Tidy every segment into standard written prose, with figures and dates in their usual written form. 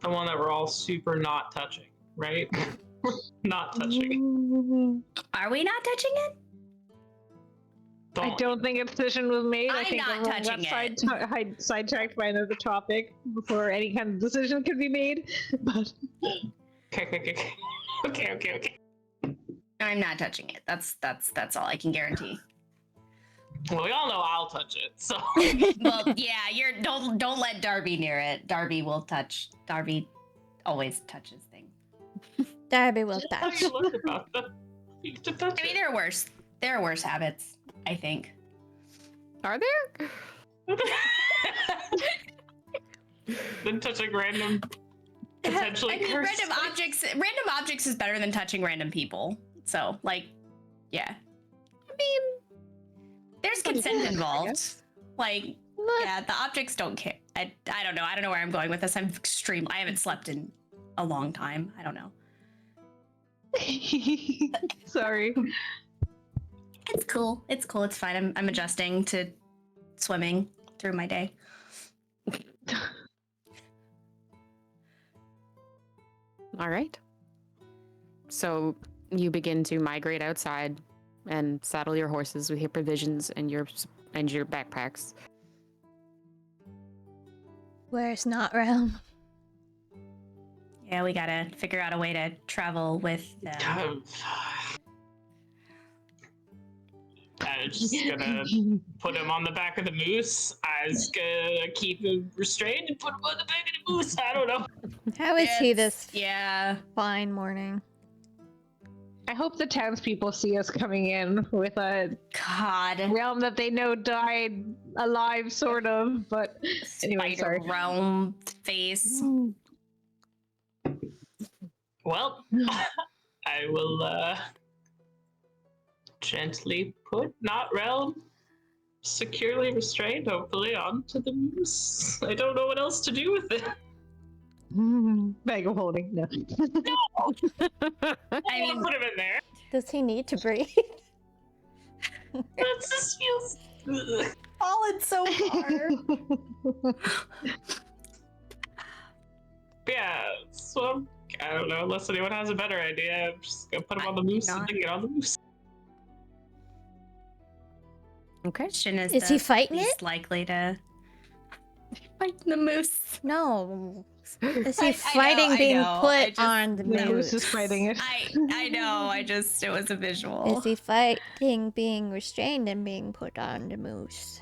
The one that we're all super not touching, right? Not touching. Are we not touching it? I don't think a decision was made. I I'm think not everyone got touching sidetracked by another topic before any kind of decision could be made. But Okay. I'm not touching it. That's all I can guarantee. Well, we all know I'll touch it, so. Well, yeah, don't let Darby near it. Darby will touch. Darby always touches things. Darby will How do touch. you look about that? You get to touch I mean, it. there are worse. There are worse habits, I think. Are there? Then touching random, potentially I mean, cursed random objects is better than touching random people. So, like, yeah. I mean, there's consent involved. Like, yeah, the objects don't care. I don't know. I don't know where I'm going with this. I haven't slept in a long time. I don't know. sorry. It's cool. It's cool. It's fine. I'm adjusting to swimming through my day. All right. So you begin to migrate outside and saddle your horses with your provisions and your backpacks. Where's not realm? Yeah, we gotta figure out a way to travel with. I was just gonna put him on the back of the moose. I was gonna keep him restrained and put him on the back of the moose. I don't know. How is he this Yeah. fine morning? I hope the townspeople see us coming in with a God. realm that they know died alive, sort of. But anyway, Spider sorry. realm face. Well, I will gently put Not Realm securely restrained, hopefully, onto the moose. I don't know what else to do with it. Bag of holding. No. I mean, put him in there. Does he need to breathe? That just feels. Ugh. fallen so far. Yeah, so I don't know. Unless anyone has a better idea, I'm just gonna put him on the moose and then get on the moose. Okay. Question is Is he the fighting least it? likely to fight the moose. No. Is he I fighting know, being I put just- on the The moose moose? is fighting it. I know. It was a visual. Is he fighting being restrained and being put on the moose?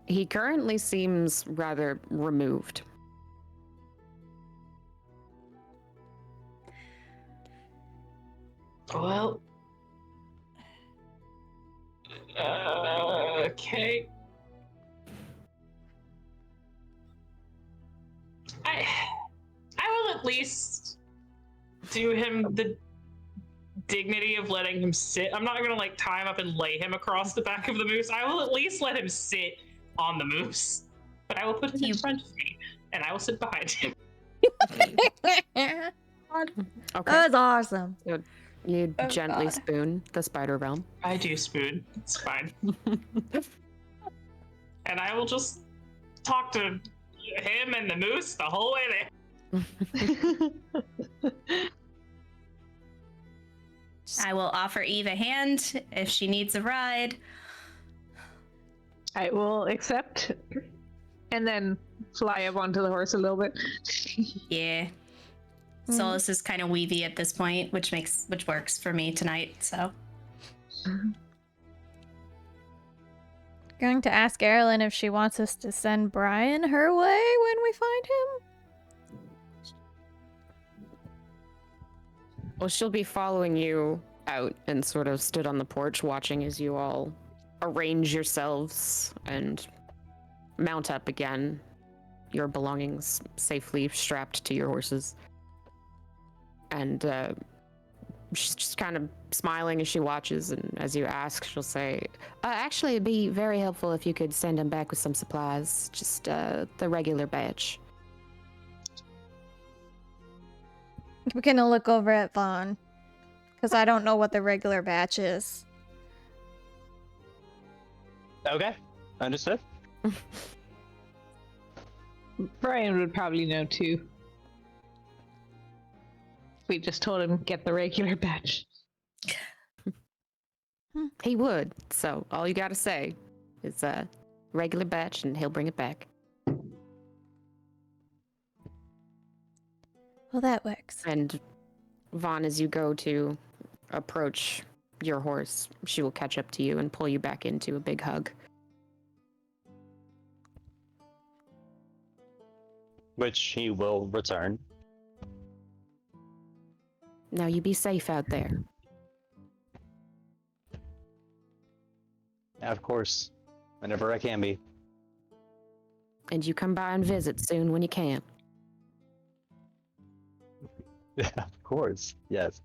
He currently seems rather removed. Well. Okay. I will at least do him the dignity of letting him sit. I'm not gonna like tie him up and lay him across the back of the moose. I will at least let him sit on the moose. But I will put him in front of me and I will sit behind him. That Okay. was awesome. You Oh, gently God. spoon the spider realm. I do spoon. It's fine. And I will just talk to him and the moose the whole way there. I will offer Eve a hand if she needs a ride. I will accept and then fly up onto the horse a little bit. Yeah. Mm. Solus is kind of weavy at this point, which works for me tonight. So Going to ask Erilyn if she wants us to send Brian her way when we find him. Well, she'll be following you out and sort of stood on the porch watching as you all arrange yourselves and mount up again, your belongings safely strapped to your horses. And she's just kind of smiling as she watches, and as you ask, she'll say, actually, it'd be very helpful if you could send him back with some supplies, just the regular batch. We're gonna look over at Vaughn. Because I don't know what the regular batch is. Okay, understood. Brian would probably know too. We just told him get the regular batch. He would. So all you gotta say is a regular batch, and he'll bring it back. Well, that works. And Vaughn, as you go to approach your horse, she will catch up to you and pull you back into a big hug. Which he will return. Now you be safe out there. Of course. Whenever I can be. And you come by and visit soon when you can. Yeah, of course. Yes.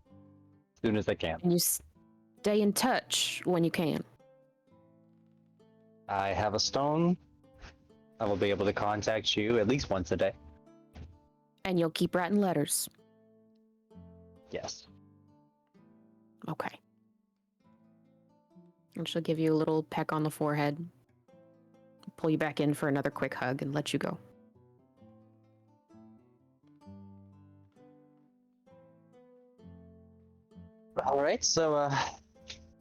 As soon as I can. And you stay in touch when you can. I have a stone. I will be able to contact you at least once a day. And you'll keep writing letters. Yes. Okay. And she'll give you a little peck on the forehead, pull you back in for another quick hug, and let you go. All right, so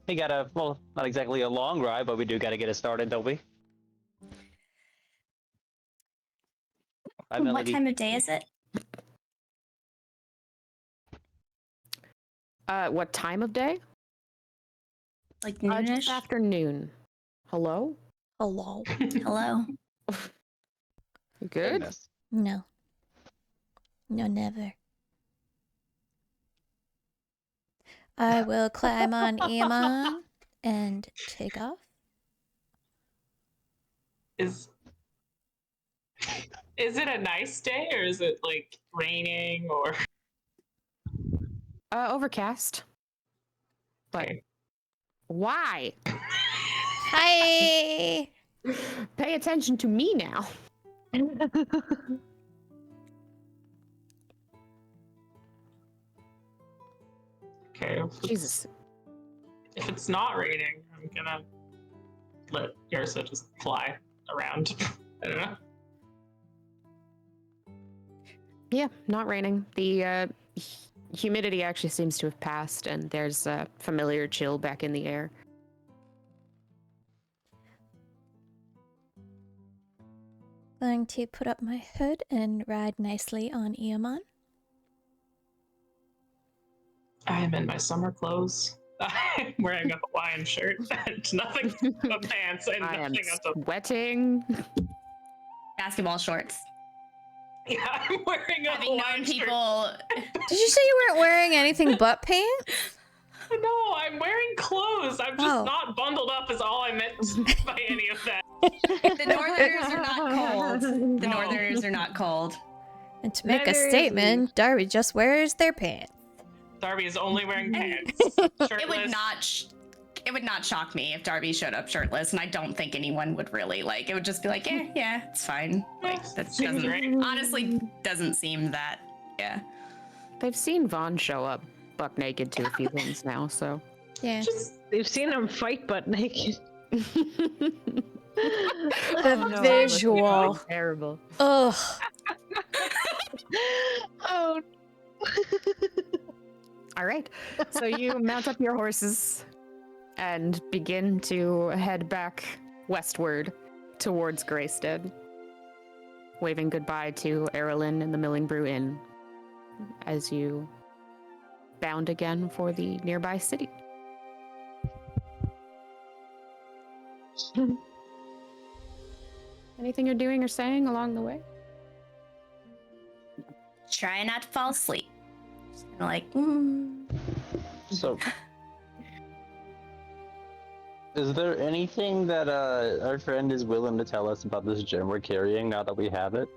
we got a, well, not exactly a long ride, but we do got to get it started, don't we? Hi, What Melody. time of day is it? What time of day? Like Just noonish? afternoon. Hello? Hello. Hello. You good? Goodness. No. No, never. I will climb on Iman and take off. Is it a nice day or is it like raining or? Overcast. But Okay. why? Hi! Pay attention to me now. Okay. Jesus. If it's not raining, I'm gonna let Yarsa just fly around. I don't know. Yeah, not raining. The humidity actually seems to have passed, and there's a familiar chill back in the air. Going to put up my hood and ride nicely on Iman. I'm in my summer clothes. I'm wearing a Hawaiian shirt and nothing but pants and I am nothing on top. sweating. Basketball shorts. Yeah, I'm wearing a Having known Hawaiian shirt. people. Did you say you weren't wearing anything but pants? No, I'm wearing clothes. I'm just Oh. not bundled up is all I meant by any of that. The Northerners are not cold. The No. Northerners are not cold. And to make Neither a is statement, Darby just wears their pants. Darby is only wearing pants. Shirtless. It would not shock me if Darby showed up shirtless, and I don't think anyone would really like. It would just be like, yeah, it's fine. Like that Seems doesn't right. honestly doesn't seem that. Yeah. They've seen Vaughn show up buck naked to a few things now, so. Yeah. Just They've seen him fight butt naked. The no, visual. Terrible. Ugh. Oh. All right. So you mount up your horses and begin to head back westward towards Greystead, waving goodbye to Erilyn and the Milling Brew Inn as you bound again for the nearby city. Anything you're doing or saying along the way? Try not to fall asleep. Just kinda like, So, is there anything that our friend is willing to tell us about this gem we're carrying now that we have it?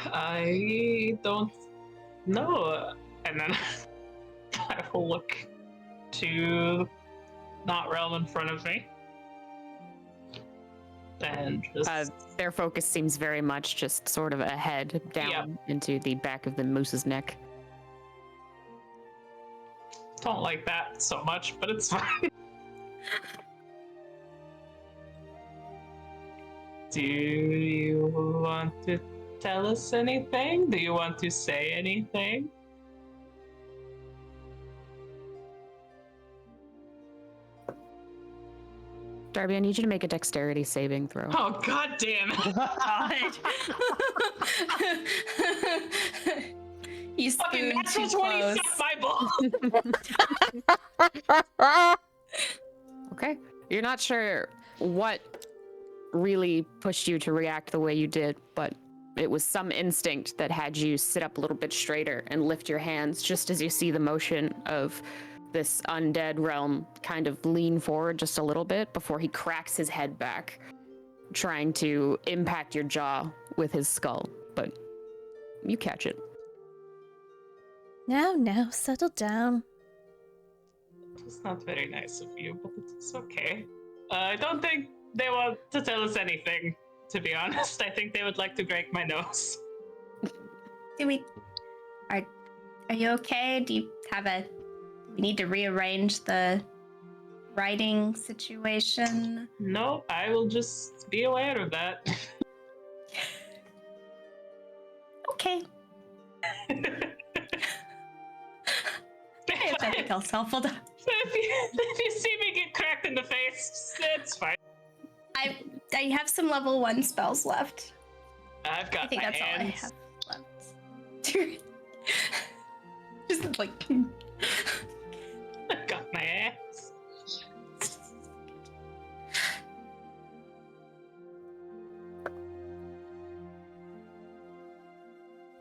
I don't know. And then I will look to not realm in front of me. And just Their focus seems very much just sort of a head down into the back of the moose's neck. don't like that so much, but it's fine. Do you want to tell us anything? Do you want to say anything? Darby, I need you to make a dexterity saving throw. Oh, god damn it. God. You Fucking spooned natural too 20 close. suck my ball. Okay. You're not sure what really pushed you to react the way you did, but it was some instinct that had you sit up a little bit straighter and lift your hands just as you see the motion of this undead realm kind of lean forward just a little bit before he cracks his head back, trying to impact your jaw with his skull. But you catch it. Now, settle down. It's not very nice of you, but it's okay. I don't think they want to tell us anything, to be honest. I think they would like to break my nose. Are you okay? Do you have we need to rearrange the writing situation? No, I will just be aware of that. Okay. If nothing else helpful to... If you see me get cracked in the face, it's fine. I have some level 1 spells left. I've got I think my that's hands. all I have left. Just like... I've got my hands.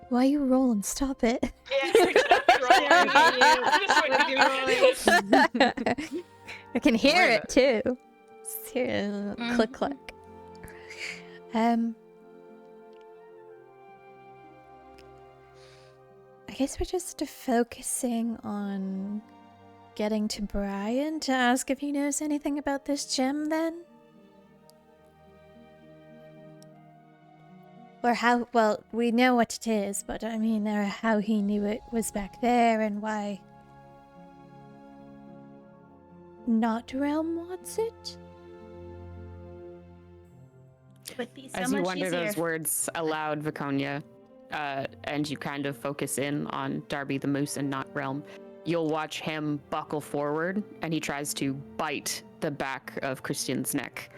Why you rolling? Stop it. I can hear it too. Just hear it. Click click. I guess we're just focusing on getting to Brian to ask if he knows anything about this gem then? Or how, well, we know what it is, but I mean, or how he knew it was back there and why not Realm wants it? It would be so As you much wonder easier those words aloud, Viconia, and you kind of focus in on Darby the Moose and not Realm, you'll watch him buckle forward and he tries to bite the back of Christian's neck.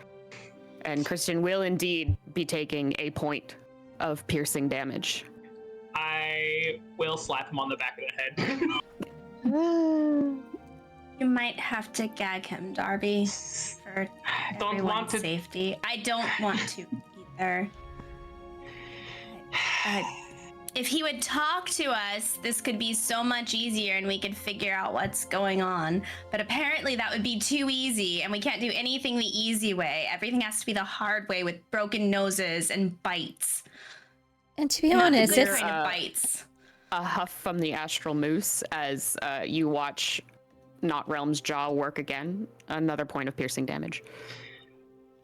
And Christian will indeed be taking a point of piercing damage. I will slap him on the back of the head. You might have to gag him, Darby, for Don't want everyone's to. safety. I don't want to either. If he would talk to us, this could be so much easier and we could figure out what's going on. But apparently that would be too easy and we can't do anything the easy way. Everything has to be the hard way with broken noses and bites. And to be Not the honest, good it's kind of bites. A huff from the Astral Moose as you watch Not Realm's jaw work again. Another point of piercing damage.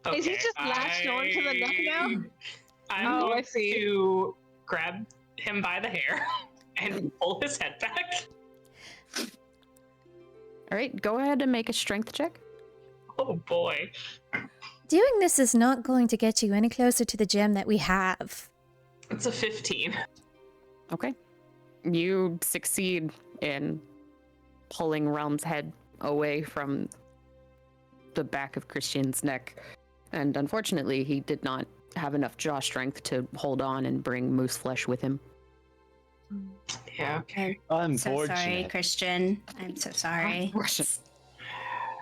Okay, Is he just lashed onto the neck now? I'm Oh, going I see. to grab him by the hair and pull his head back. All right, go ahead and make a strength check. Oh boy. doing this is not going to get you any closer to the gem that we have. It's a 15. Okay. You succeed in pulling Realm's head away from the back of Christian's neck. And unfortunately, he did not have enough jaw strength to hold on and bring moose flesh with him. Yeah, okay. I'm so sorry, Christian. I'm so sorry.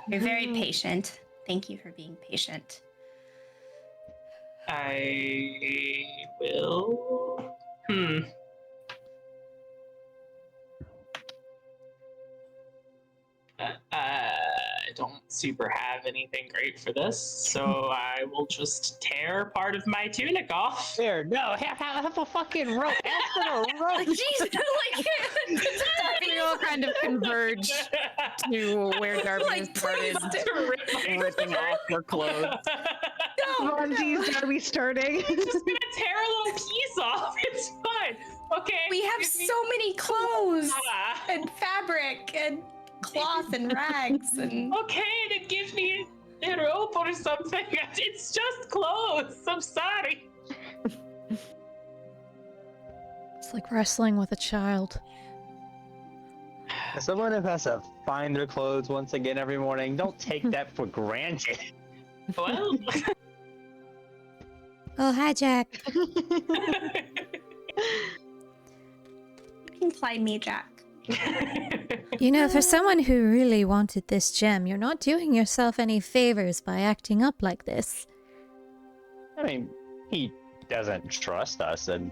You're very patient. Thank you for being patient. I will. I don't super have anything great for this, so I will just tear part of my tunic off. There, no, have a fucking rope. Ask for a rope. Jesus, like, We all kind of converge to where Darby Like, started please ripping off her clothes. Monty's Darby starting. It's just gonna tear a little piece off. It's fine. Okay. we have give me- so many clothes Ah, and fabric and cloth and rags and okay, then give me a rope or something. It's just clothes. I'm sorry. wrestling with a child. As someone who has to find their clothes once again every morning, don't take that for granted. Well, Oh, hi, Jack. You can find me, Jack. You know, for someone who really wanted this gem, you're not doing yourself any favors by acting up like this. I mean, he doesn't trust us and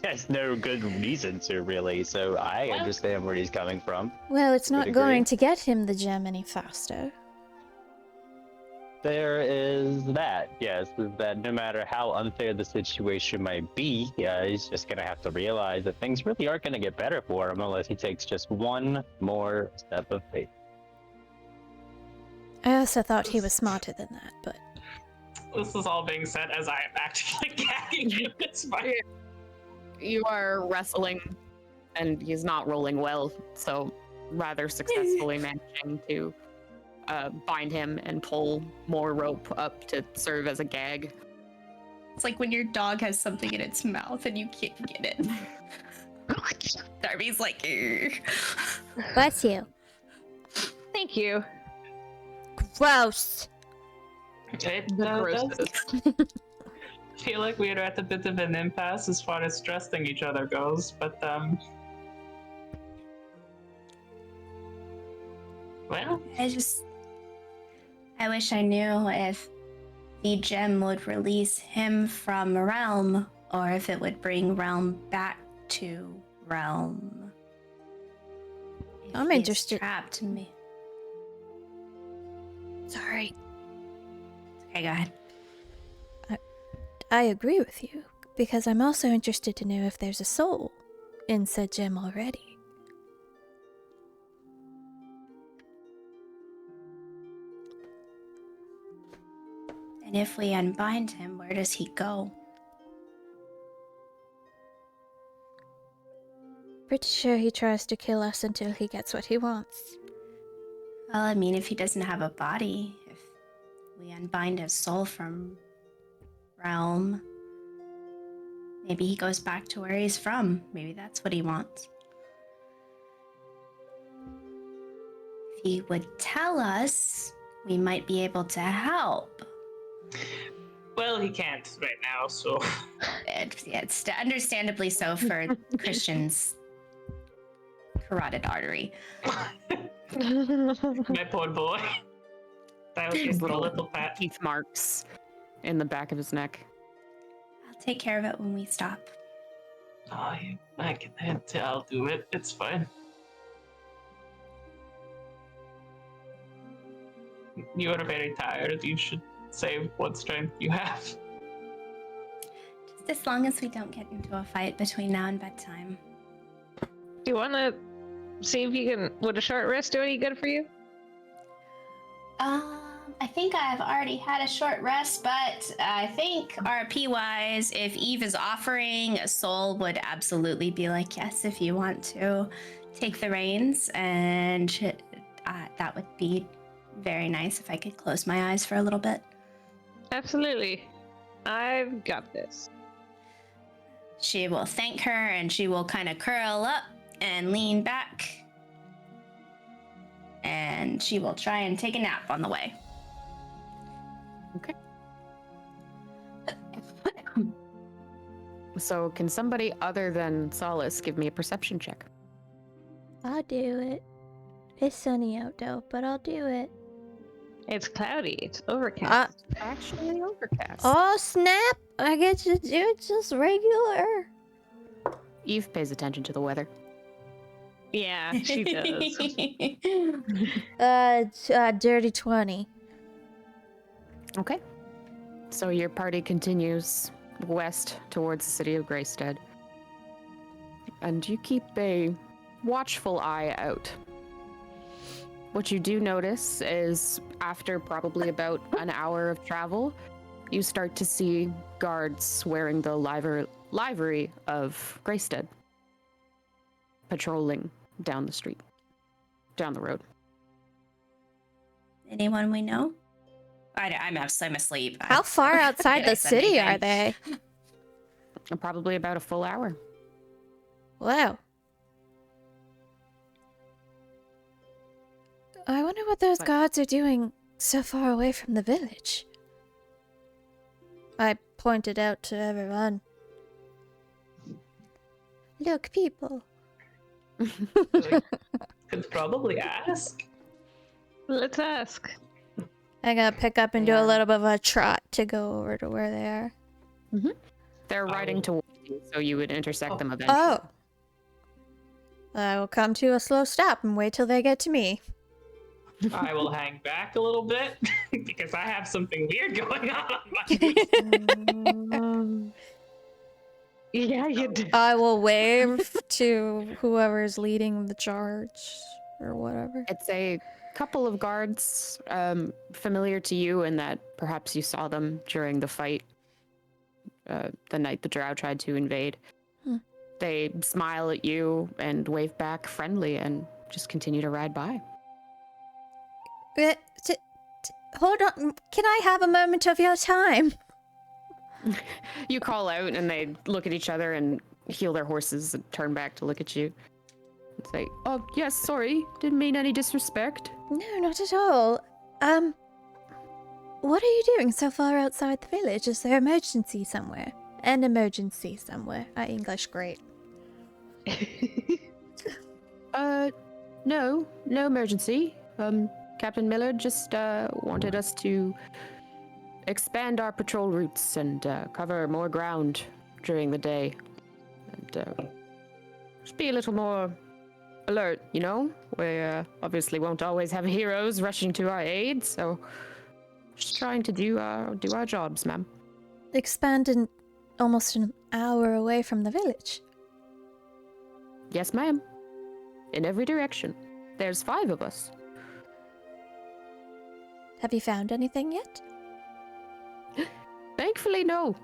has no good reason to, really, so I understand where he's coming from. Well, it's To a not degree. going to get him the gem any faster. There is that, yes, is that no matter how unfair the situation might be, yeah, he's just gonna have to realize that things really aren't gonna get better for him unless he takes just one more step of faith. I also thought he was smarter than that, but... This is all being said as I am actively gagging him. It's fine. You are wrestling, and he's not rolling well, so rather successfully managing to bind him and pull more rope up to serve as a gag. It's like when your dog has something in its mouth and you can't get it. Darby's like, "Ugh." Bless you. Thank you. Gross. It The does grossest. feel like we are at a bit of an impasse as far as trusting each other goes, but well, I wish I knew if the gem would release him from Realm or if it would bring Realm back to Realm. If I'm he's interested. Trapped in me. Sorry. Okay, go ahead. I agree with you, because I'm also interested to know if there's a soul in said gem already. And if we unbind him, where does he go? Pretty sure he tries to kill us until he gets what he wants. Well, I mean, if he doesn't have a body, if we unbind his soul from Realm, maybe he goes back to where he's from. Maybe that's what he wants. If he would tell us, we might be able to help. well, he can't right now, so It's understandably so for Christian's carotid artery. my poor boy. That was just a little pat. Teeth marks in the back of his neck. I'll take care of it when we stop. Oh, I'll do it. It's fine. You are very tired. You should save what strength you have. Just as long as we don't get into a fight between now and bedtime. Do you want to see if you can... Would a short rest do any good for you? I think I've already had a short rest, but I think RP-wise, if Eve is offering, Soul would absolutely be like, yes, if you want to take the reins, and that would be very nice if I could close my eyes for a little bit. Absolutely. I've got this. She will thank her, and she will kind of curl up and lean back, and she will try and take a nap on the way. Okay. So, can somebody other than Solace give me a perception check? I'll do it. It's sunny out though, but I'll do it. It's cloudy. It's overcast. Actually, overcast. Oh snap! I get to do it just regular. Eve pays attention to the weather. Yeah, she does. Dirty 20. Okay. So your party continues west towards the city of Greystead. And you keep a watchful eye out. What you do notice is after probably about an hour of travel, you start to see guards wearing the livery of Greystead patrolling down the street, down the road. Anyone we know? I'm asleep. How far outside I the said city anything. are they? Probably about a full hour. Wow. I wonder what those What? guards are doing so far away from the village. I pointed out to everyone. Look, people. Could probably ask. Let's ask. I'm gonna pick up and do a little bit of a trot to go over to where they are. They're riding Oh. towards you, so you would intersect Oh. them eventually. Oh. I will come to a slow stop and wait till they get to me. I will hang back a little bit because I have something weird going on my Yeah, you do. I will wave to whoever's leading the charge or whatever. It's a couple of guards familiar to you in that perhaps you saw them during the fight the night the drow tried to invade. They smile at you and wave back friendly and just continue to ride by. Hold on. Can I have a moment of your time? You call out and they look at each other and heel their horses and turn back to look at you. And say, oh, yes, sorry. Didn't mean any disrespect. No, not at all. What are you doing so far outside the village? Is there emergency somewhere? An emergency somewhere. English, great. No emergency. Captain Miller just wanted us to expand our patrol routes and cover more ground during the day. And just be a little more alert, you know? We obviously won't always have heroes rushing to our aid, so just trying to do our jobs, ma'am. Expanded almost an hour away from the village. Yes, ma'am. In every direction. There's 5 of us. Have you found anything yet? Thankfully, no.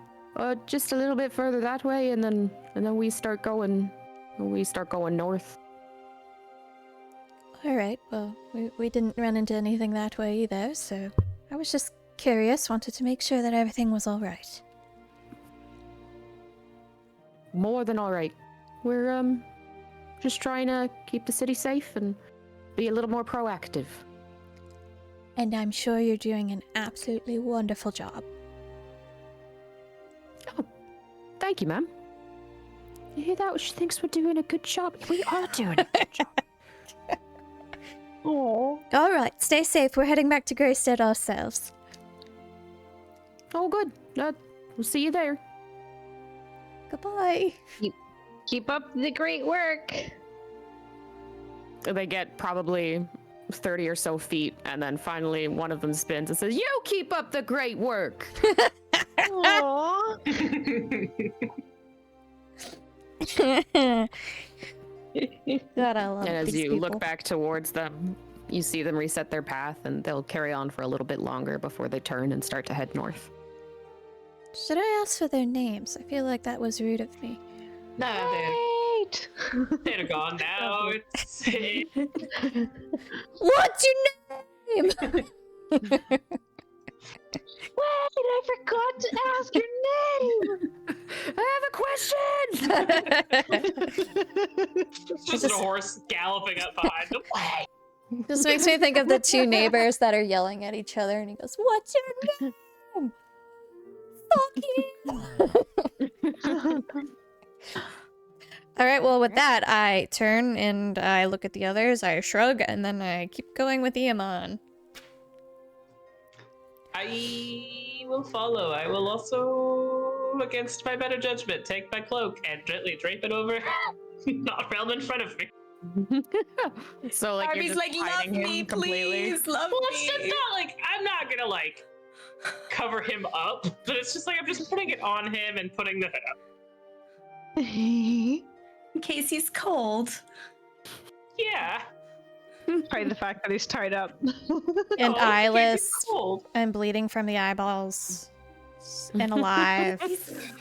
Just a little bit further that way, and then we start going north. All right. Well, we didn't run into anything that way either, so I was just curious. Wanted to make sure that everything was all right. More than all right. We're just trying to keep the city safe and be a little more proactive. And I'm sure you're doing an absolutely wonderful job. Oh, thank you, ma'am. You hear that? She thinks we're doing a good job. We are doing a good job. Oh. All right. Stay safe. We're heading back to Greystead ourselves. Oh, good. We'll see you there. Goodbye. Keep up the great work. They get probably 30 or so feet, and then finally one of them spins and says, "You keep up the great work." Aww. God, I love And as these you people. look back towards them, you see them reset their path, and they'll carry on for a little bit longer before they turn and start to head north. Should I ask for their names? I feel like that was rude of me. No, Wait. they're gone now. It's What's your name? Wait, I forgot to ask your name. I have a question! just a horse galloping up behind them. Just makes me think of the 2 neighbors that are yelling at each other, and he goes, "What's your name? Fuck you!" All right. Well, with that, I turn and I look at the others. I shrug, and then I keep going with Iamon. I will follow. I will also, against my better judgment, take my cloak and gently drape it over not realm in front of me. So, like, Arby's you're just like, love hiding him me, completely. please, love Well, it's just me. not like I'm not gonna like cover him up, but it's just like I'm just putting it on him and putting the hood up. In case he's cold. Yeah. Probably the fact that he's tied up. And Oh, in case eyeless he's cold. and bleeding from the eyeballs and alive.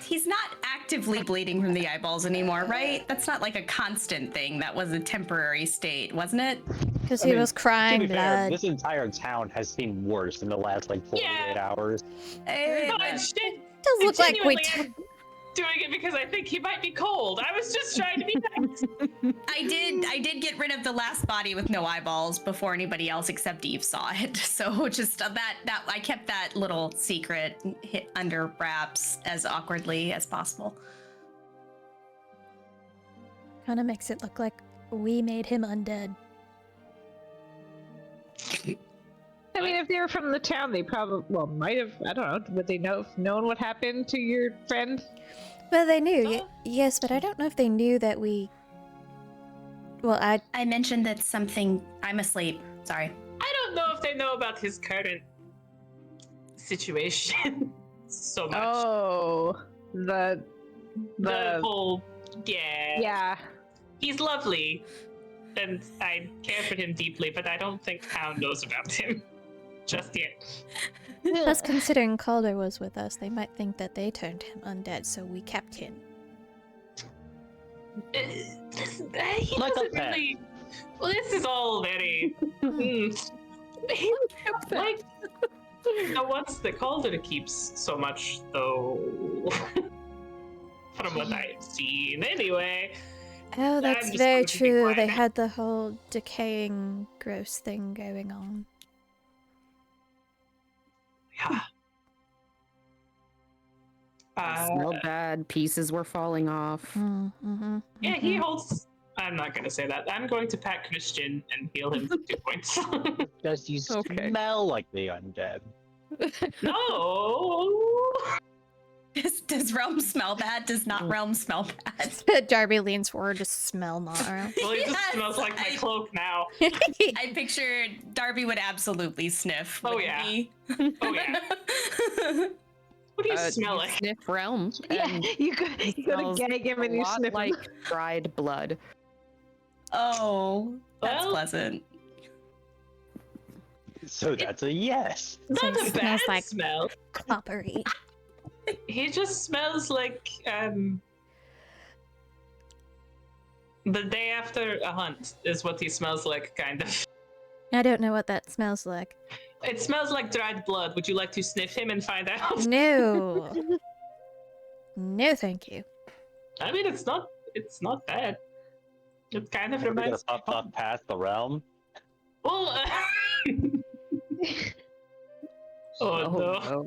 He's not actively bleeding from the eyeballs anymore, right? That's not like a constant thing. That was a temporary state, wasn't it? Because I he mean, was To crying be fair, blood. this entire town has seen worse in the last like 48 Yeah. hours. Eh, No, it should Does look like we. genuinely doing it because I think he might be cold. I was just trying to be nice. I did get rid of the last body with no eyeballs before anybody else except Eve saw it. So just that I kept that little secret hit under wraps as awkwardly as possible. Kind of makes it look like we made him undead. I mean, if they were from the town, they probably, might have, I don't know, would they known what happened to your friend? Well, they knew, yes, but I don't know if they knew that we... Well, I mentioned that something... I'm asleep. Sorry. I don't know if they know about his current situation so much. Oh, the whole... Yeah. Yeah. He's lovely, and I care for him deeply, but I don't think town knows about him just yet. Plus, considering Calder was with us, they might think that they turned him undead, so we kept him. He Like a doesn't pet. really... Well, this is all very... like... what's the Calder keeps so much, though... From what I've seen, anyway. Oh, that's I'm just very going to be true. quiet They now. had the whole decaying, gross thing going on. Yeah. Smelled bad. Pieces were falling off. Mm-hmm. Yeah, he holds... I'm not going to say that. I'm going to pat Christian and heal him for 2 points. Does you Okay. smell like the undead? No! Does Realm smell bad? Does not Realm smell bad? Darby leans forward to smell Mara. Well, he just Yes, smells like my cloak now. I pictured Darby would absolutely sniff. Oh, wouldn't yeah. he? Oh, yeah. What do you smell You like? Sniff realm. Yeah, and you gotta smells gag him a and you lot sniff like him. dried blood. Oh, that's Well- pleasant. So that's a yes. Not So a it bad smells like- smell. Coppery. He just smells like the day after a hunt is what he smells like, kind of. I don't know what that smells like. It smells like dried blood. Would you like to sniff him and find out? No. No, thank you. I mean, it's not bad. It kind of We're gonna reminds. pop up past the realm. Well, oh no.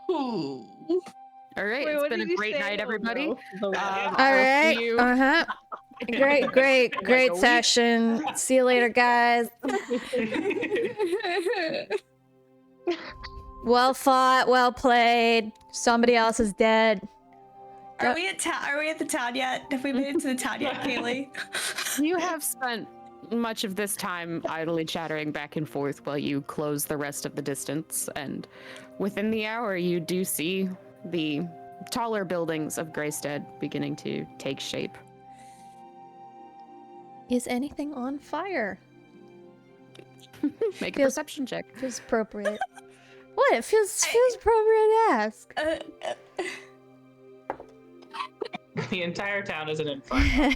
Ooh. All right, Wait, it's what been a did you great say? night, Oh, everybody. no. The Yeah. All I'll right. see you- Uh-huh. Great Like a week. session. See you later, guys. Well fought, well played. Somebody else is dead. Are we at town? Are we at the town yet? Have we made it to the town yet, Kaylee? You have spent much of this time idly chattering back and forth while you close the rest of the distance, and within the hour you do see the taller buildings of Greystead beginning to take shape. Is anything on fire? Make a Feels- perception check. Feels appropriate. What? It feels appropriate to ask. The entire town is in fire.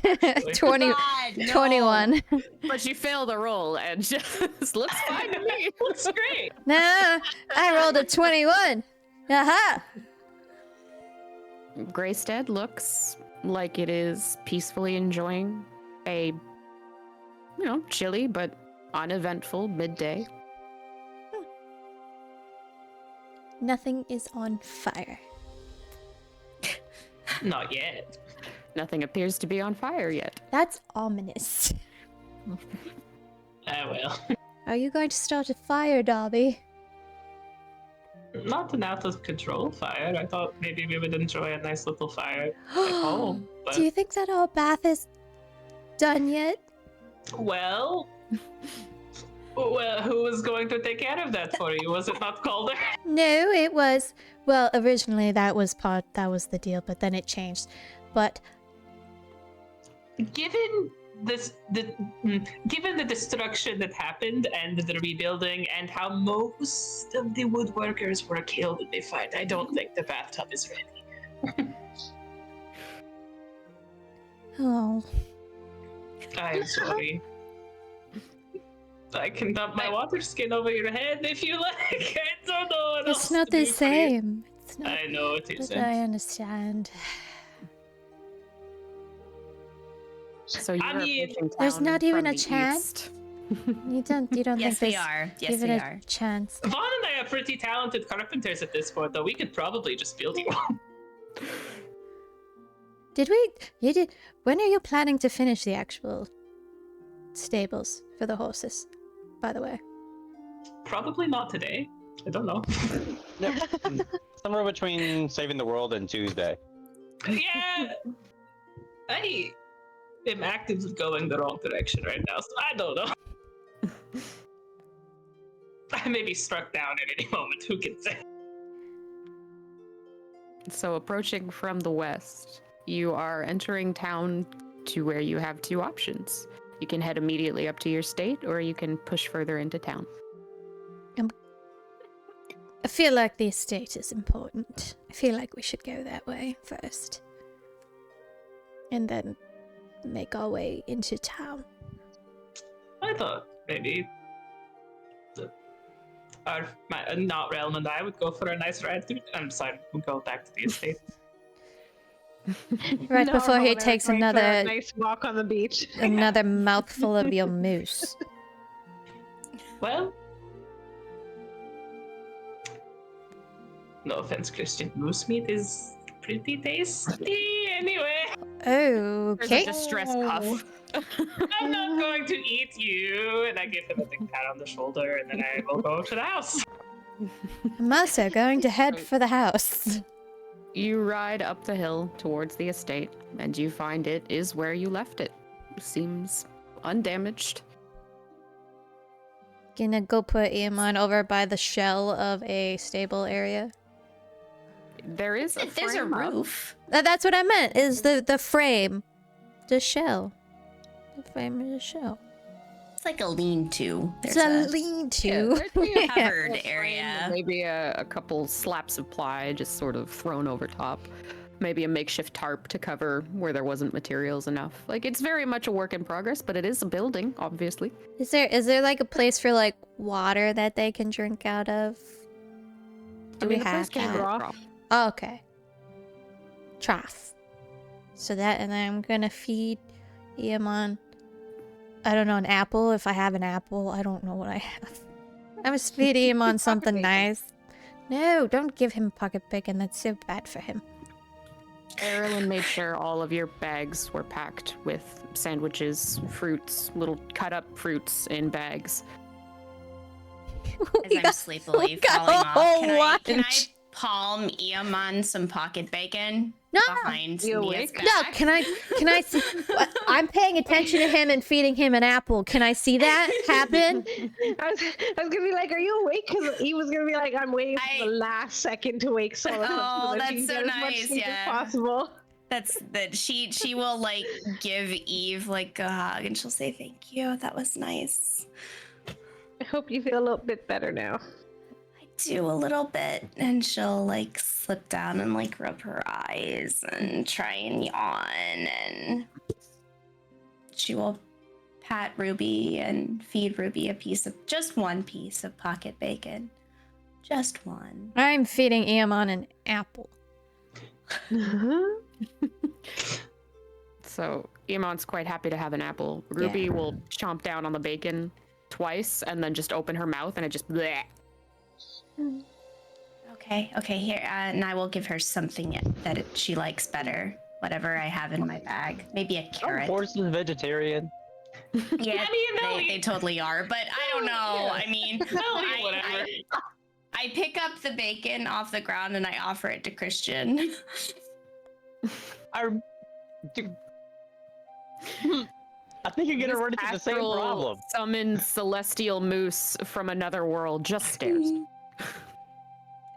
20, God, no. 21. But you fail the roll and just looks fine to me. Looks great. Nah, I rolled a 21. Aha! Greystead looks like it is peacefully enjoying a, chilly but uneventful midday. Nothing is on fire. Not yet. Nothing appears to be on fire yet. That's ominous. I will. Are you going to start a fire, Darby? Not an out of control fire. I thought maybe we would enjoy a nice little fire at home. But Do you think that our bath is done yet? well, who was going to take care of that for you? Was it not Calder? No, it was. Well, originally that was the deal, but then it changed. But Given given the destruction that happened and the rebuilding and how most of the woodworkers were killed in the fight, I don't think the bathtub is ready. oh, I'm sorry. I can dump my water skin over your head if you like. I don't know what it's else not to the do for you. same. It's not. I know it But isn't. I understand. So you're mean, approaching there's town not even from a the chance? east. You don't Yes, think we there's are. Yes, even we a are. chance? Vaughn and I are pretty talented carpenters at this point, though. We could probably just build you one. You did. When are you planning to finish the actual stables for the horses? By the way. Probably not today. I don't know. Yep. Somewhere between saving the world and Tuesday. Yeah, I am actively going the wrong direction right now, so I don't know. I may be struck down at any moment. Who can say? So approaching from the west, you are entering town to where you have two options. You can head immediately up to your state, or you can push further into town. I feel like the estate is important. I feel like we should go that way first. And then make our way into town. I thought maybe not Realm and I would go for a nice ride through. I'm sorry, we'll go back to the estate. Right No, before he Rowan, takes going for a another nice walk on the beach. another mouthful of your moose. Well, no offense, Christian. Moose meat is pretty tasty anyway. Oh, There's okay. a distress puff. I'm not going to eat you. And I give him a big pat on the shoulder, and then I will go to the house. I'm also going to head for the house. You ride up the hill towards the estate, and you find it is where you left it. Seems undamaged. Gonna go put Iamon over by the shell of a stable area. There is a There's a frame up. roof. That's what I meant, is the frame. The shell. The frame is a shell. It's like a lean-to. It's There's a lean-to. there's a covered Frame and area. Maybe a couple slaps of ply just sort of thrown over top. Maybe a makeshift tarp to cover where there wasn't materials enough. Like, it's very much a work in progress, but it is a building, obviously. Is there like a place for like water that they can drink out of? Do we the place have can that? drop. Oh, okay. Trough. So that, and then I'm gonna feed Iamon, I don't know, an apple. If I have an apple, I don't know what I have. I was feeding him on something bacon. nice. No, don't give him pocket bacon. That's so bad for him. Erilyn made sure all of your bags were packed with sandwiches, fruits, little cut up fruits in bags. As I'm sleepily got falling a off, whole can I lunch. palm Iamon some pocket bacon No, behind You Nia's awake? back? no. Can I see? I'm paying attention to him and feeding him an apple. Can I see that happen? I was gonna be like, "Are you awake?" Because he was gonna be like, "I'm waiting for the last second to wake Solomon Oh, so that that's he can so get as much nice, sleep yeah. as possible." That's that she will like give Eve like a hug and she'll say thank you. That was nice. I hope you feel a little bit better now. I do a little bit, and she'll like slip down and like rub her eyes and try and yawn, and she will pat Ruby and feed Ruby a piece of just one piece of pocket bacon, just one. I'm feeding Iamon an apple. So Iamon's quite happy to have an apple. Ruby will chomp down on the bacon twice and then just open her mouth and it just bleh. Okay, here, and I will give her something that she likes better. Whatever I have in my bag, maybe a Are carrot. horses vegetarian? Yeah, I mean, they'll they eat- totally are, but I don't know. I mean, They'll eat whatever. I pick up the bacon off the ground and I offer it to Christian. I think you're gonna This run into the same astral problem. Summoned celestial moose from another world just stares.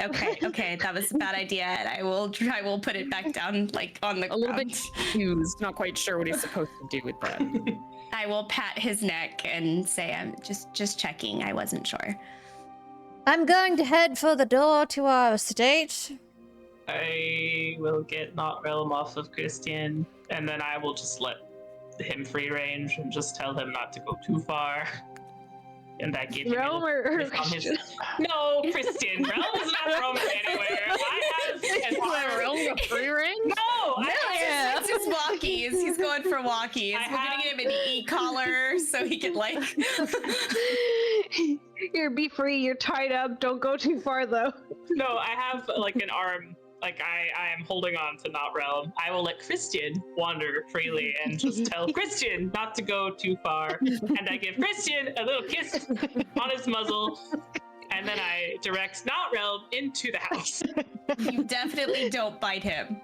Okay, that was a bad idea, and I will put it back down like on the A little ground. bit confused, not quite sure what he's supposed to do with that. I will pat his neck and say, "I'm just checking. I wasn't sure." I'm going to head for the door to our estate. I will get Not Realm off of Christian, and then I will just let him free range and just tell him not to go too far. And that gives Realm me or lift on his... No, Christian. Realm is not roaming anywhere. I have an arm. free ring? No, Yeah, it's just walkies. He's going for walkies. I We're gonna get him an e-collar so he can like. Here, be free. You're tied up. Don't go too far, though. No, I have like an arm. Like I am holding on to not realm. I will let Christian wander freely and just tell Christian not to go too far. And I give Christian a little kiss on his muzzle. And then I direct not realm into the house. You definitely don't bite him.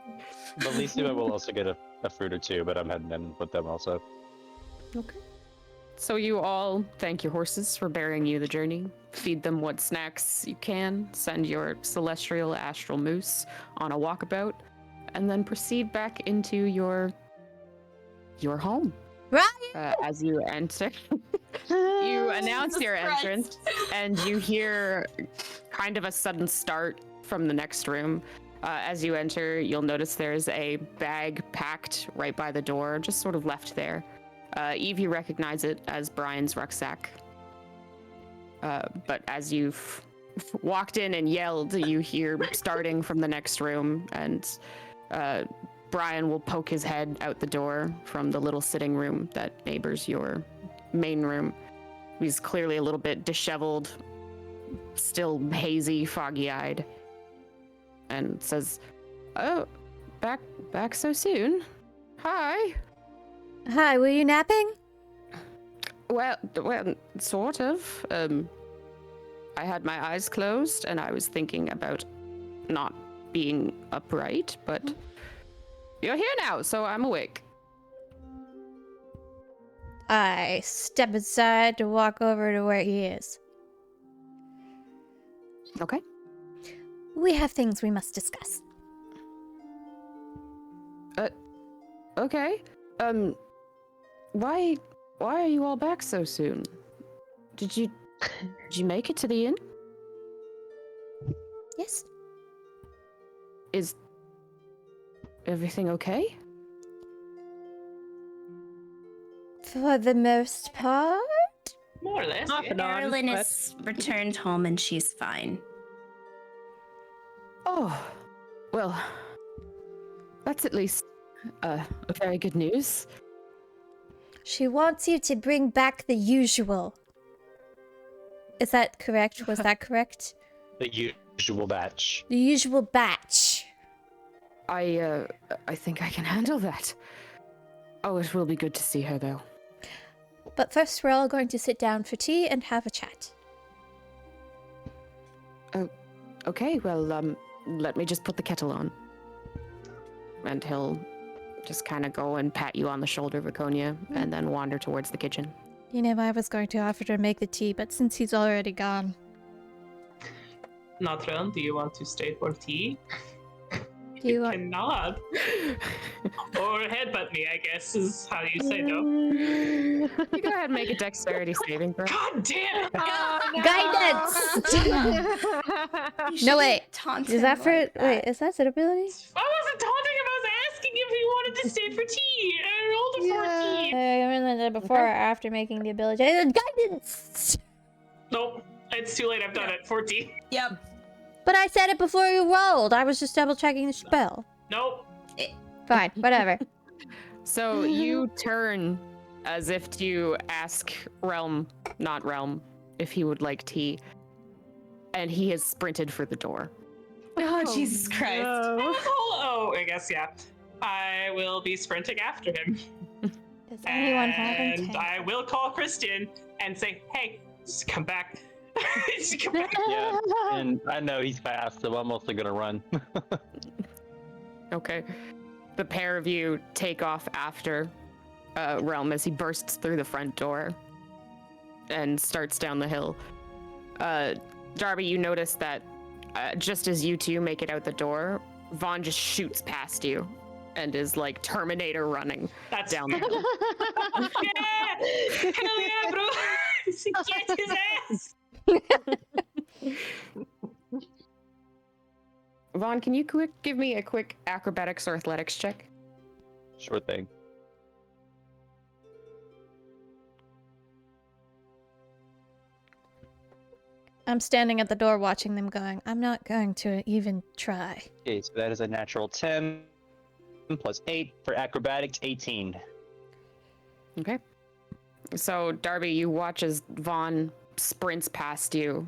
Bellissima will also get a fruit or two, but I'm heading in with them also. Okay. So you all thank your horses for bearing you the journey, feed them what snacks you can, send your celestial astral moose on a walkabout, and then proceed back into your home. Right. As you enter, you announce your Christ. entrance, and you hear kind of a sudden start from the next room. As you enter, you'll notice there's a bag packed right by the door, just sort of left there. Eve, you recognize it as Brian's rucksack. But as you've walked in and yelled, you hear starting from the next room, and Brian will poke his head out the door from the little sitting room that neighbors your main room. He's clearly a little bit disheveled, still hazy, foggy-eyed, and says, "Oh, back so soon? Hi." Hi, were you napping? Well, sort of. I had my eyes closed, and I was thinking about not being upright, but you're here now, so I'm awake. I step aside to walk over to where he is. Okay. We have things we must discuss. Okay. Why are you all back so soon? Did you make it to the inn? Yes? Is everything okay? For the most part? More or less. Off Yeah. and on, Marilyn but- has returned home and she's fine. Oh, well, that's at least very good news. She wants you to bring back the usual. Is that correct? Was that correct? The usual batch. The usual batch. I think I can handle that. Oh, it will be good to see her, though. But first, we're all going to sit down for tea and have a chat. Okay, well, let me just put the kettle on. And he'll just kind of go and pat you on the shoulder, Viconia, and then wander towards the kitchen. You know, I was going to offer to make the tea, but since he's already gone. Not realm, do you want to stay for tea? Do you want... Cannot. Or headbutt me, I guess, is how you say no. You go ahead and make a dexterity saving throw. God damn it! Guidance! No, wait. Is that for... Wait, is that an ability? I wasn't taunting him, I was asking if he wanted to stay for tea. I rolled a 14. I remember that before or after making the ability. Guidance! Nope, it's too late, I've done it. 14. Yep. But I said it before you rolled. I was just double checking the spell. Nope. Fine, whatever. So you turn as if to ask not Realm, if he would like tea. And he has sprinted for the door. Oh, Jesus Christ. Oh, I guess, yeah. I will be sprinting after him. Does anyone have And intent? I will call Christian and say, hey, just come back. Just come back. Yeah, and I know he's fast, so I'm also gonna run. Okay. The pair of you take off after Realm as he bursts through the front door and starts down the hill. Darby, you notice that just as you two make it out the door, Vaughn just shoots past you and is like Terminator running That's down the hill. Yeah! Hell yeah, bro! Get his ass! Vaughn, can you give me a quick acrobatics or athletics check? Sure thing. I'm standing at the door watching them going, I'm not going to even try. Okay, so that is a natural 10 plus 8 for acrobatics, 18. Okay. So, Darby, you watch as Vaughn sprints past you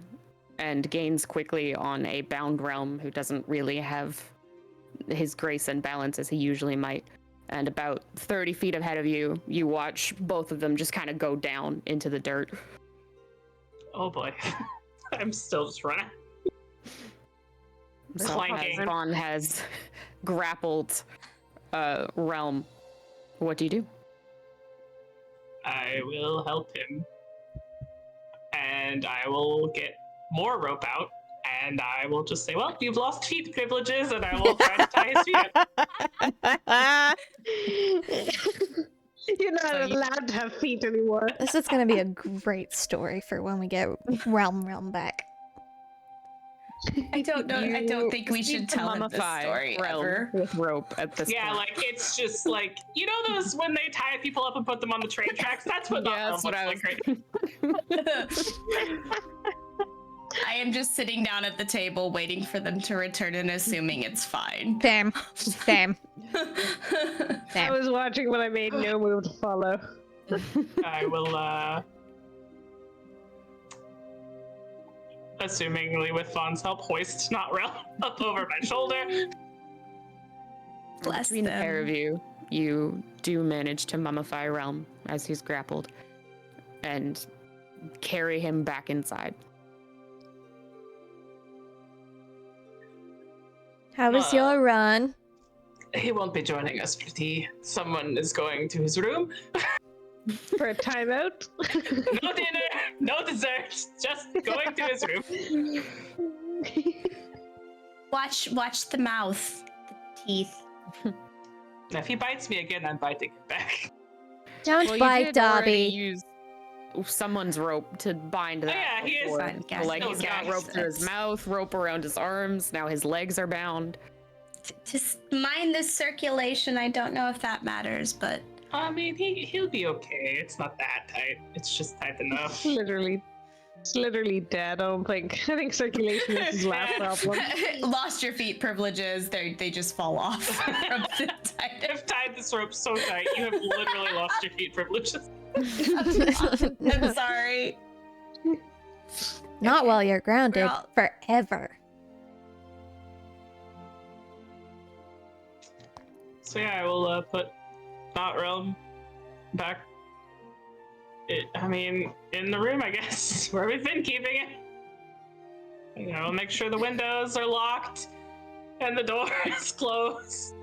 and gains quickly on a bound realm who doesn't really have his grace and balance as he usually might. And about 30 feet ahead of you, you watch both of them just kind of go down into the dirt. Oh boy. I'm still just running. So Clanking. as Vaughn has grappled realm, what do you do? I will help him. And I will get more rope out. And I will just say, well, you've lost feet privileges, and I will try to tie his feet up. You're not allowed to have feet anymore. This is going to be a great story for when we get Realm back. I don't know. I don't think we proceed should to tell him this mummify story Realm ever. with rope at this Yeah, point. like it's just like you know those when they tie people up and put them on the train tracks. That's what Yeah, that that's what looks I like. was- Right? I am just sitting down at the table waiting for them to return and assuming it's fine. Same. Same. I Same. was watching, but I made no move to follow. I will, assumingly with Vaughn's help, hoist not realm up over my shoulder. Bless Between the pair them. of you, you do manage to mummify Realm as he's grappled and carry him back inside. How was your run? He won't be joining us for tea. Someone is going to his room. For a timeout? No dinner, no dessert, just going to his room. Watch the mouth, the teeth. If he bites me again, I'm biting him back. Don't Well, you bite, did already Dobby. use someone's rope to bind that. yeah, he is before. fine, So, guys. like No, he's got guys, rope through his that's- mouth, rope around his arms. Now his legs are bound. Just mind the circulation. I don't know if that matters, but I mean, he'll be okay. It's not that tight. It's just tight enough. It's literally dead, I don't think. I think circulation is his last problem. lost your feet privileges. They just fall off. From the tight. I've tied this rope so tight, you have literally lost your feet privileges. I'm sorry. Not while you're grounded. We're all- Forever. So yeah, I will put Not Realm back. I mean, in the room, I guess, where we've been keeping it. You know, make sure the windows are locked and the door is closed.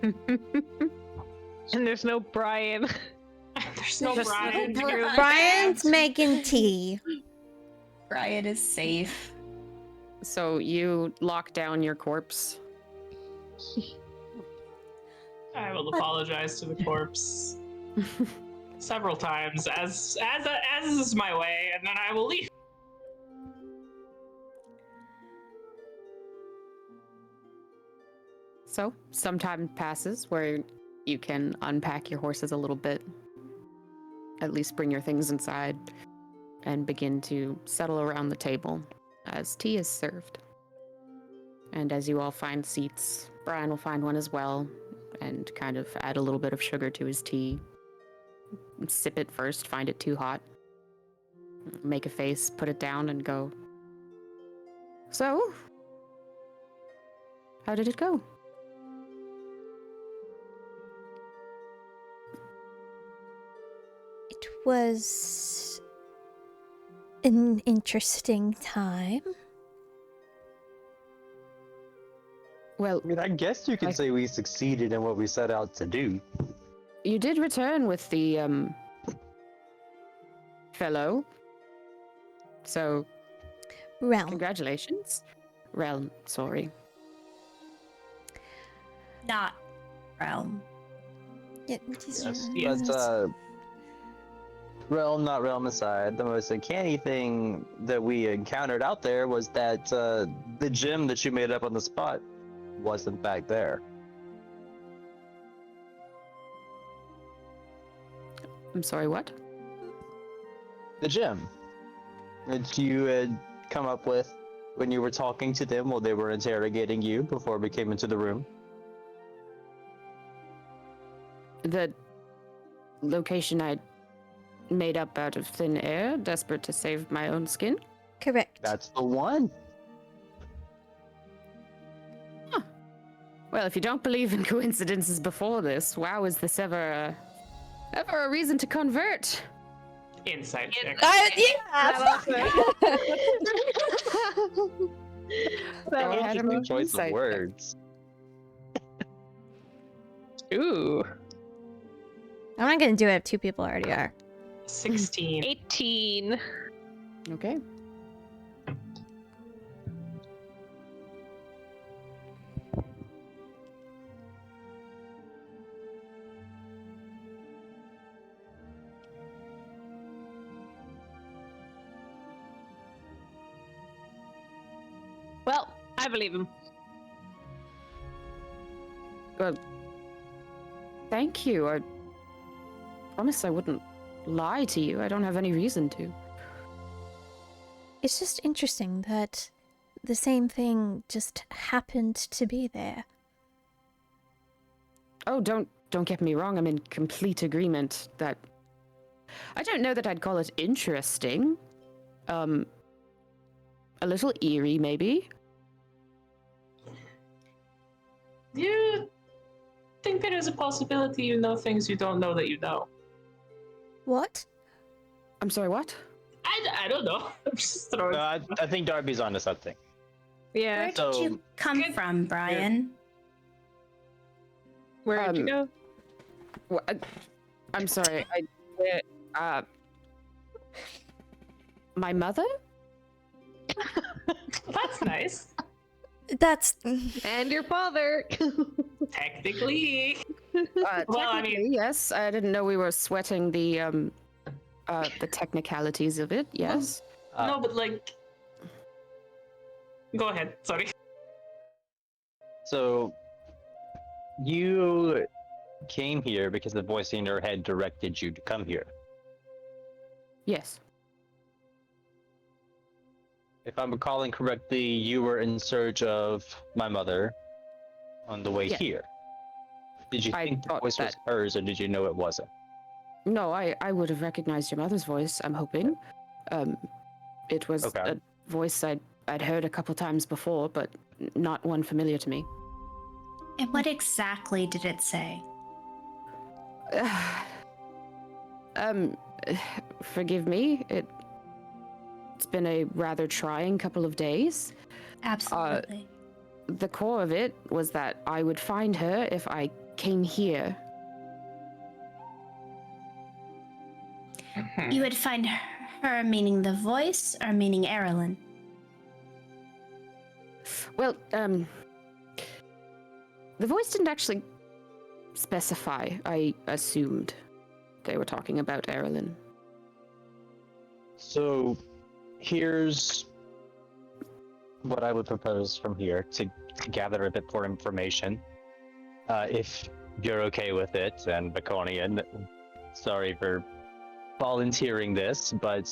And there's no Brian. There's no There's no Brian. Brian. Brian's making tea. Brian is safe. So you lock down your corpse. I will apologize to the corpse several times, as is my way, and then I will leave. So some time passes where you can unpack your horses a little bit, at least bring your things inside, and begin to settle around the table as tea is served. And as you all find seats, Brian will find one as well and kind of add a little bit of sugar to his tea. Sip it first, find it too hot. Make a face, put it down, and go. So, how did it go? It was an interesting time. Well, I mean, I guess you could Like- say we succeeded in what we set out to do. you did return with the fellow. So, Realm. congratulations. Realm, sorry. Not realm. But realm, not realm aside, the most uncanny thing that we encountered out there was that the gem that you made up on the spot wasn't back there. I'm sorry, what? The gem that you had come up with when you were talking to them while they were interrogating you before we came into the room? The location I made up out of thin air, desperate to save my own skin. Correct. That's the one. Well, if you don't believe in coincidences before this, wow, is this ever a reason to convert? Insight check. Go ahead and Good make choice insight of check. words. Ooh. I'm not gonna do it if two people already are. 16. 18. Okay. Well, I believe him. Well, thank you. I promise I wouldn't lie to you. I don't have any reason to. It's just interesting that the same thing just happened to be there. Oh, don't get me wrong. I'm in complete agreement that I don't know that I'd call it interesting. A little eerie, maybe. Do you think there is a possibility you know things you don't know that you know? What? I'm sorry, what? I don't know. I'm just throwing. I think Darby's onto something. Yeah. Where did So- you come Good- from, Brian? Where did you go? Wha- I'm sorry. My mother? That's nice. That's And your father. Technically. Well, I mean- technically, yes. I didn't know we were sweating the technicalities of it. Yes. No, but like. Go ahead. Sorry. So, you came here because the voice in your head directed you to come here. Yes. If I'm recalling correctly, you were in search of my mother on the way Yeah. here. Did you I think the thought voice was that- hers, or did you know it wasn't? No, I would have recognized your mother's voice. I'm hoping. It was Okay. a voice I'd heard a couple times before, but not one familiar to me. And what exactly did it say? um, forgive me. It's been a rather trying couple of days. Absolutely. The core of it was that I would find her if I came here. You would find her meaning the voice or meaning Erilyn? Well, the voice didn't actually specify. I assumed they were talking about Erilyn. So, here's what I would propose from here to gather a bit more information. If you're okay with it, and Baconian, sorry for volunteering this, but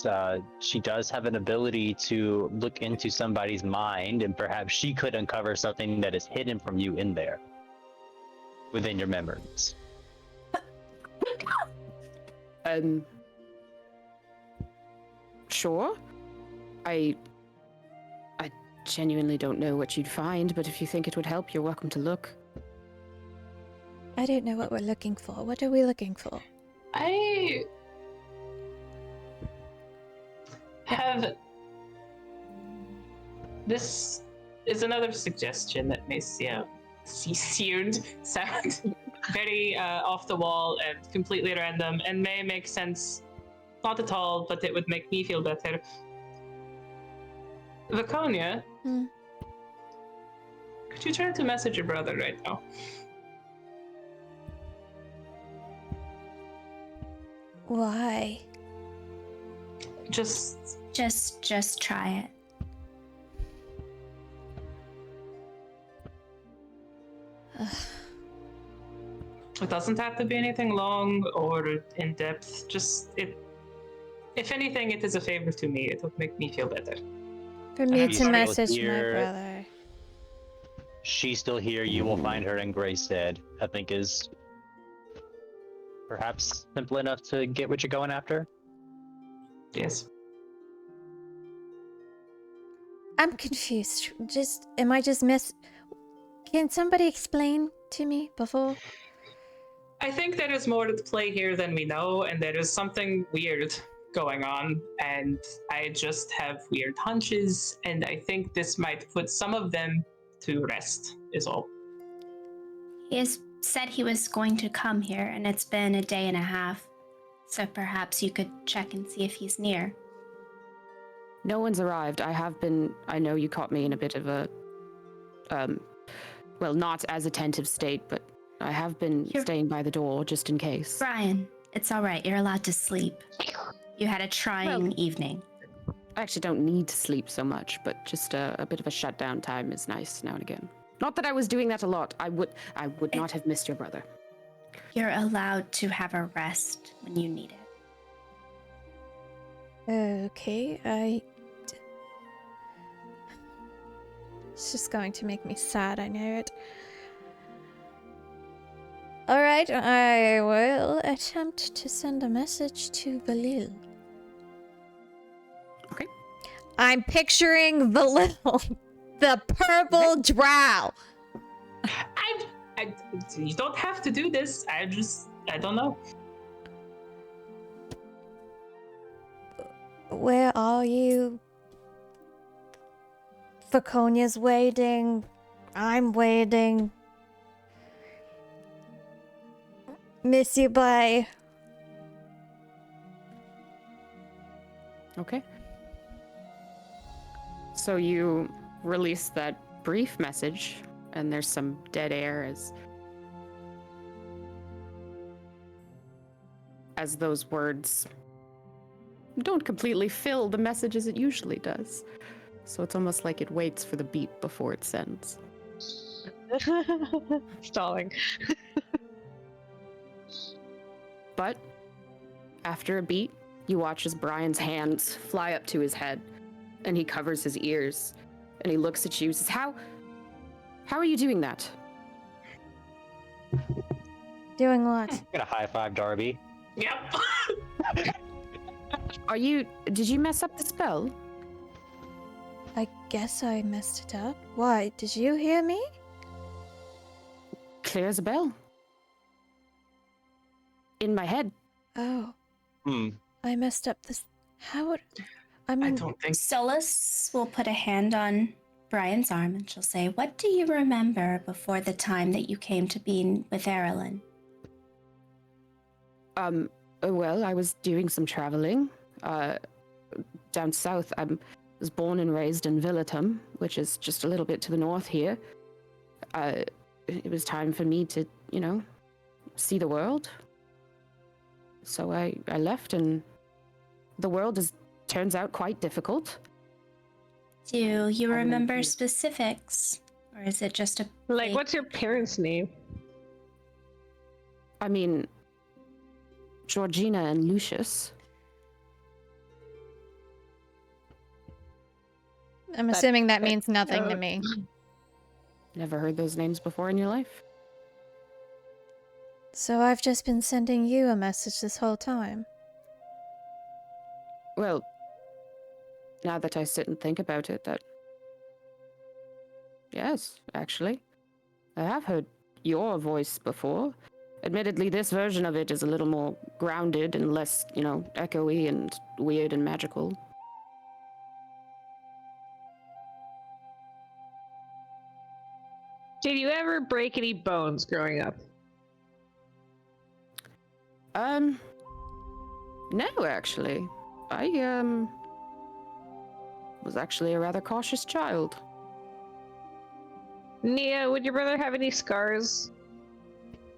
she does have an ability to look into somebody's mind, and perhaps she could uncover something that is hidden from you in there, within your memories. Sure. I genuinely don't know what you'd find, but if you think it would help, you're welcome to look. I don't know what we're looking for. What are we looking for? I have. This is another suggestion that may sound very off the wall and completely random, and may make sense. Not at all, but it would make me feel better. Vaconia, could you try to message your brother right now? Why? Just Just try it. it doesn't have to be anything long or in depth. Just it. If anything, it is a favor to me. It would make me feel better. For me She's to still message my here. brother. She's still here. You will find her in Graystead. I think is perhaps simple enough to get what you're going after. Yes. I'm confused. Am I just Can somebody explain to me before? I think there is more at play here than we know, and there is something weird going on, and I just have weird hunches, and I think this might put some of them to rest, is all. He has said he was going to come here, and it's been a day and a half. So perhaps you could check and see if he's near. No one's arrived. I know you caught me in a bit of a, well, not as attentive state, but I have been staying by the door just in case. Brian, it's all right. You're allowed to sleep. You had a trying evening. I actually don't need to sleep so much, but just a bit of a shutdown time is nice now and again. Not that I was doing that a lot. I would not have missed your brother. You're allowed to have a rest when you need it. Okay, It's just going to make me sad, I know it. Alright, I will attempt to send a message to Valil. Okay. I'm picturing Valil, the purple drow. You don't have to do this. I don't know. Where are you? Vaconia's waiting. I'm waiting. Miss you, bye. Okay. So you release that brief message, and there's some dead air as those words don't completely fill the message as it usually does. So it's almost like it waits for the beat before it sends. Stalling. But after a beat, you watch as Brian's hands fly up to his head, and he covers his ears, and he looks at you and says, How are you doing that? Doing what? Gonna high five Darby. Yep. Did you mess up the spell? I guess I messed it up. Why? Did you hear me? Clear as a bell. In my head. Oh. Hmm. I messed up this. How would. I I mean. don't think Solus will put a hand on Brian's arm and she'll say, "What do you remember before the time that you came to be with Erilyn?" Well, I was doing some traveling. Down south. I was born and raised in Villatum, which is just a little bit to the north here. It was time for me to, see the world. So I left, and the world turns out quite difficult. Do you remember specifics? Or is it just a Like, vague- what's your parents' name? I mean, Georgina and Lucius. I'm assuming that means nothing to me. Never heard those names before in your life? So I've just been sending you a message this whole time. Well, now that I sit and think about it, yes, actually. I have heard your voice before. Admittedly, this version of it is a little more grounded and less, echoey and weird and magical. Did you ever break any bones growing up? No, actually. I, was actually a rather cautious child. Nia, would your brother have any scars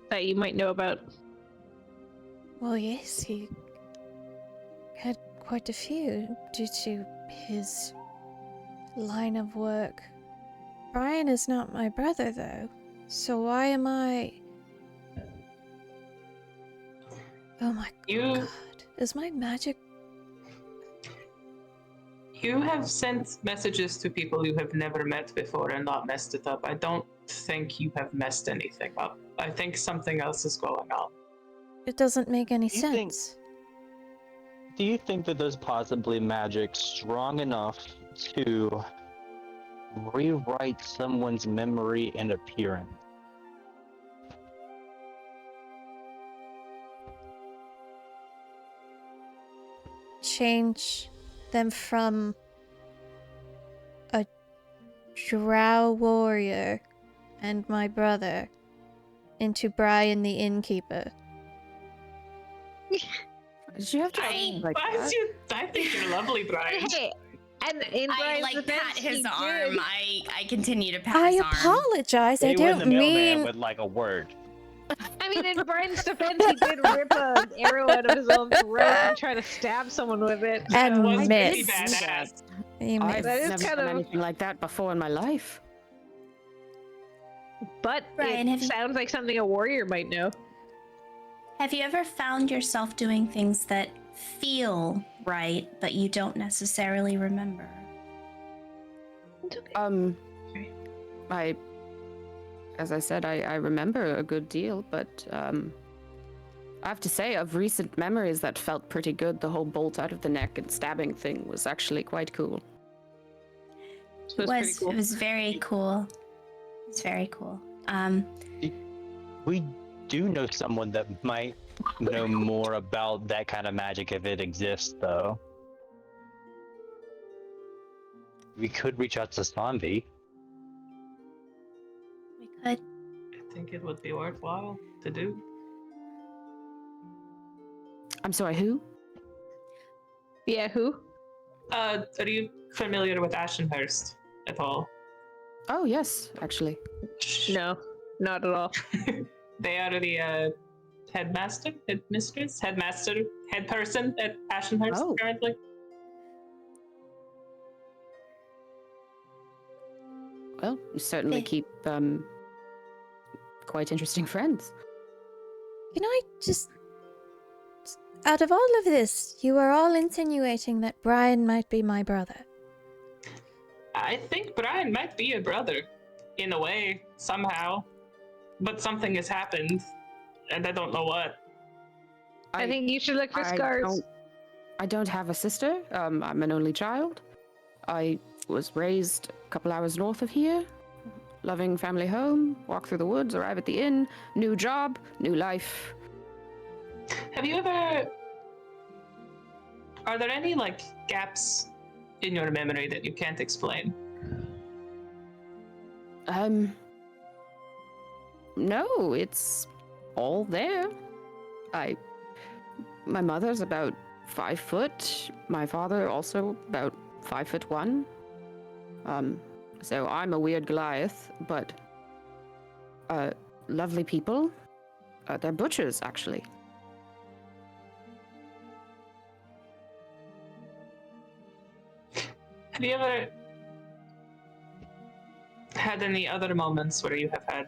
that you might know about? Well, yes, he had quite a few due to his line of work. Brian is not my brother, though. So why am I... Oh my god. Is my magic... You have sent messages to people you have never met before and not messed it up. I don't think you have messed anything up. I think something else is going on. It doesn't make any Do you think- sense. Do you think that there's possibly magic strong enough to rewrite someone's memory and appearance? Change them from a drow warrior and my brother into Brian the innkeeper. Did you have to I, say it like I that? think you're lovely, Brian. Hey, and in I Brian's like defense, pat his he arm. did. I continue to pat I his arm. apologize. I They were don't the mailman mean. with like a word. I mean, in Brian's defense, he did rip an arrow out of his own throat and try to stab someone with it. And That was pretty missed. badass. You I've That is never kind done of- anything like that before in my life. But Brian, it have you- sounds like something a warrior might know. Have you ever found yourself doing things that feel right, but you don't necessarily remember? As I said, I remember a good deal, but I have to say, of recent memories, that felt pretty good. The whole bolt out of the neck and stabbing thing was actually quite cool. So it's pretty cool. It was very cool. It's very cool. We do know someone that might know more about that kind of magic if it exists, though. We could reach out to Sanvi. We could. I think it would be worthwhile to do. I'm sorry, who? Yeah, who? Are you familiar with Ashenhurst at all? Oh, yes, actually. No, not at all. They are the headmaster, headmistress, headmaster, head person at Ashenhurst Oh. currently. Well, you certainly Eh. keep quite interesting friends. Can I just. Out of all of this, you are all insinuating that Brian might be my brother. I think Brian might be a brother, in a way, somehow. But something has happened, and I don't know what. I think you should look for I scars. I don't have a sister. I'm an only child. I was raised a couple hours north of here. Loving family home, walk through the woods, arrive at the inn, new job, new life. Have you ever... Are there any, like, gaps in your memory that you can't explain? No, it's all there. My mother's about 5 foot. My father also about 5'1". So I'm a weird Goliath, but lovely people. They're butchers, actually. Have you ever had any other moments where you have had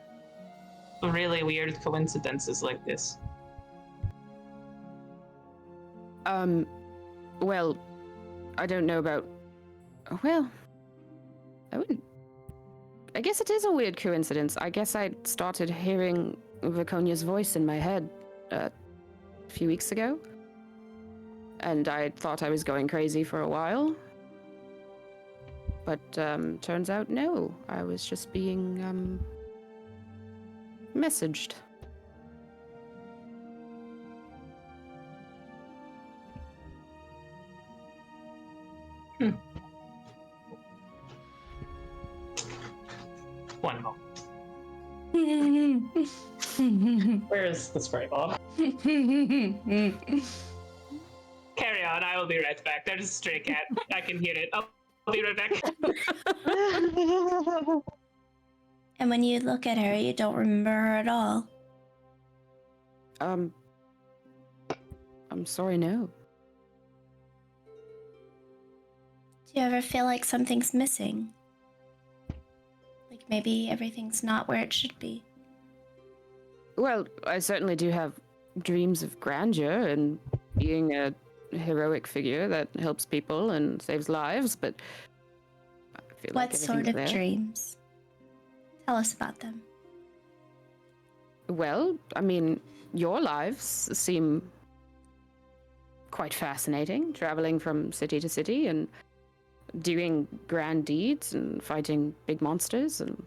really weird coincidences like this? Well, I don't know about. Well, I guess it is a weird coincidence. I guess I started hearing Viconia's voice in my head a few weeks ago, and I thought I was going crazy for a while. But turns out no, I was just being messaged. One moment. Where is the spray ball? Carry on, I will be right back. There's a stray cat. I can hear it. I'll be right back. And when you look at her, you don't remember her at all. I'm sorry, no. Do you ever feel like something's missing? Like maybe everything's not where it should be? Well, I certainly do have dreams of grandeur and being a heroic figure that helps people and saves lives, but I feel like What sort everything's of there. dreams? Tell us about them. Well, I mean, your lives seem quite fascinating, traveling from city to city and doing grand deeds and fighting big monsters and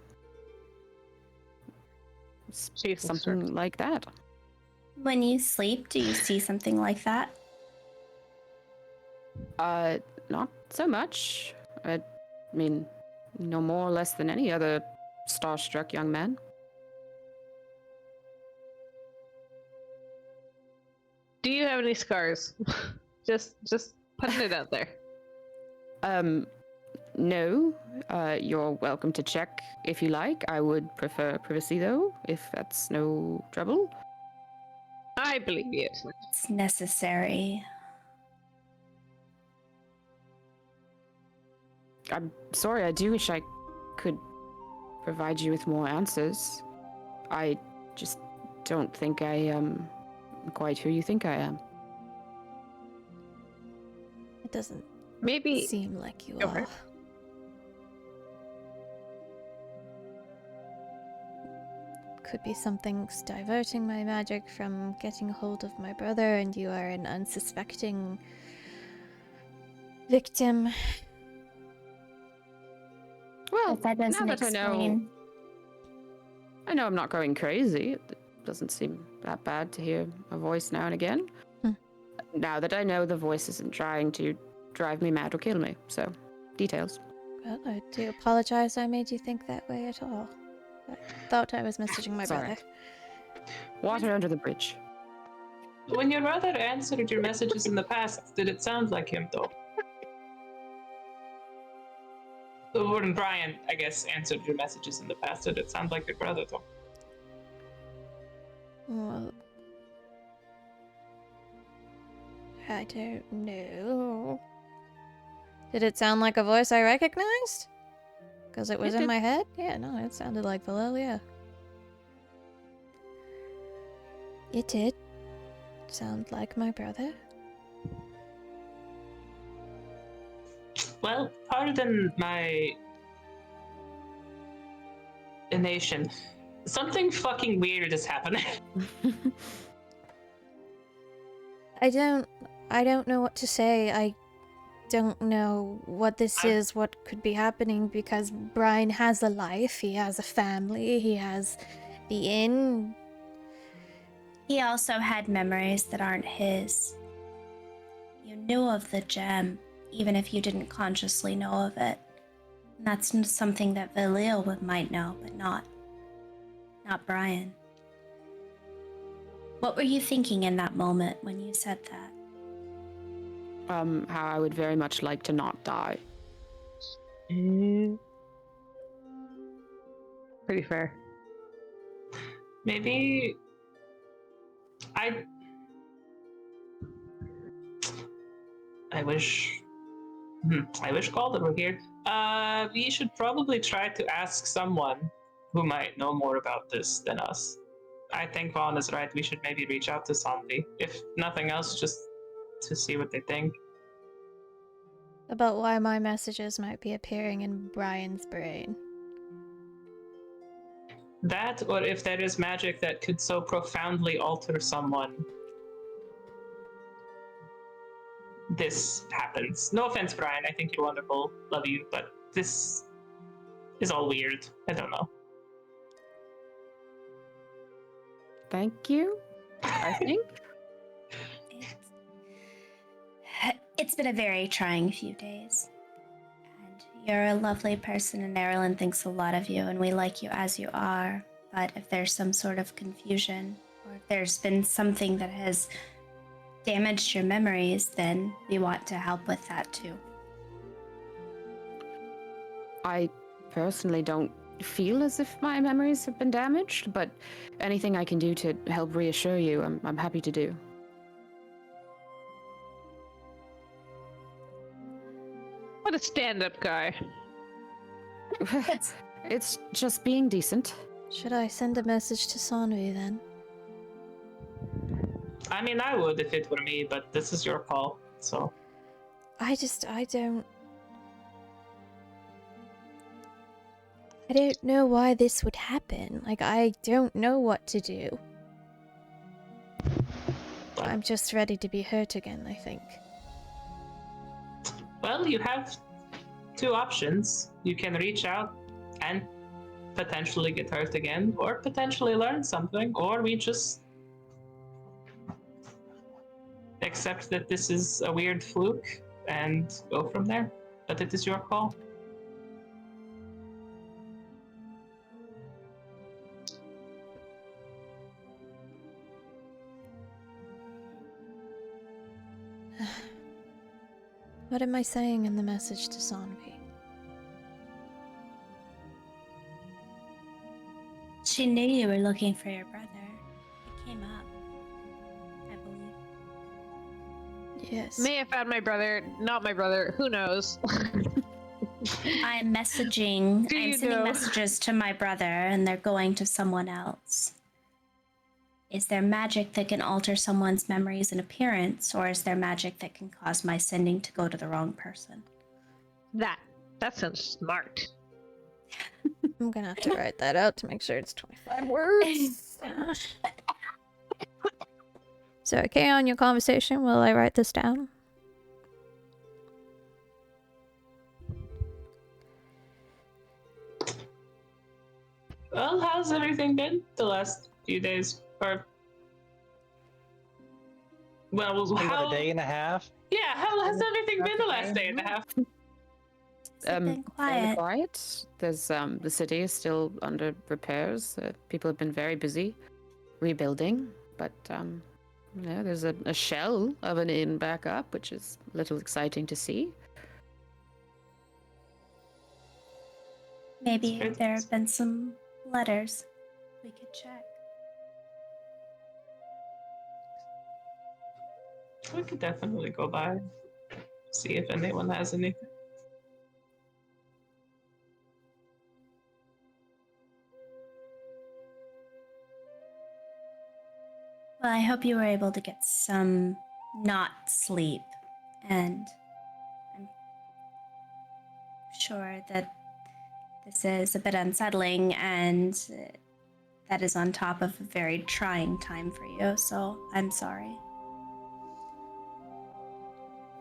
something like that. When you sleep, do you see something like that? Not so much. I mean, no more or less than any other starstruck young man. Do you have any scars? just putting it out there. No. You're welcome to check if you like. I would prefer privacy though, if that's no trouble. I believe you. It's necessary. I'm sorry, I do wish I could provide you with more answers. I just don't think I am quite who you think I am. It doesn't Maybe seem like you Go for are. it. Could be something's diverting my magic from getting hold of my brother, and you are an unsuspecting victim. Well, If that doesn't now that explain. I know I'm not going crazy. It doesn't seem that bad to hear a voice now and again. Now that I know the voice isn't trying to drive me mad or kill me, so details. Well, I do apologize I made you think that way at all. I thought I was messaging my Sorry. brother. Water under the bridge. When your brother answered your messages in the past, did it sound like him, though? When Brian, I guess, answered your messages in the past, did it sound like your brother, though? Well, I don't know. Did it sound like a voice I recognized? Because it was It in did. my head? Yeah, no, it sounded like Valel, yeah. It did sound like my brother. Well, pardon my nation. Something fucking weird is happening. I don't know what to say. I don't know what this is, what could be happening, because Brian has a life, he has a family, he has the inn. He also had memories that aren't his. You knew of the gem, even if you didn't consciously know of it. And that's something that Valil might know, but not Brian. What were you thinking in that moment when you said that? How I would very much like to not die. pretty fair. Maybe I wish Calder were here. We should probably try to ask someone who might know more about this than us. I think Vaughn is right. We should maybe reach out to somebody, if nothing else, just to see what they think. About why my messages might be appearing in Brian's brain. That, or if there is magic that could so profoundly alter someone, this happens. No offense, Brian. I think you're wonderful. Love you. But this is all weird. I don't know. Thank you, I think. It's been a very trying few days. And you're a lovely person, and Erilyn thinks a lot of you, and we like you as you are. But if there's some sort of confusion, or if there's been something that has damaged your memories, then we want to help with that too. I personally don't feel as if my memories have been damaged, but anything I can do to help reassure you, I'm happy to do. What a stand-up guy. It's just being decent. Should I send a message to Sanvi then? I mean, I would if it were me, but this is your call. So I don't know why this would happen. Like, I don't know what to do. I'm just ready to be hurt again, I think. well, you have two options. You can reach out and potentially get hurt again, or potentially learn something, or we just accept that this is a weird fluke and go from there. But it is your call. What am I saying in the message to Sanvi? She knew you were looking for your brother. It came up, I believe. Yes. May have found my brother, not my brother. Who knows? I'm messaging. Do I'm you sending know? messages to my brother, and they're going to someone else. Is there magic that can alter someone's memories and appearance, or is there magic that can cause my sending to go to the wrong person? That sounds smart. I'm gonna have to write that out to make sure it's 25 words. So, okay, on your conversation, will I write this down? Well, how's everything been the last few days? Or well, About how? a day and a half. Yeah, how has everything been the last day and a half? It's been Fairly quiet. quiet. There's the city is still under repairs. People have been very busy rebuilding, but there's a shell of an inn back up, which is a little exciting to see. Maybe Great. there have been some letters. We could check. We could definitely go by, see if anyone has anything. Well, I hope you were able to get some not sleep, and I'm sure that this is a bit unsettling, and that is on top of a very trying time for you, so I'm sorry.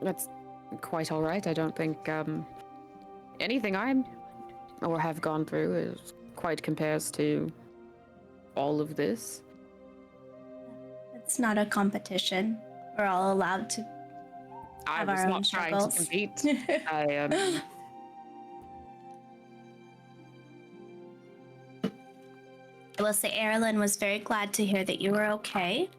That's quite all right. I don't think anything I'm or have gone through is quite compares to all of this. It's not a competition. We're all allowed to I have was our not own trying to struggles. compete. I I will say Erilyn was very glad to hear that you were okay.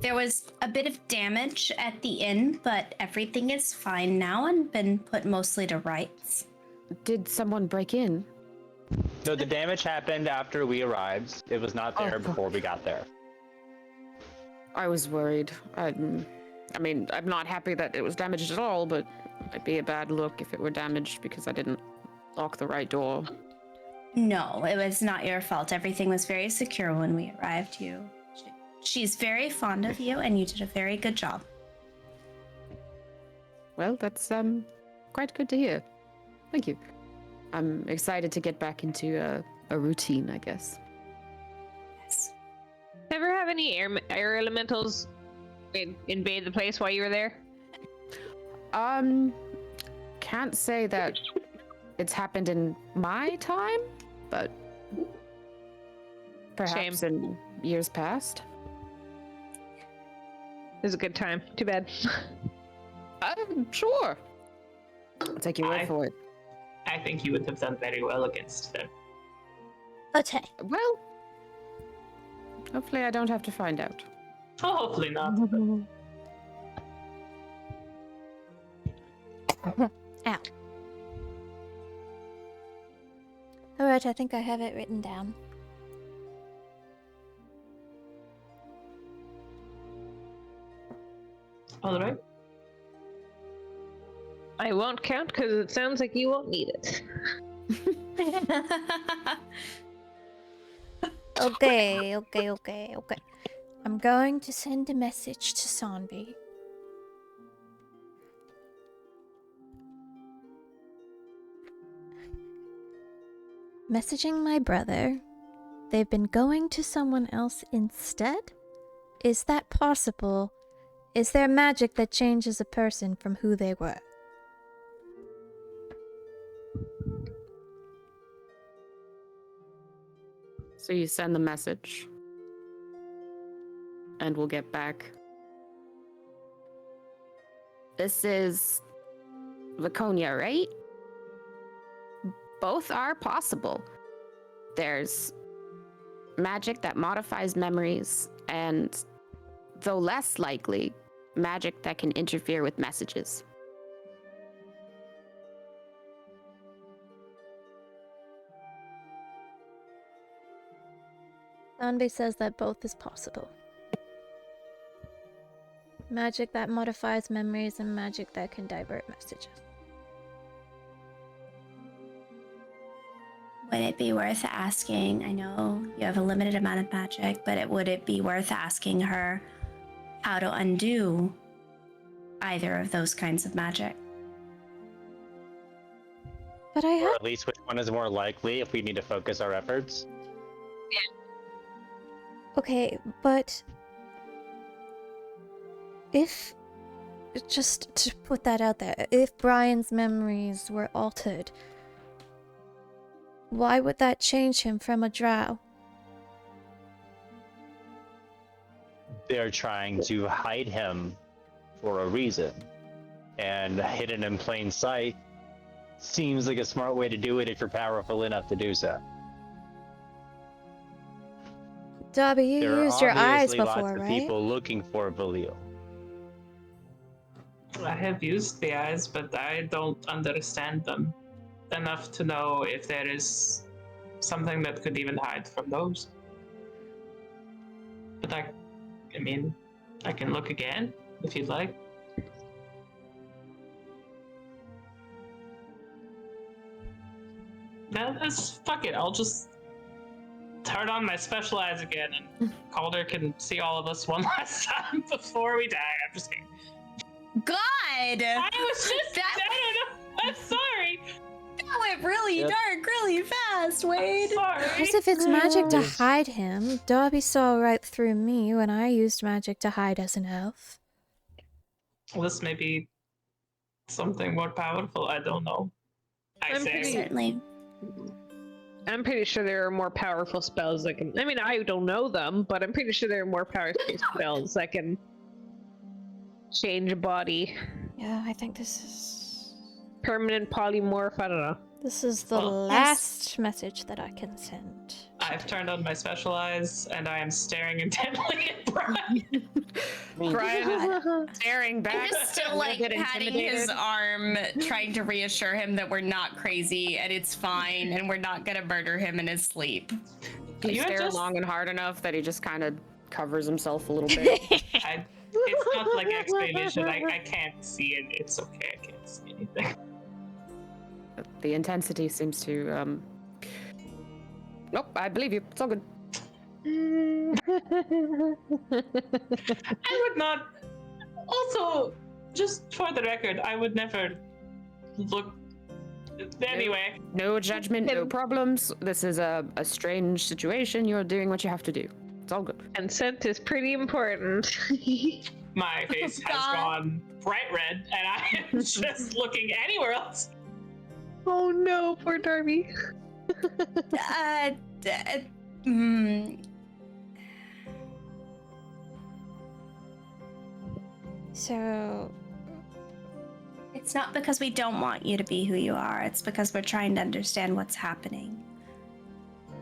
There was a bit of damage at the inn, but everything is fine now and been put mostly to rights. Did someone break in? No, the damage happened after we arrived. It was not there Oh. before we got there. I was worried. I mean, I'm not happy that it was damaged at all, but it'd be a bad look if it were damaged because I didn't lock the right door. No, it was not your fault. Everything was very secure when we arrived. She's very fond of you, and you did a very good job. Well, that's quite good to hear. Thank you. I'm excited to get back into a routine, I guess. Yes. Ever have any air elementals invade the place while you were there? Can't say that it's happened in my time, but perhaps in years past. It was a good time. Too bad. I'm sure. I'll take your word for it. I think you would have done very well against them. Okay. Well, hopefully I don't have to find out. Oh, hopefully not. Ow. Alright, I think I have it written down. All right. I won't count because it sounds like you won't need it. Okay. I'm going to send a message to Sanvi. Messaging my brother. They've been going to someone else instead? Is that possible? Is there magic that changes a person from who they were? So you send the message. And we'll get back. This is Laconia, right? Both are possible. There's magic that modifies memories, and though less likely, magic that can interfere with messages. Sanbe says that both is possible. Magic that modifies memories and magic that can divert messages. Would it be worth asking? I know you have a limited amount of magic, but would it be worth asking her how to undo either of those kinds of magic? But I Or have. at least which one is more likely if we need to focus our efforts? Okay, but. If. Just to put that out there, if Brian's memories were altered, why would that change him from a drow? They're trying to hide him for a reason. And hidden in plain sight seems like a smart way to do it if you're powerful enough to do so. Dobby, you There are used your eyes obviously before, lots of right? people looking for Valil. I have used the eyes, but I don't understand them enough to know if there is something that could even hide from those. But I mean, I can look again if you'd like. Fuck it. I'll just turn on my special eyes again, and Calder can see all of us one last time before we die. I'm just kidding. God! I was just. That- I don't know. I'm sorry. That went really Yep. dark really fast, Wade. Sorry. Because if it's magic to Yes. hide him, Dobby saw right through me when I used magic to hide as an elf. This may be something more powerful. I don't know. I I'm say. pretty- Certainly. I'm pretty sure there are more powerful spells that can. I mean, I don't know them, but I'm pretty sure there are more powerful spells that can change a body. Yeah, I think this is Permanent polymorph. I don't know. the Well, last message that I can send. I've turned on my special eyes and I am staring intently at Brian. Brian staring I'm back. just still a little like bit patting his intimidated. arm, trying to reassure him that we're not crazy and it's fine and we're not gonna murder him in his sleep. You You stare just- long and hard enough that he just kind of covers himself a little bit. It's not like X-ray vision. I can't see it. It's okay. I can't see anything. The intensity seems to. Nope, I believe you. It's all good. I would not. Also, just for the record, I would never look. Anyway, No judgment, no problems. This is a strange situation. You're doing what you have to do. It's all good. Consent is pretty important. my face has God. gone bright red, and I am just looking anywhere else. Oh no, poor Darby. So, It's not because we don't want you to be who you are. It's because we're trying to understand what's happening.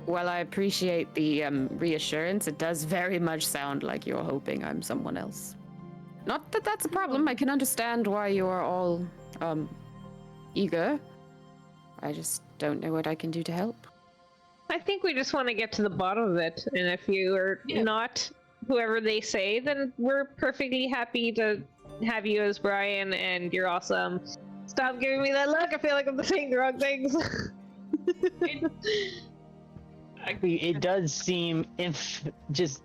Well, I appreciate the reassurance. It does very much sound like you're hoping I'm someone else. Not that that's a problem. I can understand why you are all eager. I just don't know what I can do to help. I think we just want to get to the bottom of it, and if you are not whoever they say, then we're perfectly happy to have you as Brian, and you're awesome. Stop giving me that look. I feel like I'm saying the wrong things. It does seem infinitely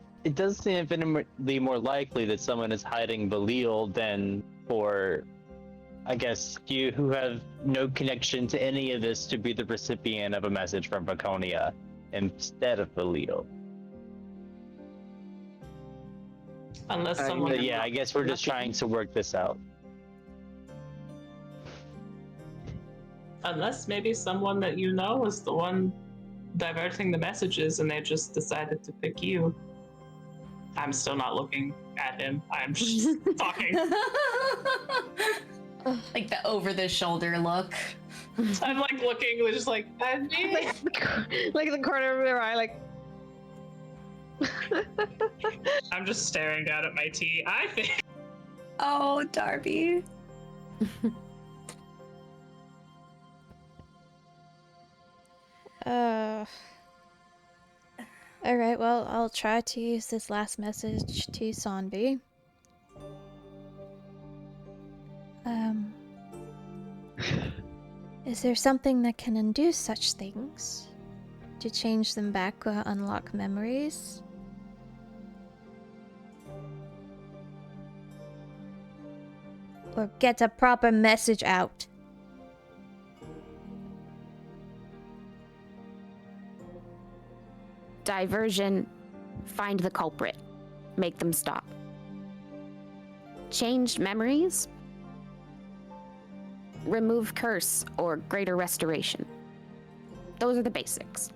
more likely that someone is hiding Valil than for I guess you who have no connection to any of this to be the recipient of a message from Baconia instead of Valito. Unless someone. But yeah, I guess we're just trying to work this out. Unless maybe someone that you know is the one diverting the messages and they just decided to pick you. I'm still not looking at him. I'm just talking. Like the over the shoulder look. I'm like looking, just like, like the corner of their eye, like. I'm just staring down at my tea. I think. Oh, Darby. Alright, well, I'll try to use this last message to Sonby. Is there something that can induce such things? To change them back or unlock memories? Or get a proper message out? Diversion, find the culprit, make them stop. Changed memories, remove curse or greater restoration. Those are the basics.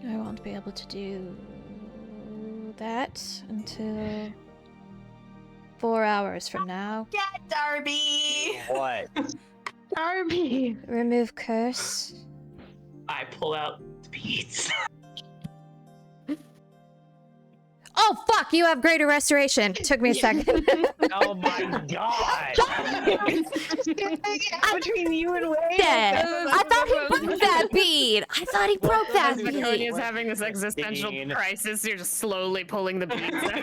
I won't be able to do that until 4 hours from now. Yeah, Darby. What? Darby! Remove curse. I pull out the beads. Oh fuck! You have greater restoration. Took me a second. Oh my god! Between you and Wade. Dead. I thought he broke that bead. I thought he broke that bead. Maconia's having this existential Dean. crisis. You're just slowly pulling the beads out.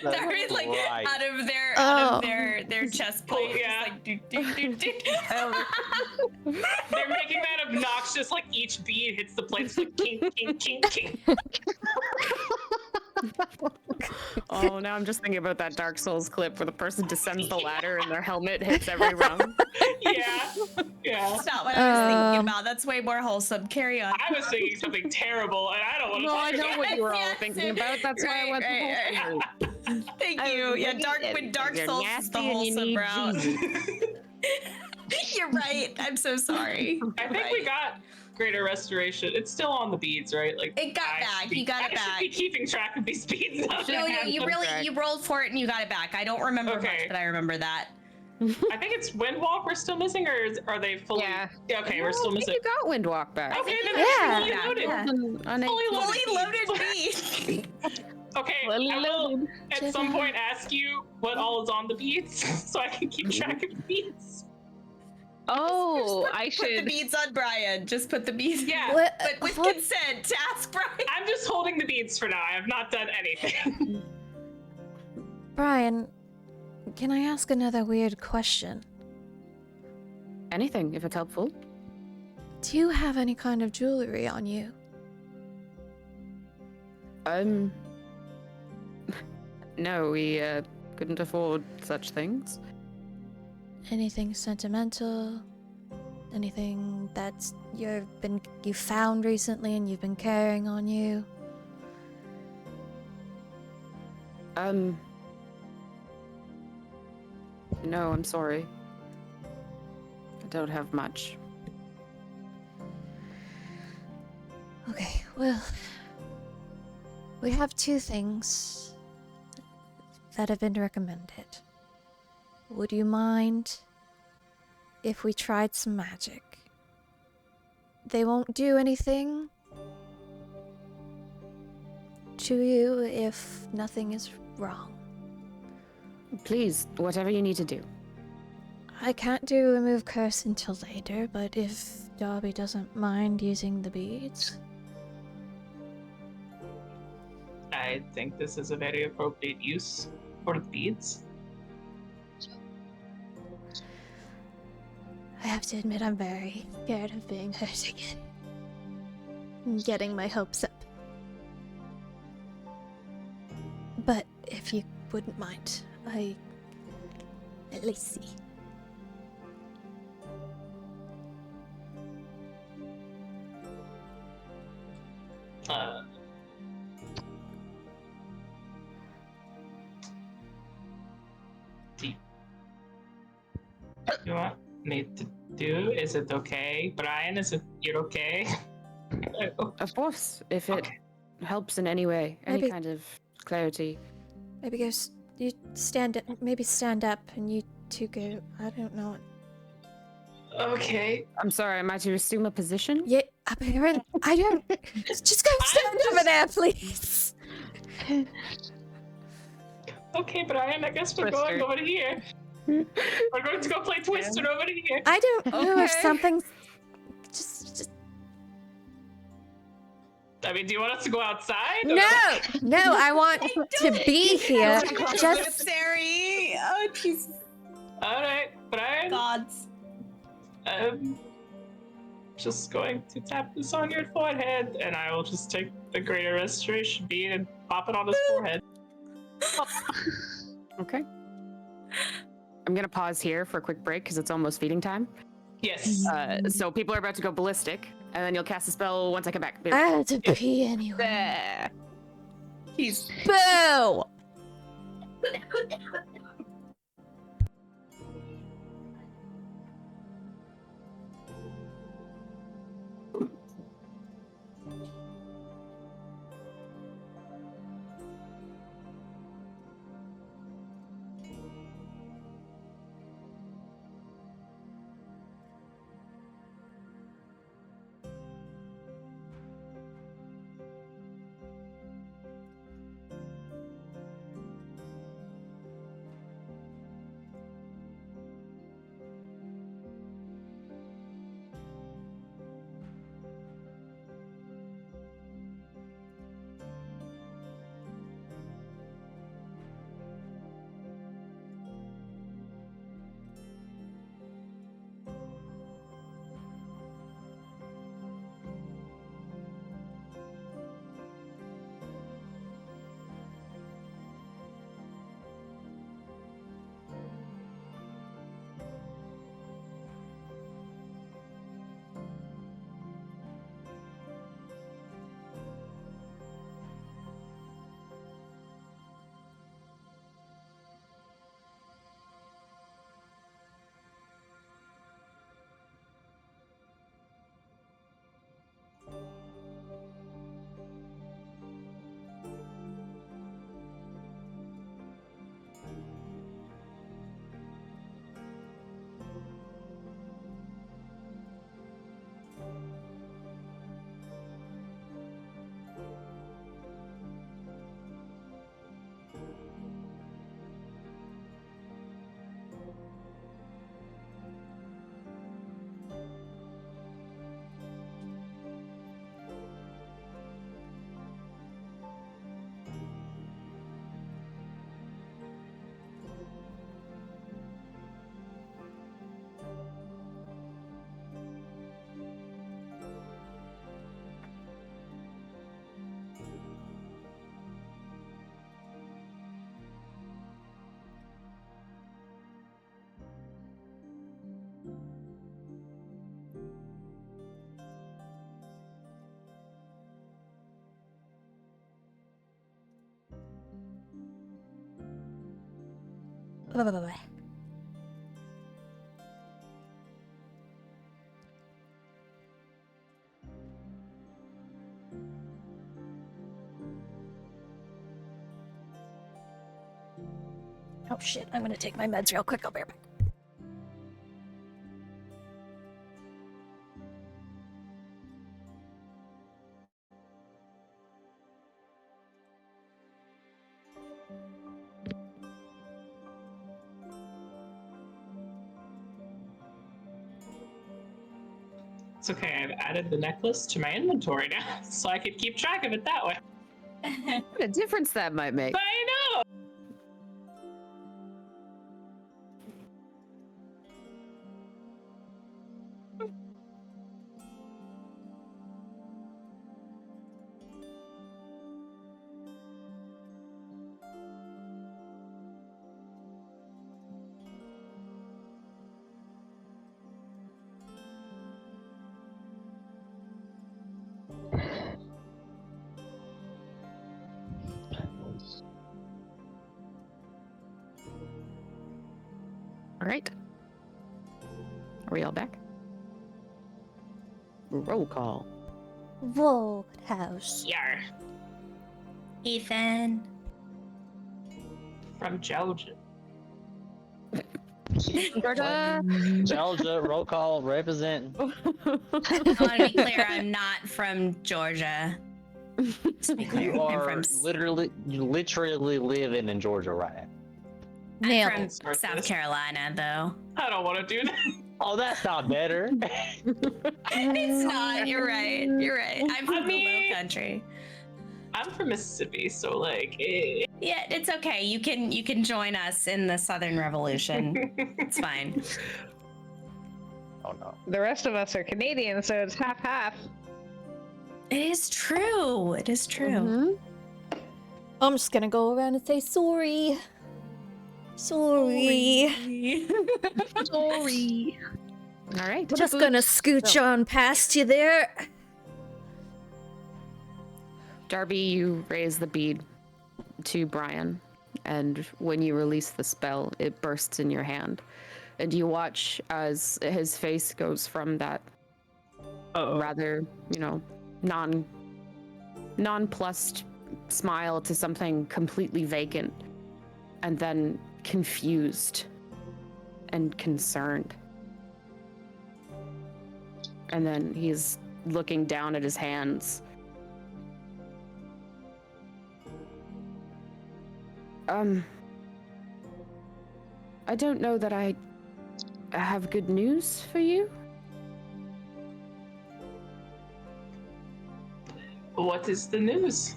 Darby's like Christ. out of their chest plate. Oh, yeah. Just like do. They're making that obnoxious, like each bead hits the plate. It's like king, king, king, king. Oh, now I'm just thinking about that Dark Souls clip where the person descends the ladder and their helmet hits every rung. Yeah, yeah. That's not what I was thinking about. That's way more wholesome. Carry on. I was thinking something terrible, and I don't want to Well, talk I know about what you were all Yes, thinking about. That's why I went the right, whole thing. Thank I you. was Yeah, looking when Dark You're Souls is the nasty and you wholesome need route. Jesus. You're right. I'm so sorry. I think we got greater restoration. It's still on the beads, right? Like It got back. You got it I should back. be keeping track of these beads. Now that I have You them. really you rolled for it and you got it back. I don't remember Okay. much, but I remember that. I think it's Windwalk we're still missing, or are they fully? Yeah. Okay, we're still I think missing. you got Windwalk back. Okay, then Yeah. fully loaded. Yeah. Fully Fully loaded. loaded beads. Okay, Fully I will loaded. at some point ask you what all is on the beads, so I can keep track of the beads. Oh, I Put the should. beads on Brian. Just put the beads. Yeah. What? But with Hold- consent to ask Brian. I'm just holding the beads for now. I have not done anything. Brian, can I ask another weird question? Anything, if it's helpful. Do you have any kind of jewelry on you? No, we couldn't afford such things. Anything sentimental? Anything that's you found recently and you've been carrying on you? No, I'm sorry. I don't have much. Okay, well, we have two things that have been recommended. Would you mind if we tried some magic? They won't do anything to you if nothing is wrong. Please, whatever you need to do. I can't do remove curse until later, but if Darby doesn't mind using the beads. I think this is a very appropriate use for the beads. I have to admit, I'm very scared of being hurt again. I'm getting my hopes up. But if you wouldn't mind, at least see. You want me to do? Is it okay? Brian, is it you're okay? Of course, if it Okay. helps in any way, any Maybe- kind of clarity. Maybe go. You stand. Maybe stand up, and you two go. I don't know. Okay. I'm sorry, am I to assume a position? Yeah, apparently. I don't. Just go stand over there, please. Okay, Brian, I guess we're going Twister. over here. We're going to go play Twister over here. I don't know if Okay. something's. Just. I mean, do you want us to go outside? No, no. I want to be here. Just. Unnecessary. Oh, jeez. All right, Brian. Gods. Just going to tap this on your forehead, and I will just take the greater restoration bead and pop it on his forehead. Okay. I'm gonna pause here for a quick break because it's almost feeding time. Yes. So people are about to go ballistic, and then you'll cast a spell once I come back. I had to pee anyway. There. He's Boo! Bye. Oh shit, I'm gonna take my meds real quick. I'll be right back. It's okay, I've added the necklace to my inventory now, so I could keep track of it that way. What a difference that might make. I know! All right. Are we all back? Roll call. Woodhouse. Yar. Ethan. From Georgia. Georgia. Georgia, roll call, represent. I want to be clear, I'm not from Georgia. Just to be clear, You I'm are from literally living in Georgia right now. I'm Nailed from it. South Carolina, though. I don't want to do that. Oh, that's not better. It's not. You're right. You're right. I'm from the mean- low country. I'm from Mississippi, so like, Yeah, it's okay. You can join us in the Southern Revolution. It's fine. Oh no. The rest of us are Canadian, so it's half-half. It is true. It is true. Mhm. I'm just gonna go around and say sorry. Sorry. Sorry. All right. We're just gonna scooch on past you there. Darby, you raise the bead to Brian, and when you release the spell, it bursts in your hand. And you watch as his face goes from that rather, nonplussed smile to something completely vacant, and then confused and concerned. And then he's looking down at his hands. I don't know that I have good news for you. what is the news?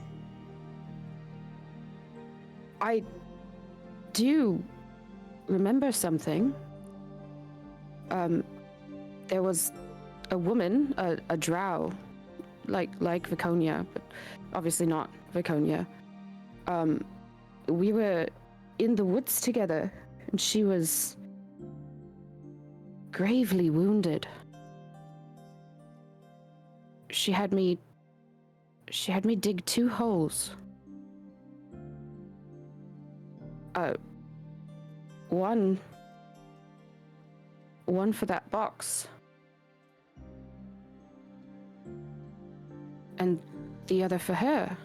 I do remember something. There was a woman, a drow, like Viconia, but obviously not Viconia. We were in the woods together, and she was gravely wounded. She had me dig 2 holes. One for that box. And the other for her.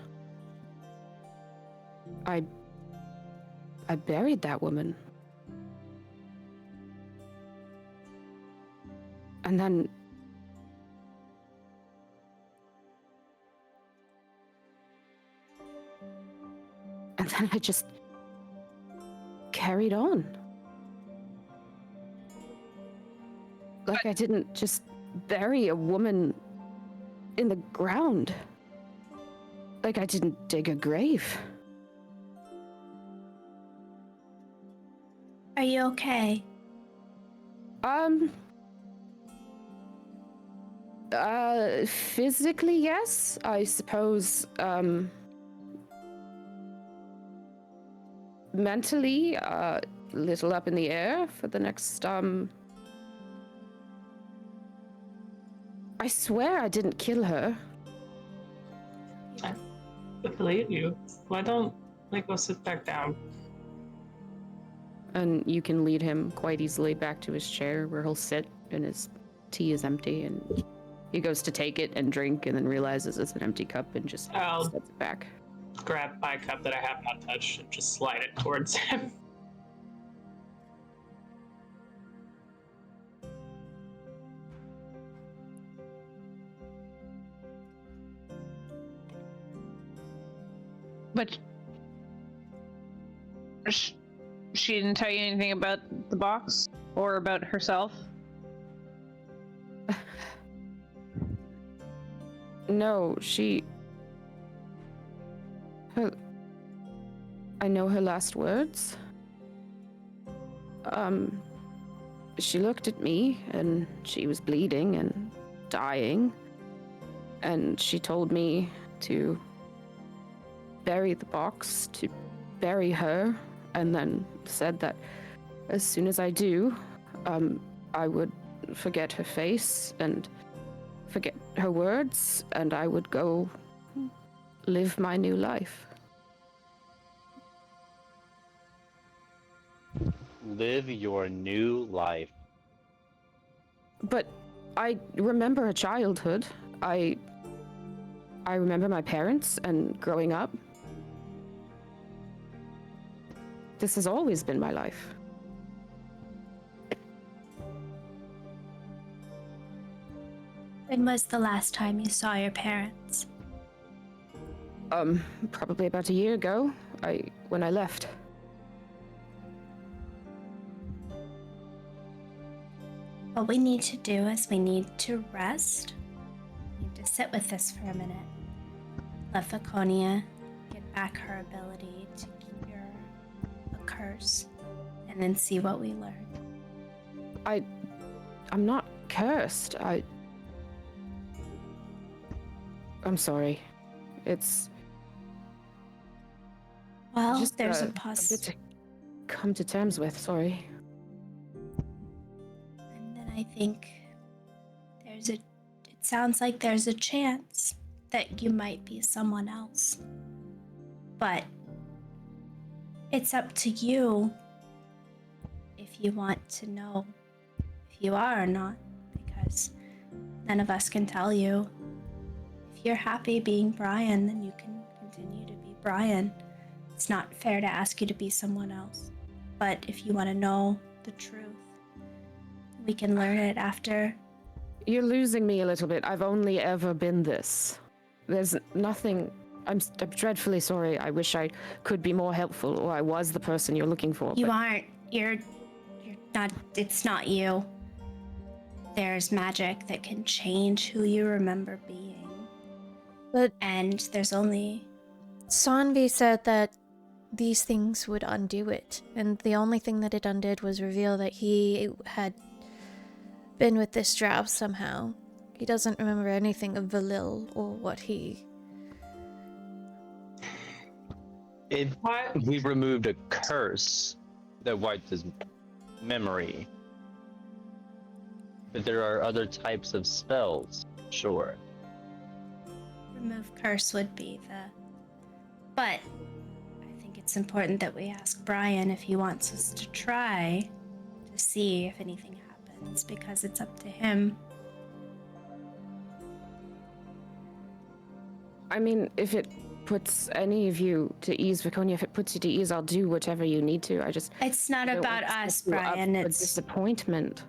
I buried that woman. And then I just carried on. Like I didn't just bury a woman in the ground. Like I didn't dig a grave. Are you okay? Physically, yes. I suppose, mentally, little up in the air for the next, I swear I didn't kill her. I believe you. Why don't I go sit back down? And you can lead him quite easily back to his chair where he'll sit and his tea is empty, and he goes to take it and drink and then realizes it's an empty cup and just Oh. sets it back. Grab my cup that I have not touched and just slide it towards him. But she didn't tell you anything about the box or about herself? No, I know her last words. She looked at me and she was bleeding and dying. And she told me to bury the box, to bury her, and then said that as soon as I do, I would forget her face and forget her words, and I would go live my new life. live your new life. But I remember a childhood. I remember my parents and growing up. This has always been my life. When was the last time you saw your parents? Probably about a year ago. When I left. What we need to do is we need to rest. We need to sit with this for a minute. Let Faconia get back her ability to cure a curse, and then see what we learn. I'm not cursed. I'm sorry. It's Well, just there's a bit possibility. to come to terms with. Sorry. And then I think it sounds like there's a chance that you might be someone else. But it's up to you if you want to know if you are or not, because none of us can tell you. If you're happy being Brian, then you can continue to be Brian. It's not fair to ask you to be someone else. But if you want to know the truth, we can learn it after. You're losing me a little bit. I've only ever been this. There's nothing. I'm dreadfully sorry. I wish I could be more helpful, or I was the person you're looking for. You but aren't. You're not. It's not you. There's magic that can change who you remember being. But And there's only. Sanvi said that these things would undo it, and the only thing that it undid was reveal that he had been with this drow somehow. He doesn't remember anything of Valil or what he... If What? we removed a curse that wiped his memory, but there are other types of spells, sure. Remove curse would be the. But I think it's important that we ask Brian if he wants us to try to see if anything happens, because it's up to him. I mean, if it puts any of you to ease, Viconia, if it puts you to ease, I'll do whatever you need to. It's not don't about want to us, set you up Brian. for It's disappointment.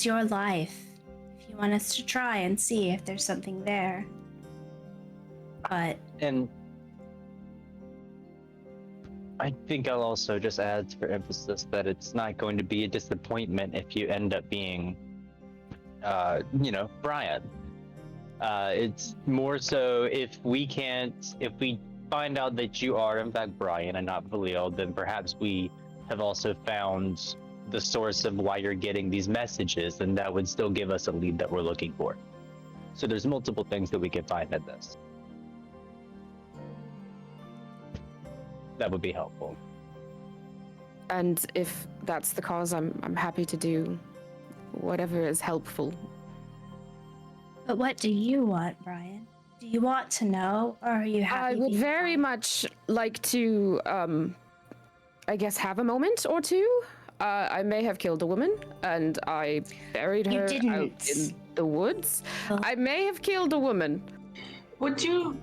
your life. If you want us to try and see if there's something there. But And I think I'll also just add for emphasis that it's not going to be a disappointment if you end up being, Brian. It's more so if we find out that you are in fact Brian and not Valil, then perhaps we have also found the source of why you're getting these messages, and that would still give us a lead that we're looking for. So there's multiple things that we can find in this. That would be helpful. And if that's the cause, I'm happy to do whatever is helpful. But what do you want, Brian? Do you want to know, or are you happy? I would being very Brian? much like to, I guess, have a moment or two. I may have killed a woman, and I buried You her out didn't. in the woods. Oh. I may have killed a woman. Would you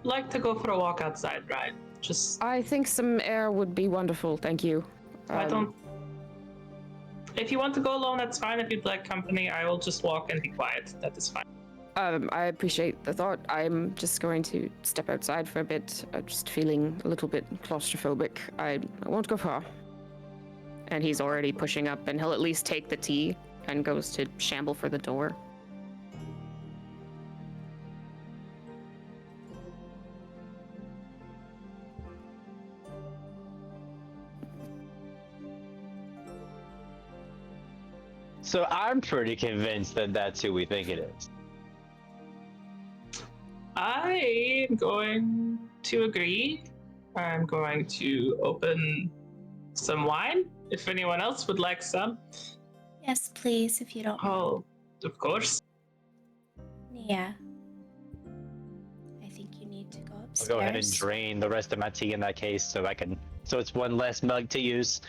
like to go for a walk outside, right? Just I think some air would be wonderful, thank you. I don't. If you want to go alone, that's fine. If you'd like company, I will just walk and be quiet. That is fine. I appreciate the thought. I'm just going to step outside for a bit, just feeling a little bit claustrophobic. I won't go far. And he's already pushing up, and he'll at least take the tea and goes to shamble for the door. So I'm pretty convinced that that's who we think it is. I'm going to agree. I'm going to open some wine. If anyone else would like some. Yes, please, if you don't. Oh, of course. Yeah. I think you need to go I'll upstairs. go ahead and drain the rest of my tea in that case, so it's one less mug to use.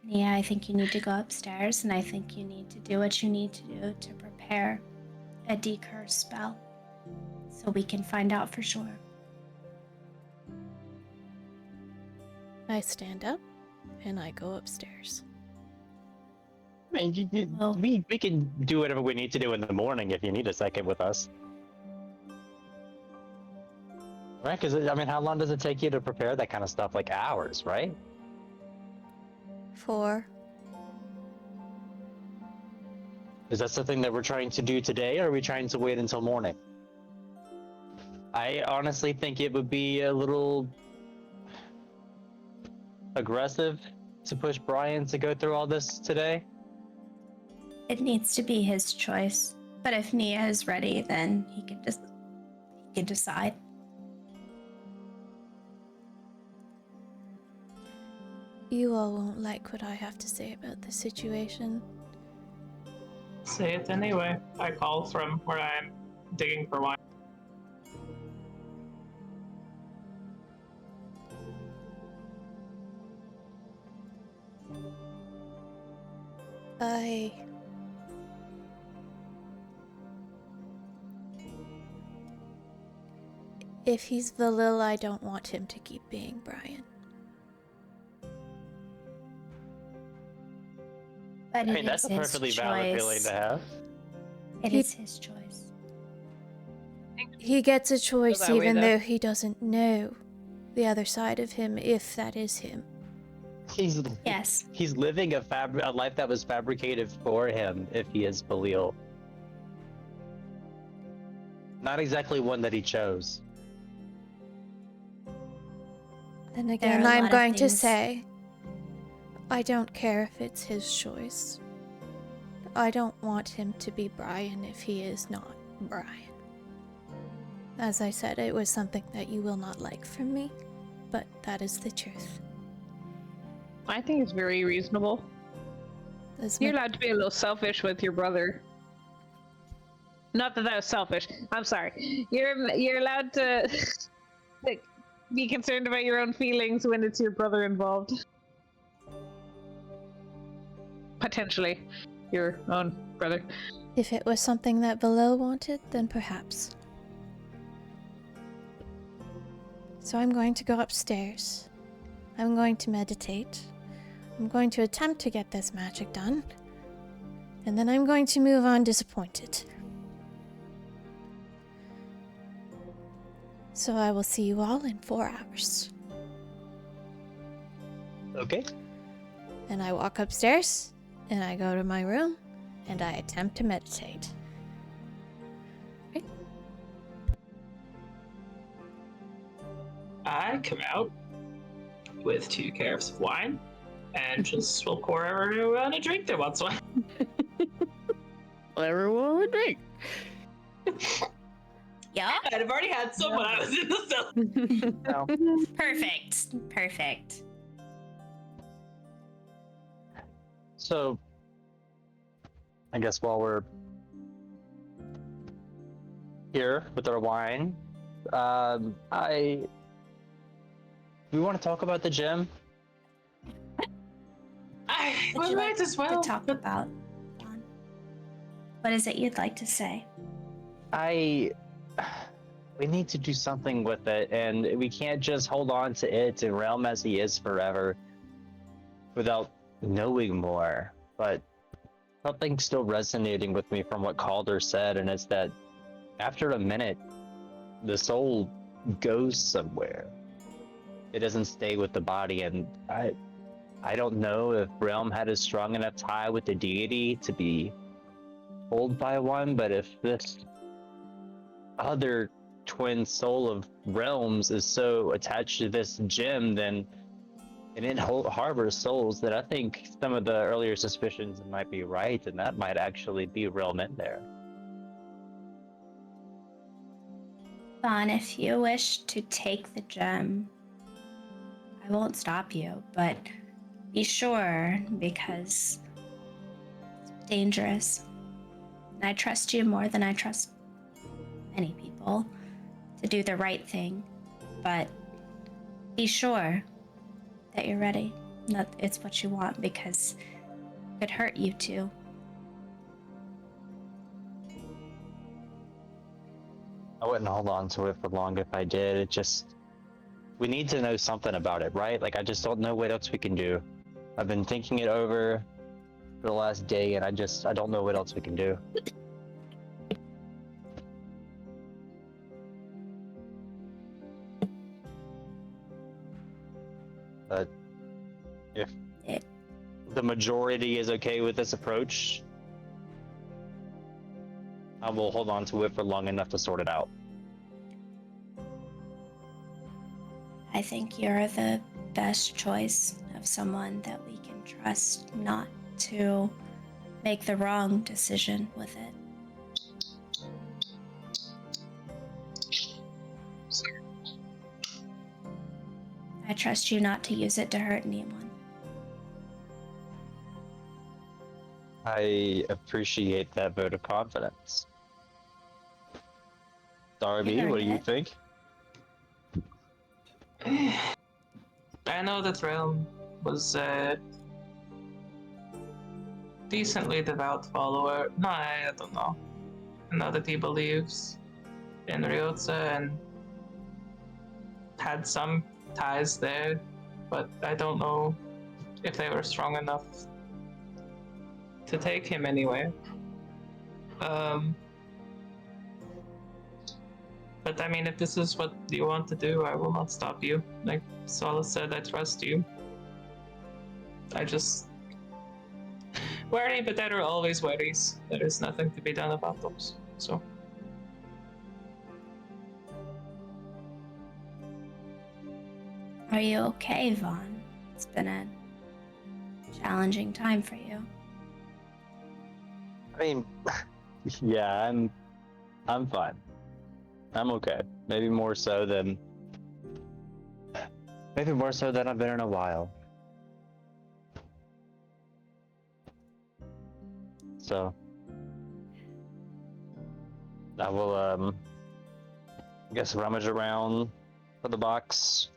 Yeah, I think you need to go upstairs, and I think you need to do what you need to do to prepare a decurse spell, so we can find out for sure. I stand up and I go upstairs. I mean, Well- we can do whatever we need to do in the morning if you need a second with us. Right? Because, I mean, how long does it take you to prepare that kind of stuff? Like hours, right? 4. Is that something that we're trying to do today, or are we trying to wait until morning? I honestly think it would be a little aggressive to push Brian to go through all this today. It needs to be his choice, but if Nia is ready, then he can decide. You all won't like what I have to say about the situation. Say it anyway. I call from where I'm digging for wine. If he's Valil, I don't want him to keep being Brian. But I mean, that's a perfectly valid feeling to have. It He- is his choice. He gets a choice that way, even though. though he doesn't know the other side of him, if that is him. Yes. He's living a life that was fabricated for him if he is Belial. Not exactly one that he chose. Then There again, are a I'm lot of going to things- say, I don't care if it's his choice. I don't want him to be Brian if he is not Brian. As I said, it was something that you will not like from me, but that is the truth. I think it's very reasonable. As You're mu- allowed to be a little selfish with your brother. Not that was selfish. I'm sorry. You're allowed to like, be concerned about your own feelings when it's your brother involved. Potentially, your own brother. If it was something that Valil wanted, then perhaps. So I'm going to go upstairs. I'm going to meditate. I'm going to attempt to get this magic done. And then I'm going to move on disappointed. So I will see you all in 4 hours. Okay. And I walk upstairs, and I go to my room, and I attempt to meditate. I come out with 2 carafes of wine and just will pour everyone a drink that wants one. Everyone would drink. Yeah. I'd have already had some when I was in the cell. No. Perfect. Perfect. So, I guess while we're here with our wine, we want to talk about the gym. I Would you might like as well. to talk about? Dawn? What is it you'd like to say? We need to do something with it, and we can't just hold on to it and realm as he is forever without knowing more. But something's still resonating with me from what Calder said, and it's that after a minute, the soul goes somewhere. It doesn't stay with the body, and I don't know if Realm had a strong enough tie with the deity to be pulled by one, but if this other twin soul of realms is so attached to this gem, then and it harbors souls, that I think some of the earlier suspicions might be right, and that might actually be Realm in there. Dawn, if you wish to take the gem, I won't stop you, but be sure, because it's dangerous. And I trust you more than I trust many people to do the right thing. But be sure that you're ready. that it's what you want because it could hurt you too. I wouldn't hold on to it for long if I did. It just, we need to know something about it, right? Like, I just don't know what else we can do. I've been thinking it over for the last day, and I don't know what else we can do. But if the majority is okay with this approach, I will hold on to it for long enough to sort it out. I think you're the best choice of someone that we can trust not to make the wrong decision with it. I trust you not to use it to hurt anyone. I appreciate that vote of confidence. Darby, what do you think? I know that Realm was a decently devout follower. No, I don't know. I know that he believes in Ryotza and had some ties there, but I don't know if they were strong enough to take him anywhere. But I mean, if this is what you want to do, I will not stop you. Like Solace said, I trust you. I just worry, but there are always worries. There is nothing to be done about those. So. Are you okay, Vaughn? It's been a challenging time for you. I mean, yeah, I'm fine. I'm okay. Maybe more so than I've been in a while. So I will I guess rummage around for the box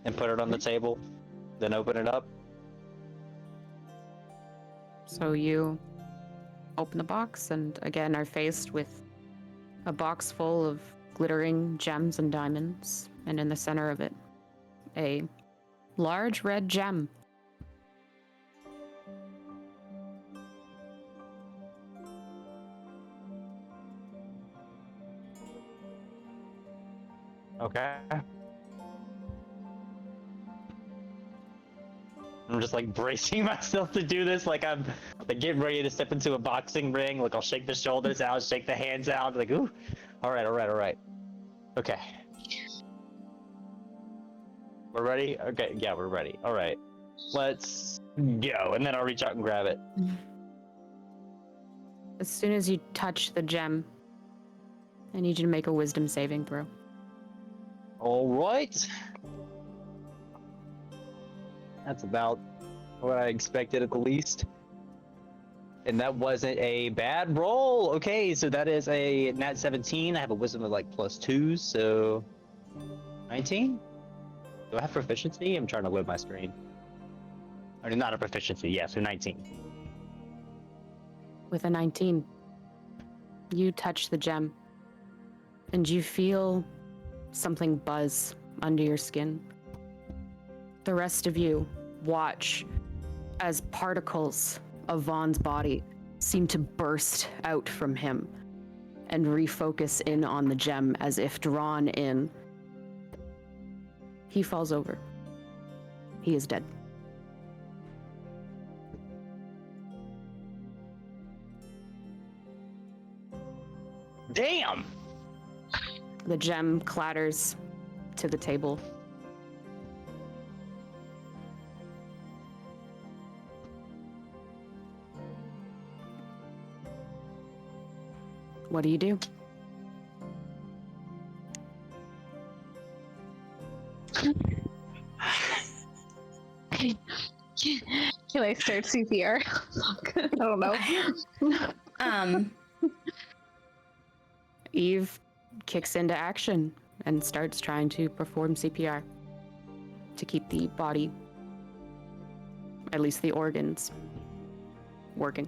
and put it on the table, then open it up. So you open the box and again are faced with a box full of glittering gems and diamonds, and in the center of it, a large red gem. Okay. I'm just like bracing myself to do this, like I'm like getting ready to step into a boxing ring. Like I'll shake the shoulders out, shake the hands out, like ooh, all right. Okay, we're ready. Okay, yeah, we're ready. All right, let's go. And then I'll reach out and grab it. As soon as you touch the gem, I need you to make a wisdom saving throw. All right. That's about what I expected at the least. And that wasn't a bad roll. Okay, so that is a nat 17. I have a wisdom of like +2, so 19? Do I have proficiency? I'm trying to load my screen. I mean, not a proficiency, yeah, so 19. With a 19, you touch the gem, and you feel something buzz under your skin. The rest of you watch as particles of Vaughn's body seem to burst out from him and refocus in on the gem as if drawn in. He falls over. He is dead. Damn! The gem clatters to the table. What do you do? Can I start CPR? I don't know. Eve kicks into action and starts trying to perform CPR. to keep the body, at least the organs, working.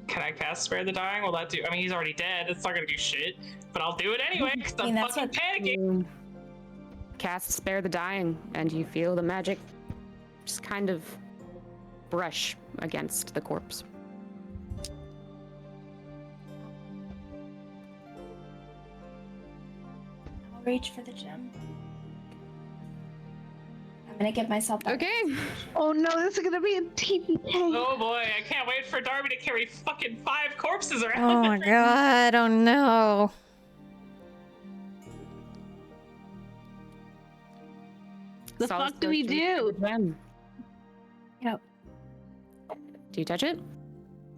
Can I cast Spare the Dying? Will that do? I mean, he's already dead. It's not gonna do shit. But I'll do it anyway because I mean, I'm that's fucking panicking. You cast Spare the Dying, and you feel the magic just kind of brush against the corpse. I'll reach for the gem. I'm gonna give myself that. Okay. Oh no, this is gonna be a TPK. Oh boy, I can't wait for Darby to carry fucking 5 corpses around. Oh my god, oh no. The Solid fuck do we searching do? for the gem. Yep. Do you touch it?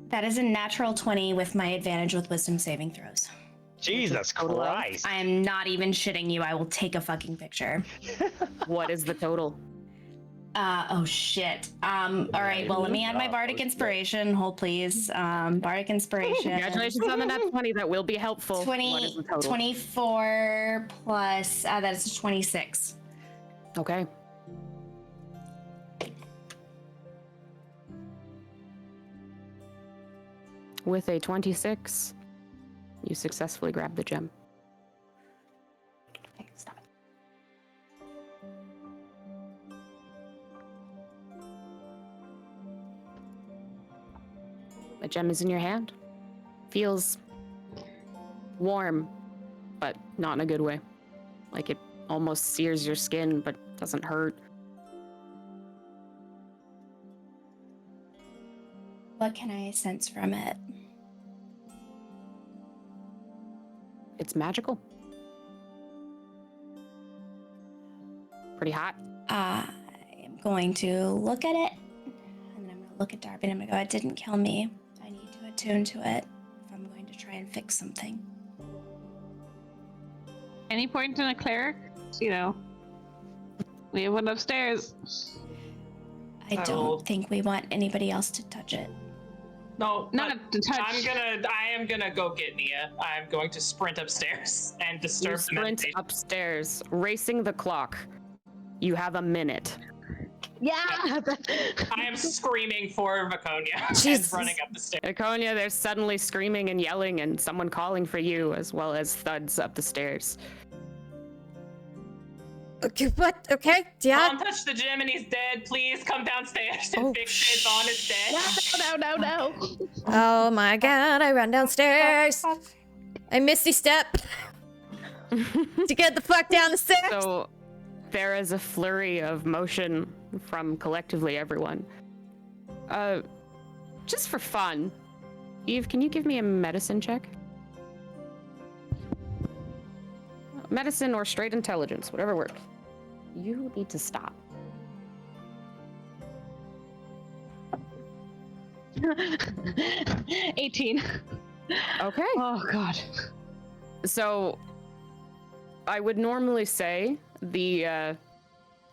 That is a natural 20 with my advantage with wisdom saving throws. Jesus Total of? Christ. I am not even shitting you. I will take a fucking picture. What is the total? Oh shit. All right. Well, let me add my bardic inspiration. Hold please. Bardic inspiration. Congratulations on the nat 20. That will be helpful. What is the total? 24 plus. That's 26. Okay. With a 26, you successfully grab the gem. Okay, stop. The gem is in your hand. Feels warm, but not in a good way. Like it almost sears your skin, but doesn't hurt. What can I sense from it? It's magical. Pretty hot. I am going to look at it, and then I'm going to look at Darby, and I'm going to go, it didn't kill me. I need to attune to it if I'm going to try and fix something. Any point in a cleric? You know, we have one upstairs. I I don't will- think we want anybody else to touch it. No, Not but to touch. I am gonna go get Nia. I'm going to sprint upstairs and You disturb the sprint meditation. upstairs, racing the clock. You have a minute. Yeah. I am screaming for Vaconia and Jesus. running up the stairs. Iconia, there's suddenly screaming and yelling and someone calling for you, as well as thuds up the stairs. Okay, what? Okay, yeah. Don't touch the gym and he's dead. Please come downstairs and Oh, fix it. Vaughn is dead. No. Oh my god, I run downstairs. I misty step to get the fuck down the stairs. So there is a flurry of motion from collectively everyone. Just for fun, Eve, can you give me a medicine check? Medicine or straight intelligence, whatever works. You need to stop. 18. Okay. Oh god. So, I would normally say the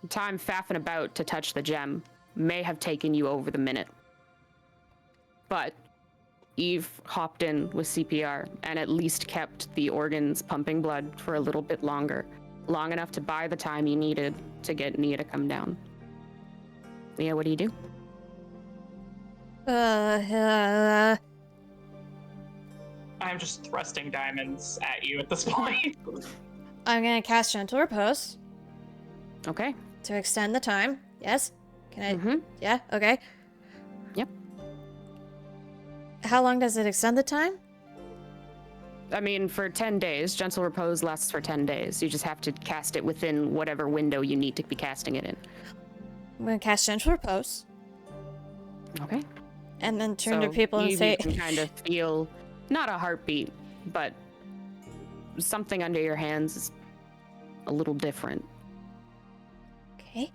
time faffing about to touch the gem may have taken you over the minute. But Eve hopped in with CPR and at least kept the organs pumping blood for a little bit longer. Long enough to buy the time you needed to get Nia to come down. Nia, what do you do? I'm just thrusting diamonds at you at this point. I'm gonna cast Gentle Repose Okay. to extend the time. Yes? Can I? Mm-hmm. Yeah, okay. Yep. How long does it extend the time? I mean, for 10 days. Gentle Repose lasts for 10 days. You just have to cast it within whatever window you need to be casting it in. I'm gonna cast Gentle Repose Okay. and then turn to So people and you say, can kind of feel, not a heartbeat, but something under your hands is a little different. okay.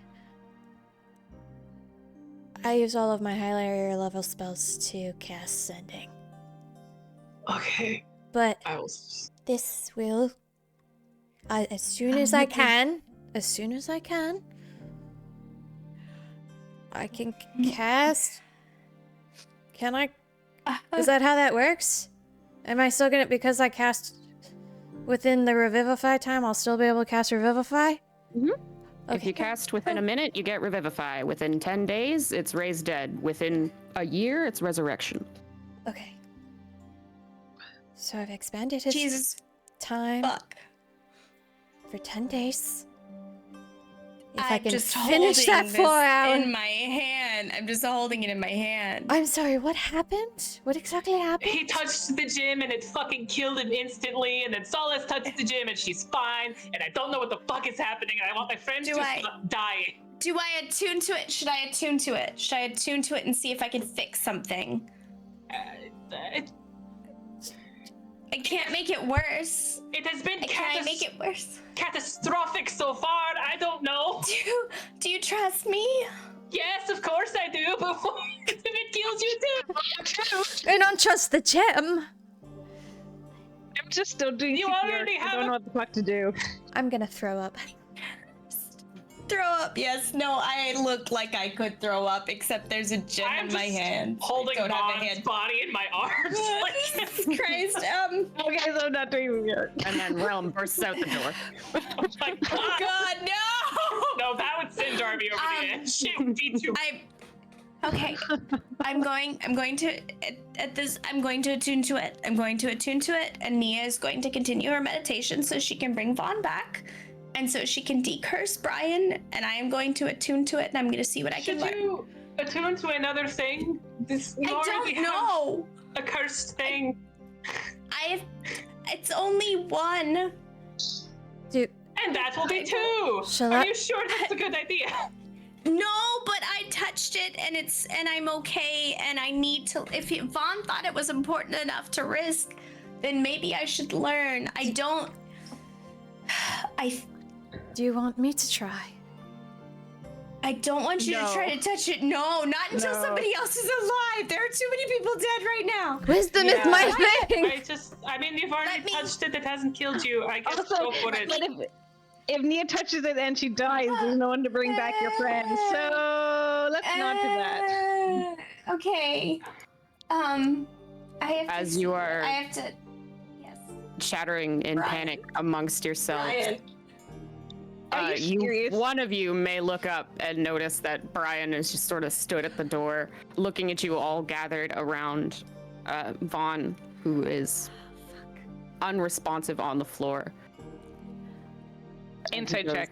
I use all of my higher level spells to cast Sending. Okay. But I will. this will, as soon as I can, I can cast. Can I? Is that how that works? Am I still gonna, because I cast within the Revivify time, I'll still be able to cast Revivify? Mhm. If Okay. you cast within a minute, you get Revivify. Within 10 days, it's Raise Dead. Within a year, it's Resurrection. Okay. So I've expanded his Jesus time fuck. for 10 days. If I'm I can just finish that holding 4 this hour. in my hand. I'm just holding it in my hand. I'm sorry, what happened? What exactly happened? He touched the gym and it fucking killed him instantly, and then Solace touched the gym and she's fine, and I don't know what the fuck is happening, and I want my friends Do to I- stop dying. Do I attune to it? Should I attune to it? Should I attune to it and see if I can fix something? I can't make it worse. It has been Can I make it worse? catastrophic so far. I don't know. Do you trust me? Yes, of course I do. Before if it kills you too. I don't trust the gem. I'm just still doing You CPR. already I have don't know what the fuck to do. I'm gonna throw up. Throw up. Yes. No, I look like I could throw up, except there's a gem I'm in my just hand. holding I don't have a Vaughn's hand. body in my arms. Jesus Christ. Okay, so I'm not doing it. And then Realm bursts out the door. Oh my god. God, no! No, that would send Darby over the edge. It would be too. Okay. I'm going to I'm going to attune to it. I'm going to attune to it, and Nia is going to continue her meditation so she can bring Vaughn back. And so she can decurse Brian, and I am going to attune to it, and I'm going to see what I can Should learn. you attune to another thing? This you I already don't have know. a cursed thing. It's only one. Dude, And that will be two. Shall Are I- you sure that's a good idea? No, but I touched it, and I'm okay, and I need to. If Vaughn thought it was important enough to risk, then maybe I should learn. I don't. do you want me to try? I don't want you No. to try to touch it. No, not until No. somebody else is alive. There are too many people dead right now. Wisdom is Yeah. my thing! I mean, you've already Let me- touched it. It hasn't killed you. I guess Also, go for it. but if Nia touches it and she dies, there's no one to bring back your friend. So let's not do that. Okay. I have As to. you are I have to. Yes. chattering in Brian. panic amongst yourselves, Are you serious? one of you may look up and notice that Brian is just sort of stood at the door, looking at you all gathered around Vaughn, who is unresponsive on the floor. Insight Goes, check.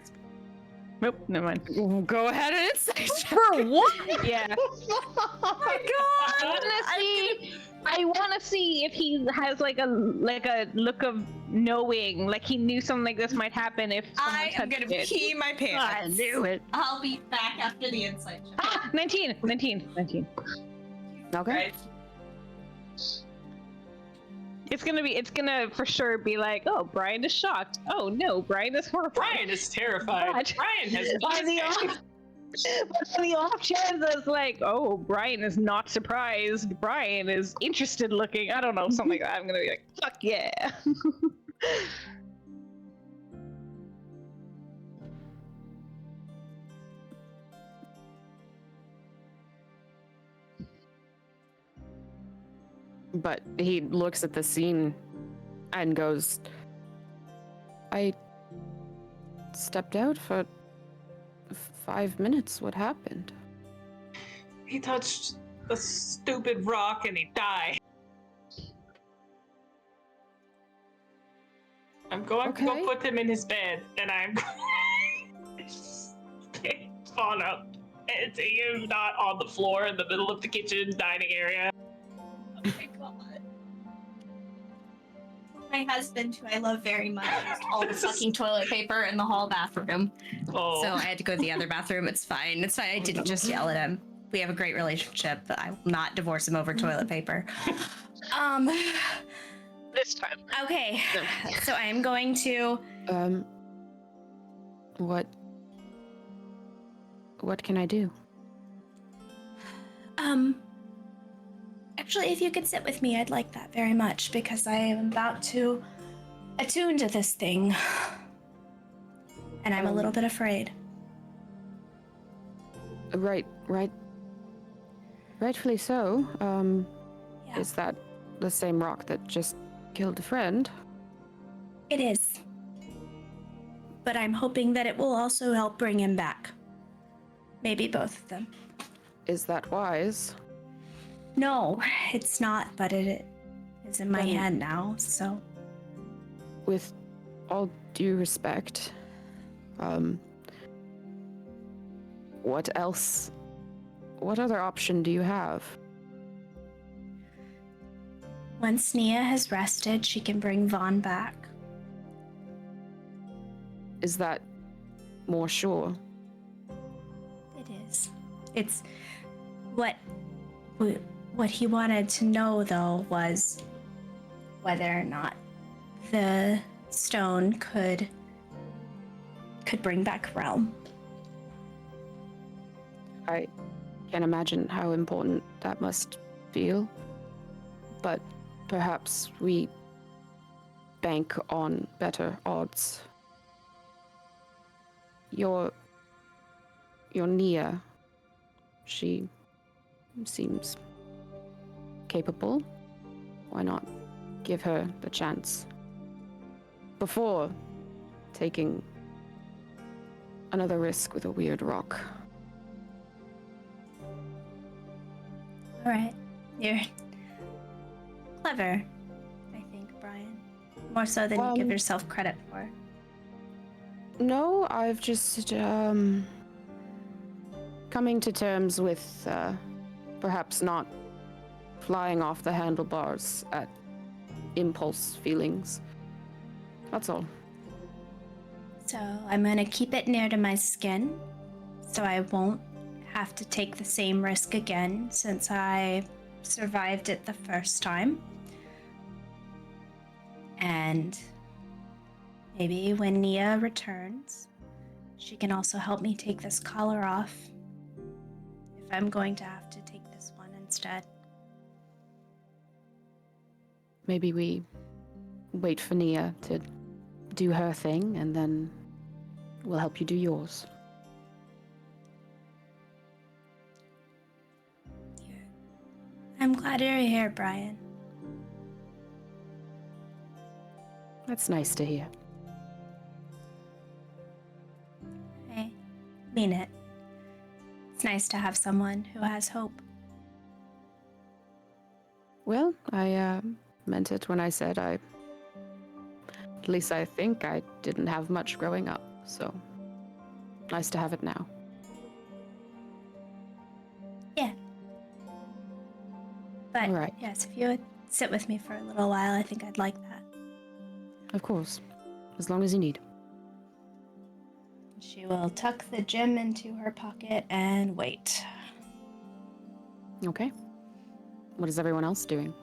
Nope, never mind. Go ahead and insight check. For what? Yeah. Oh my god! I wanna see if he has like a look of knowing, like he knew something like this might happen if someone I am touched gonna it. pee my pants. I knew it. I'll be back after the insight check. Ah, 19. Okay. Right? It's gonna for sure be like, oh, Brian is shocked. Oh no, Brian is horrified. Brian is terrified. What? Brian has On the off, but on the off chance it's like, oh, Brian is not surprised. Brian is interested looking. I don't know, something like that. I'm gonna be like, fuck yeah. But he looks at the scene and goes, I stepped out for 5 minutes. What happened? He touched a stupid rock and he died. I'm going to go Okay. put him in his bed, and I'm going to pick Fawn up and take him not on the floor in the middle of the kitchen dining area. Oh my god. My husband, who I love very much, used all the fucking toilet paper in the hall bathroom. Oh, So I had to go to the other bathroom. It's fine. It's fine. I didn't just yell at him. We have a great relationship, but I will not divorce him over toilet paper. This time. Okay. So I am going to. What can I do? Actually, if you could sit with me, I'd like that very much because I am about to attune to this thing. And I'm a little bit afraid. Rightfully so. Yeah. Is that the same rock that just killed a friend? It is. But I'm hoping that it will also help bring him back. Maybe both of them. Is that wise? No, it's not, but it is in my Then- hand now, so. With all due respect, what else? What other option do you have? Once Nia has rested, she can bring Vaughn back. Is that more sure? It is. It's what he wanted to know, though, was whether or not the stone could bring back Realm. I can't imagine how important that must feel. But perhaps we bank on better odds. Your Nia, she seems capable. Why not give her the chance before taking another risk with a weird rock? All right. You're clever, I think, Brian. More so than you give yourself credit for. No, I've just coming to terms with perhaps not flying off the handlebars at impulse feelings. That's all. So I'm gonna keep it near to my skin, so I won't have to take the same risk again since I survived it the first time. And maybe when Nia returns, she can also help me take this collar off if I'm going to have to take this one instead. Maybe we wait for Nia to do her thing, and then we'll help you do yours. I'm glad you're here, Brian. That's nice to hear. I mean it. It's nice to have someone who has hope. Well, I meant it when I said at least I think I didn't have much growing up, so nice to have it now. Yeah. But All right. yes, if you would sit with me for a little while, I think I'd like that. Of course, as long as you need. She will tuck the gem into her pocket and wait. Okay. What is everyone else doing?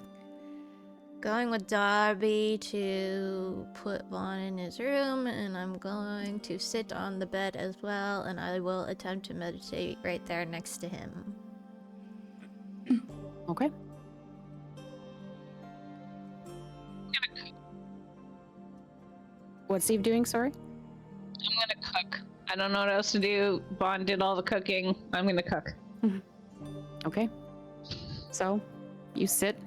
Going with Darby to put Vaughn in his room, and I'm going to sit on the bed as well, and I will attempt to meditate right there next to him. Okay. What's Steve doing, sorry? I'm gonna cook. I don't know what else to do. Bond did all the cooking. I'm gonna cook. Okay. So, you sit,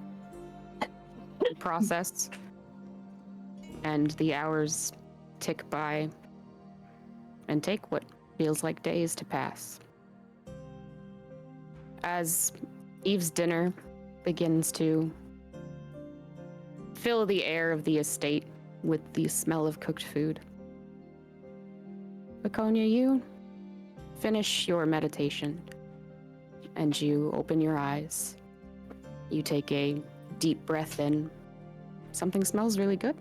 process, and the hours tick by and take what feels like days to pass. As Eve's dinner begins to fill the air of the estate with the smell of cooked food, Laconia, you finish your meditation and you open your eyes. You take a deep breath in. Something smells really good.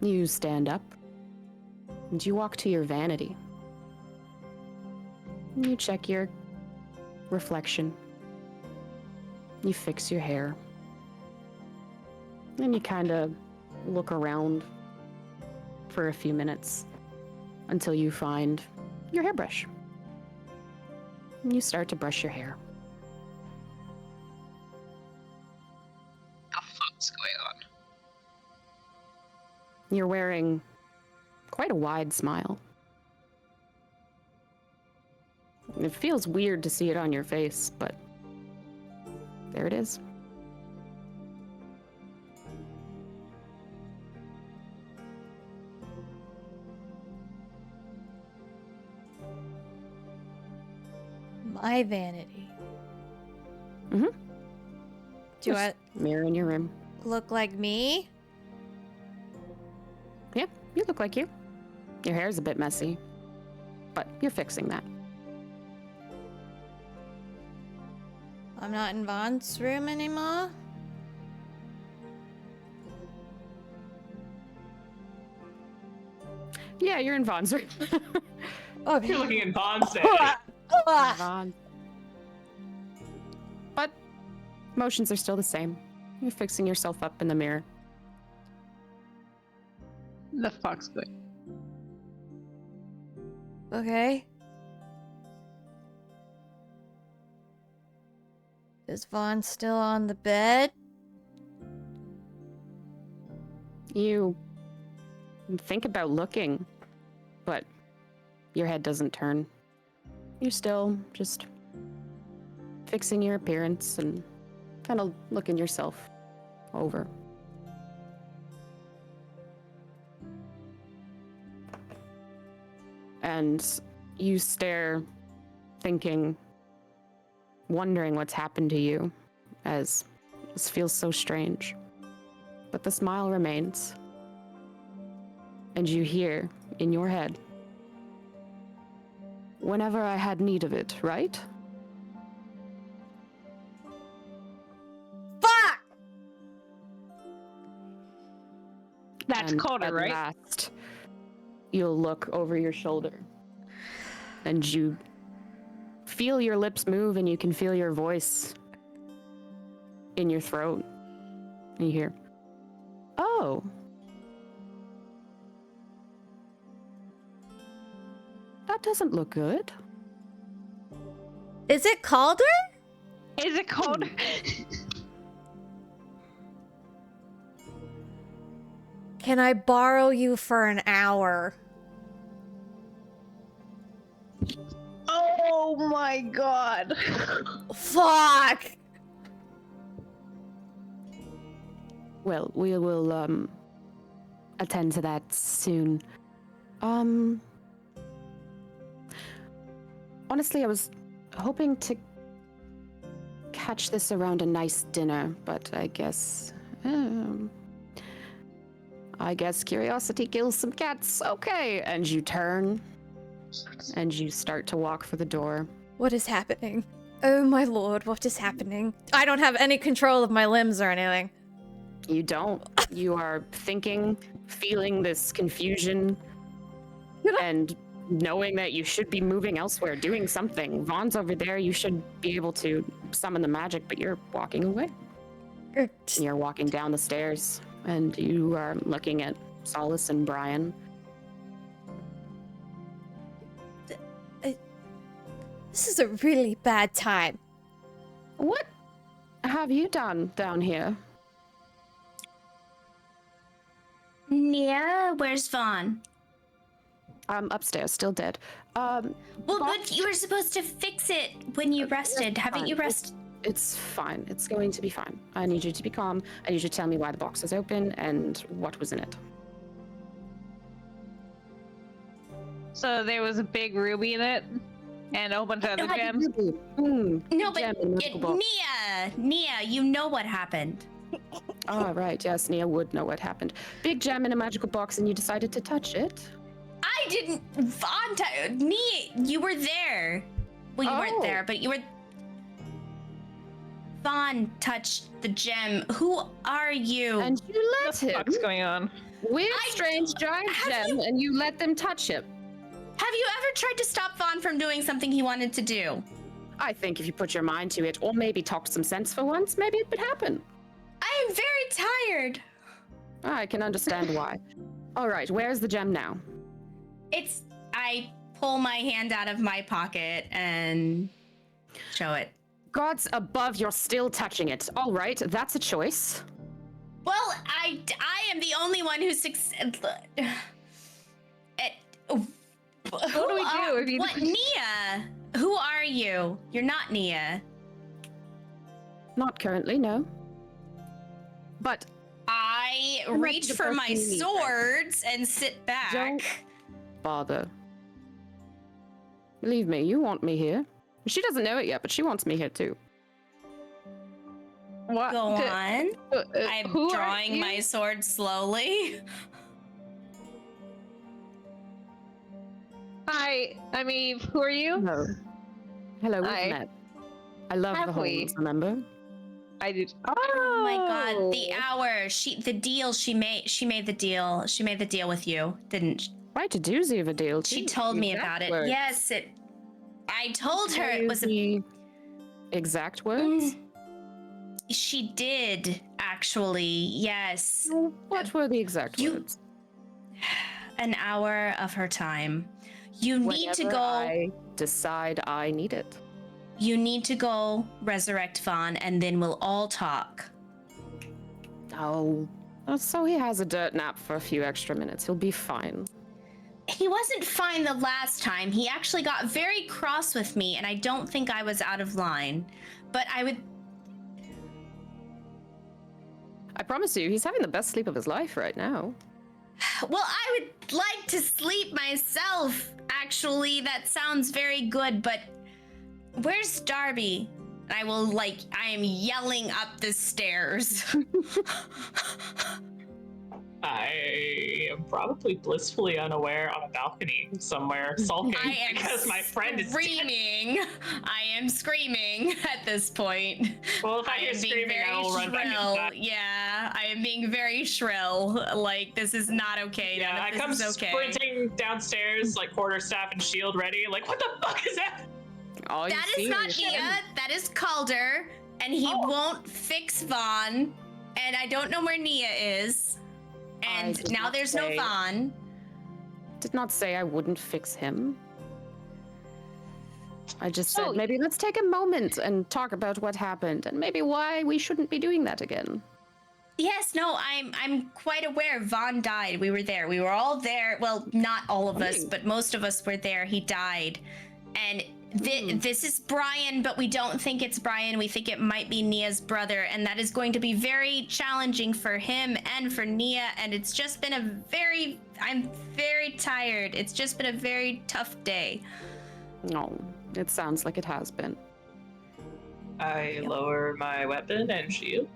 You stand up and you walk to your vanity. You check your reflection. You fix your hair. And you kind of look around for a few minutes until you find your hairbrush. And you start to brush your hair. The fuck's going on? You're wearing quite a wide smile. It feels weird to see it on your face, but there it is. My vanity. Mhm. Do Just I mirror in your room. look like me? Yeah, you look like you. Your hair's a bit messy, but you're fixing that. I'm not in Vaughn's room anymore? Yeah, you're in Vaughn's room. Oh, You're looking in Bond's day. Vaughn. But motions are still the same. You're fixing yourself up in the mirror. The fuck's good. okay. Is Vaughn still on the bed? You think about looking, but your head doesn't turn. You're still just fixing your appearance and kind of looking yourself over. And you stare, thinking, wondering what's happened to you, as this feels so strange. But the smile remains. And you hear in your head, whenever I had need of it, right? Fuck! That's And Calder, at right? last, you'll look over your shoulder, and you feel your lips move, and you can feel your voice in your throat. And you hear, "Oh, that doesn't look good." Is it Calder? Is it Calder? Can I borrow you for an hour? Oh my god. Fuck! Well, we will attend to that soon. Honestly, I was hoping to catch this around a nice dinner, but I guess curiosity kills some cats. Okay, and you turn and you start to walk for the door. What is happening? Oh my lord, what is happening? I don't have any control of my limbs or anything. You don't. You are thinking, feeling this confusion, and knowing that you should be moving elsewhere, doing something. Vaughn's over there, you should be able to summon the magic, but you're walking away. You're walking down the stairs, and you are looking at Solace and Brian. This is a really bad time. What have you done down here? Nia, where's Vaughn? Upstairs, still dead. Well, but you were supposed to fix it when you rested. Haven't you rested? It's fine. It's going to be fine. I need you to be calm. I need you to tell me why the box is open and what was in it. So there was a big ruby in it, and a whole bunch of other gems. No, but Nia, you know what happened. Oh, right. Yes, Nia would know what happened. Big gem in a magical box, and you decided to touch it. I didn't. Vaughn, Nia, you were there. Well, you weren't there, but you were. Vaughn touched the gem. Who are you? And you let What the him. fuck's going on? Weird, strange, giant gem, and you let them touch it. Have you ever tried to stop Vaughn from doing something he wanted to do? I think if you put your mind to it, or maybe talk some sense for once, maybe it would happen. I am very tired. I can understand why. All right, where's the gem now? I pull my hand out of my pocket and show it. Gods above, you're still touching it. All right, that's a choice. Well, I am the only one who succeeded. What do we do if you? What, Nia? Who are you? You're not Nia. Not currently, no. But I I'm not reach the for person my you need, swords and sit back. Don't bother. Believe me, you want me here. She doesn't know it yet, but she wants me here too. What? Go on. I'm who are drawing you? my sword slowly. Hi, I'm Eve. Who are you? Hello. Hello, we've Hi. met. I love Have the we? holes, remember? I did. Oh my god, the hour. She made the deal. She made the deal with you, didn't she? Quite a doozy of a deal, She too. told me Exact about it. words. Yes, I told her Tell it you was a the exact words? She did, actually. Yes. What were the exact you- words? An hour of her time. You need to Whenever go. I decide I need it. You need to go resurrect Vaughn, and then we'll all talk. Oh. So he has a dirt nap for a few extra minutes. He'll be fine. He wasn't fine the last time. He actually got very cross with me, and I don't think I was out of line. But I promise you, he's having the best sleep of his life right now. Well, I would like to sleep myself. Actually, that sounds very good, but where's Darby? I am yelling up the stairs. I am probably blissfully unaware on a balcony somewhere, sulking I am because my friend is dead. screaming. I am screaming at this point. Well, if I I hear am being screaming, I very will run back shrill. inside. Yeah, I am being very shrill. Like, this is not okay. Yeah, None I of this come is okay. sprinting downstairs, like quarterstaff and shield ready. Like, what the fuck is that? All you That see is not is- Nia. That is Calder, and he won't fix Vaughn. And I don't know where Nia is. I And did now not there's no say- Vaughn. Did not say I wouldn't fix him. I just said Oh, maybe let's take a moment and talk about what happened and maybe why we shouldn't be doing that again. Yes, no, I'm quite aware. Vaughn died. We were there. We were all there. Well, not all of us, but most of us were there. He died. And this is Brian, but we don't think it's Brian. We think it might be Nia's brother, and that is going to be very challenging for him and for Nia. And it's just been I'm very tired. It's just been a very tough day. No, it sounds like it has been. I lower my weapon and shield.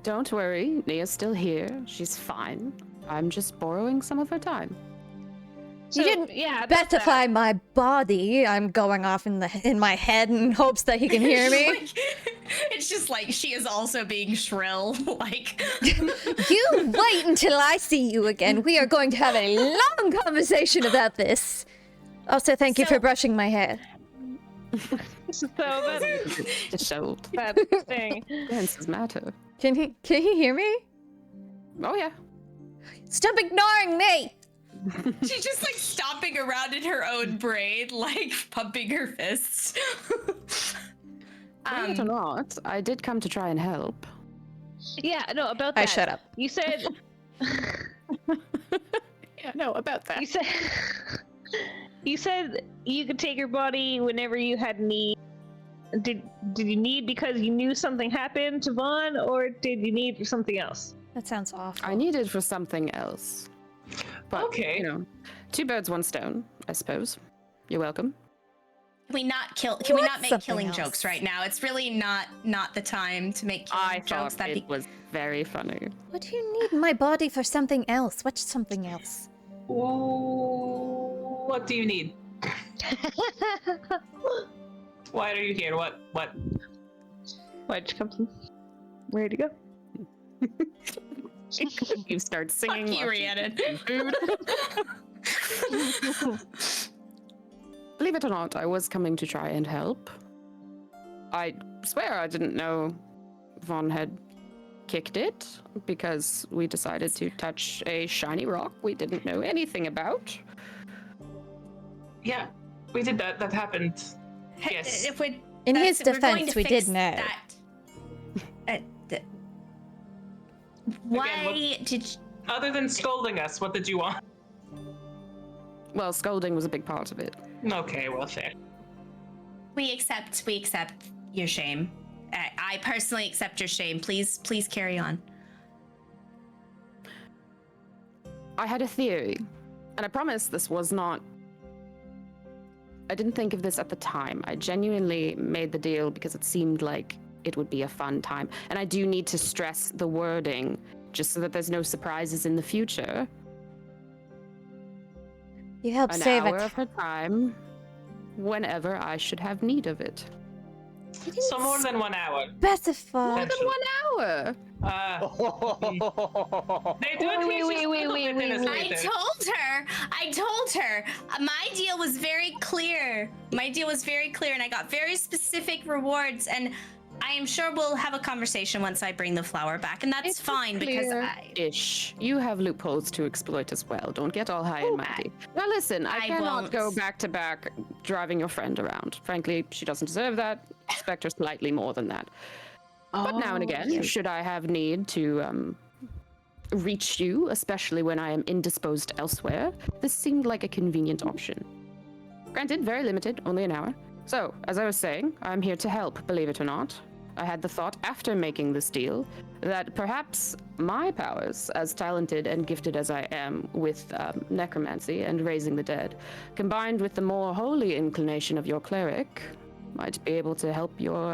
Don't worry, Nia's still here. She's fine. I'm just borrowing some of her time. You didn't about specify my body. I'm going off in my head in hopes that he can hear me. It's just like she is also being shrill. Like, You wait until I see you again. We are going to have a long conversation about this. Also, thank you So- for brushing my hair. So that's Just showed. that thing. Appearances matter. Can he hear me? Oh yeah. Stop ignoring me! she's just like stomping around in her own brain, like pumping her fists. Believe it or not, I did come to try and help. Yeah, no, about that. I shut up. You said Yeah, no, about that. you said you could take your body whenever you had need. Did you need because you knew something happened to Vaughn, or did you need for something else? That sounds awful. I needed for something else. But, Okay. you know, two birds, one stone, I suppose. You're welcome. Can we not What's make something killing else? jokes right now? It's really not the time to make killing I jokes. thought it was very funny. What do you need my body for something else? What's something else? Ooh, what do you need? Why are you here? What? Why'd you come from? Where'd you go? You start singing. Fuck you, while she's Rhiannon. eating food. Believe it or not, I was coming to try and help. I swear I didn't know Vaughn had kicked it because we decided to touch a shiny rock we didn't know anything about. Yeah, we did that. That happened. Yes. If we In his we're going defense, to we fix did know. that. Why did Other than scolding us, what did you want? Well, scolding was a big part of it. Okay, well, fair. we accept your shame? I personally accept your shame. Please carry on. I had a theory, and I promise this was not I didn't think of this at the time. I genuinely made the deal because it seemed like it would be a fun time. And I do need to stress the wording just so that there's no surprises in the future. You help An save hour it. of her time whenever I should have need of it. So more than 1 hour. Specify. More than 1 hour! They do it I told her, my deal was very clear. And I got very specific rewards, and I am sure we'll have a conversation once I bring the flower back, and that's It's fine because I... Ish. You have loopholes to exploit as well. Don't get all high and mighty. Now listen, I cannot won't. go back to back driving your friend around. Frankly, she doesn't deserve that. Expect her slightly more than that. But now and again, should I have need to reach you, especially when I am indisposed elsewhere, this seemed like a convenient option. Granted, very limited, only an hour. So, as I was saying, I'm here to help, believe it or not. I had the thought after making this deal that perhaps my powers, as talented and gifted as I am with necromancy and raising the dead, combined with the more holy inclination of your cleric, might be able to help your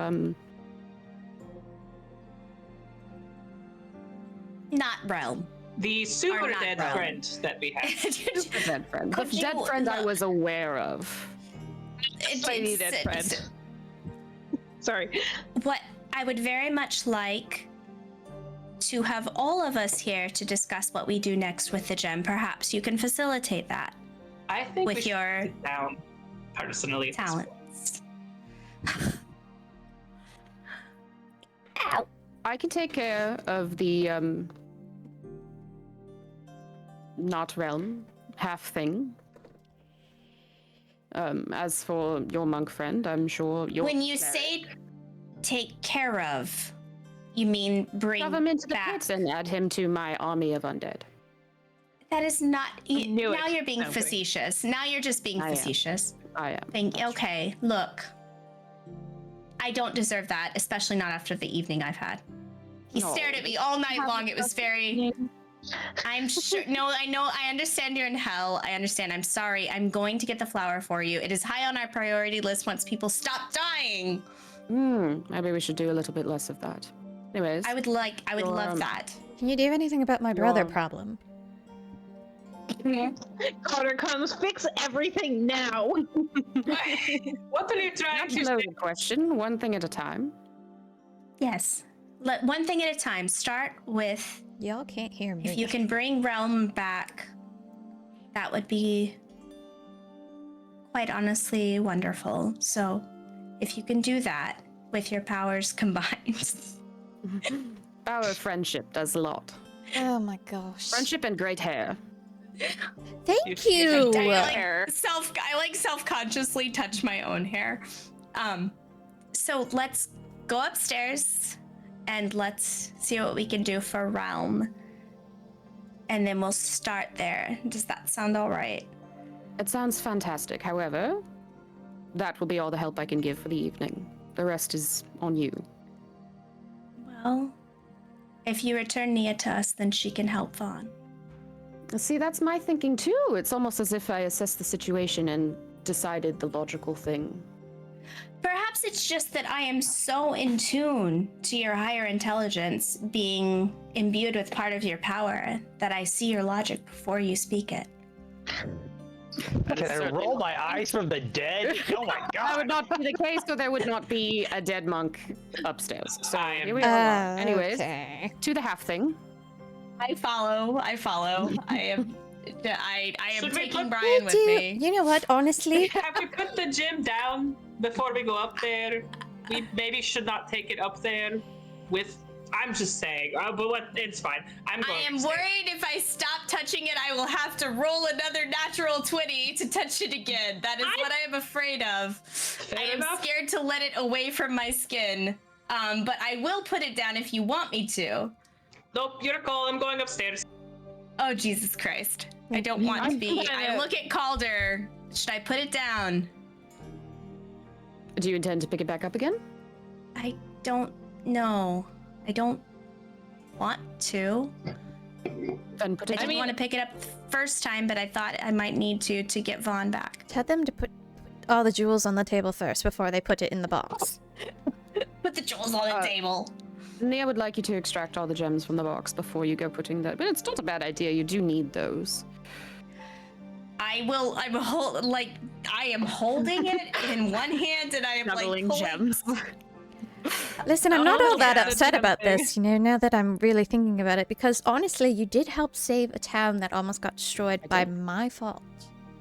Not realm. The super not dead wrong. friend that we have. the dead friend. Could The dead you friend I look- was aware of. Tiny dead friend. Sorry. What I would very much like to have all of us here to discuss what we do next with the gem. Perhaps you can facilitate that I think we with should your sit down personally. at this point. talents. I can take care of the not realm half thing. As for your monk friend, I'm sure you'll When you say take care of, you mean bring shove him into the back. pits and add him to my army of undead. That is not. knew Now it. you're being No, I'm kidding. facetious. Now you're just being I am. facetious. I am. Thank you. That's true. Okay, look. I don't deserve that, especially not after the evening I've had. He No. stared at me all night long. It was very. I'm sure. No, I know. I understand you're in hell. I understand. I'm sorry. I'm going to get the flower for you. It is high on our priority list once people stop dying. Maybe we should do a little bit less of that. Anyways, I would love that. Can you do anything about my brother Your- problem? Carter comes, fix everything now. What are you trying that's to a say? loaded question. One thing at a time. Yes. One thing at a time. Start with Y'all can't hear me. if you can bring Realm back, that would be quite honestly wonderful. So, if you can do that with your powers combined. Our friendship does a lot. Oh my gosh. Friendship and great hair. Thank You- you. I self-consciously touch my own hair. So let's go upstairs and let's see what we can do for Realm. And then we'll start there. Does that sound all right? It sounds fantastic. However, that will be all the help I can give for the evening. The rest is on you. Well, if you return Nia to us, then she can help Vaughn. See, that's my thinking too. It's almost as if I assessed the situation and decided the logical thing. Perhaps it's just that I am so in tune to your higher intelligence, being imbued with part of your power, that I see your logic before you speak it. Can I roll my eyes from the dead? Oh my That would god! not be the case, so there would not be a dead monk upstairs. So I am- here we are. Oh, Anyways, okay. to the half thing. I follow. I am Should we taking put- Brian with me. You know what? Honestly, Have we put the gym down before we go up there? We maybe should not take it up there with. I'm just saying, but what? It's fine. I'm I going. am upstairs. worried if I stop touching it, I will have to roll another natural 20 to touch it again. That is what I am afraid of. I am enough. scared to let it away from my skin. But I will put it down if you want me to. Nope, your call. I'm going upstairs. Oh, Jesus Christ. I don't want to be. I look at Calder. Should I put it down? Do you intend to pick it back up again? I don't know. I don't want to. Then put I it didn't want to pick it up the first time, but I thought I might need to get Vaughn back. tell them to put all the jewels on the table first before they put it in the box. Put the jewels on the table. Nia would like you to extract all the gems from the box before you go putting that. But it's not a bad idea. You do need those. I am holding it in one hand and I am Juggling like pulling. gems. Listen, I'm Oh, not all that yeah, upset that's about something. this, now that I'm really thinking about it, because honestly, you did help save a town that almost got destroyed by my fault.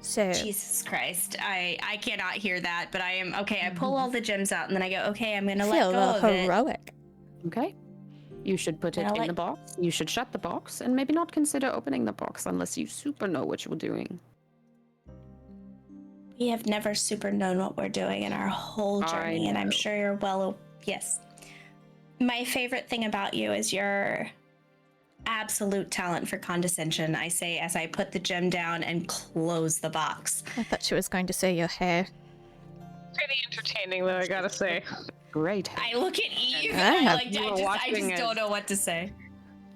So, Jesus Christ. I cannot hear that, but I am okay. I pull all the gems out and then I go, okay, I'm gonna let feel go a of little it. heroic. Okay. You should put it And I'll in let- the box. You should shut the box and maybe not consider opening the box unless you super know what you're doing. We have never super known what we're doing in our whole I journey, and I'm know. sure you're yes. My favorite thing about you is your absolute talent for condescension, I say as I put the gem down and close the box. I thought she was going to say your hair. Pretty entertaining, though, I gotta say. Great. I look at Eve Ah. and You were I just watching it. don't know what to say.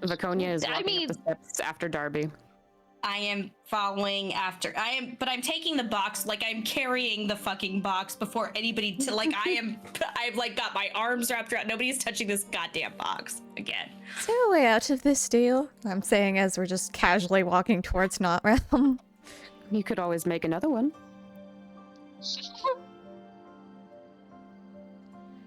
Vaconia is I walking mean- up the steps after Darby. I am following after. But I'm taking the box, like I'm carrying the fucking box before anybody to like. I've like got my arms wrapped around. Nobody's touching this goddamn box again. Is there a way out of this deal? I'm saying as we're just casually walking towards Not Realm. You could always make another one.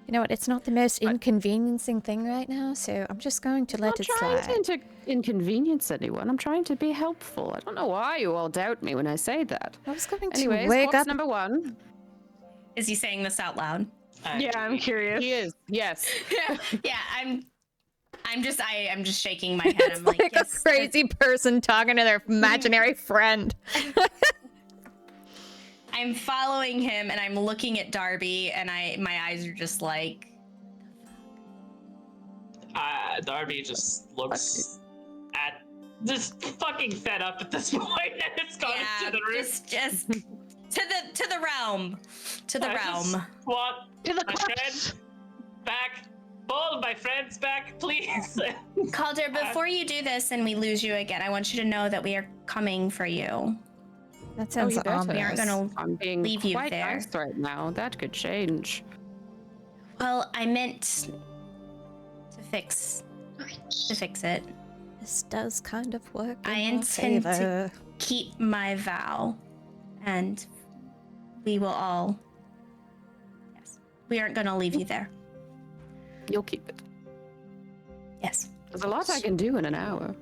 You know what? It's not the most inconveniencing thing right now, so I'm just going to let it I'm not slide. trying to inconvenience anyone. I'm trying to be helpful. I don't know why you all doubt me when I say that. I was going to Anyways, wake corpse up. number 1. Is he saying this out loud? Yeah, I'm curious. He is. Yes. Yeah. I'm just shaking my head. It's I'm like a yes, crazy person talking to their imaginary friend. I'm following him and I'm looking at Darby and my eyes are just like. Darby just looks at just fucking fed up at this point, and it's gone Yeah, to the roof. just to the realm, I just want To the my corpse! friends back. All of my friends back, please. Calder, before you do this and we lose you again, I want you to know that we are coming for you. That sounds you better. ominous. We aren't gonna. I'm being Leave you quite there. nice right now. That could change. Well, I meant to fix it. This does kind of work in I our intend to- favor. Keep my vow, and we will all. Yes, we aren't gonna leave you there. You'll keep it. Yes. There's a lot I can do in an hour.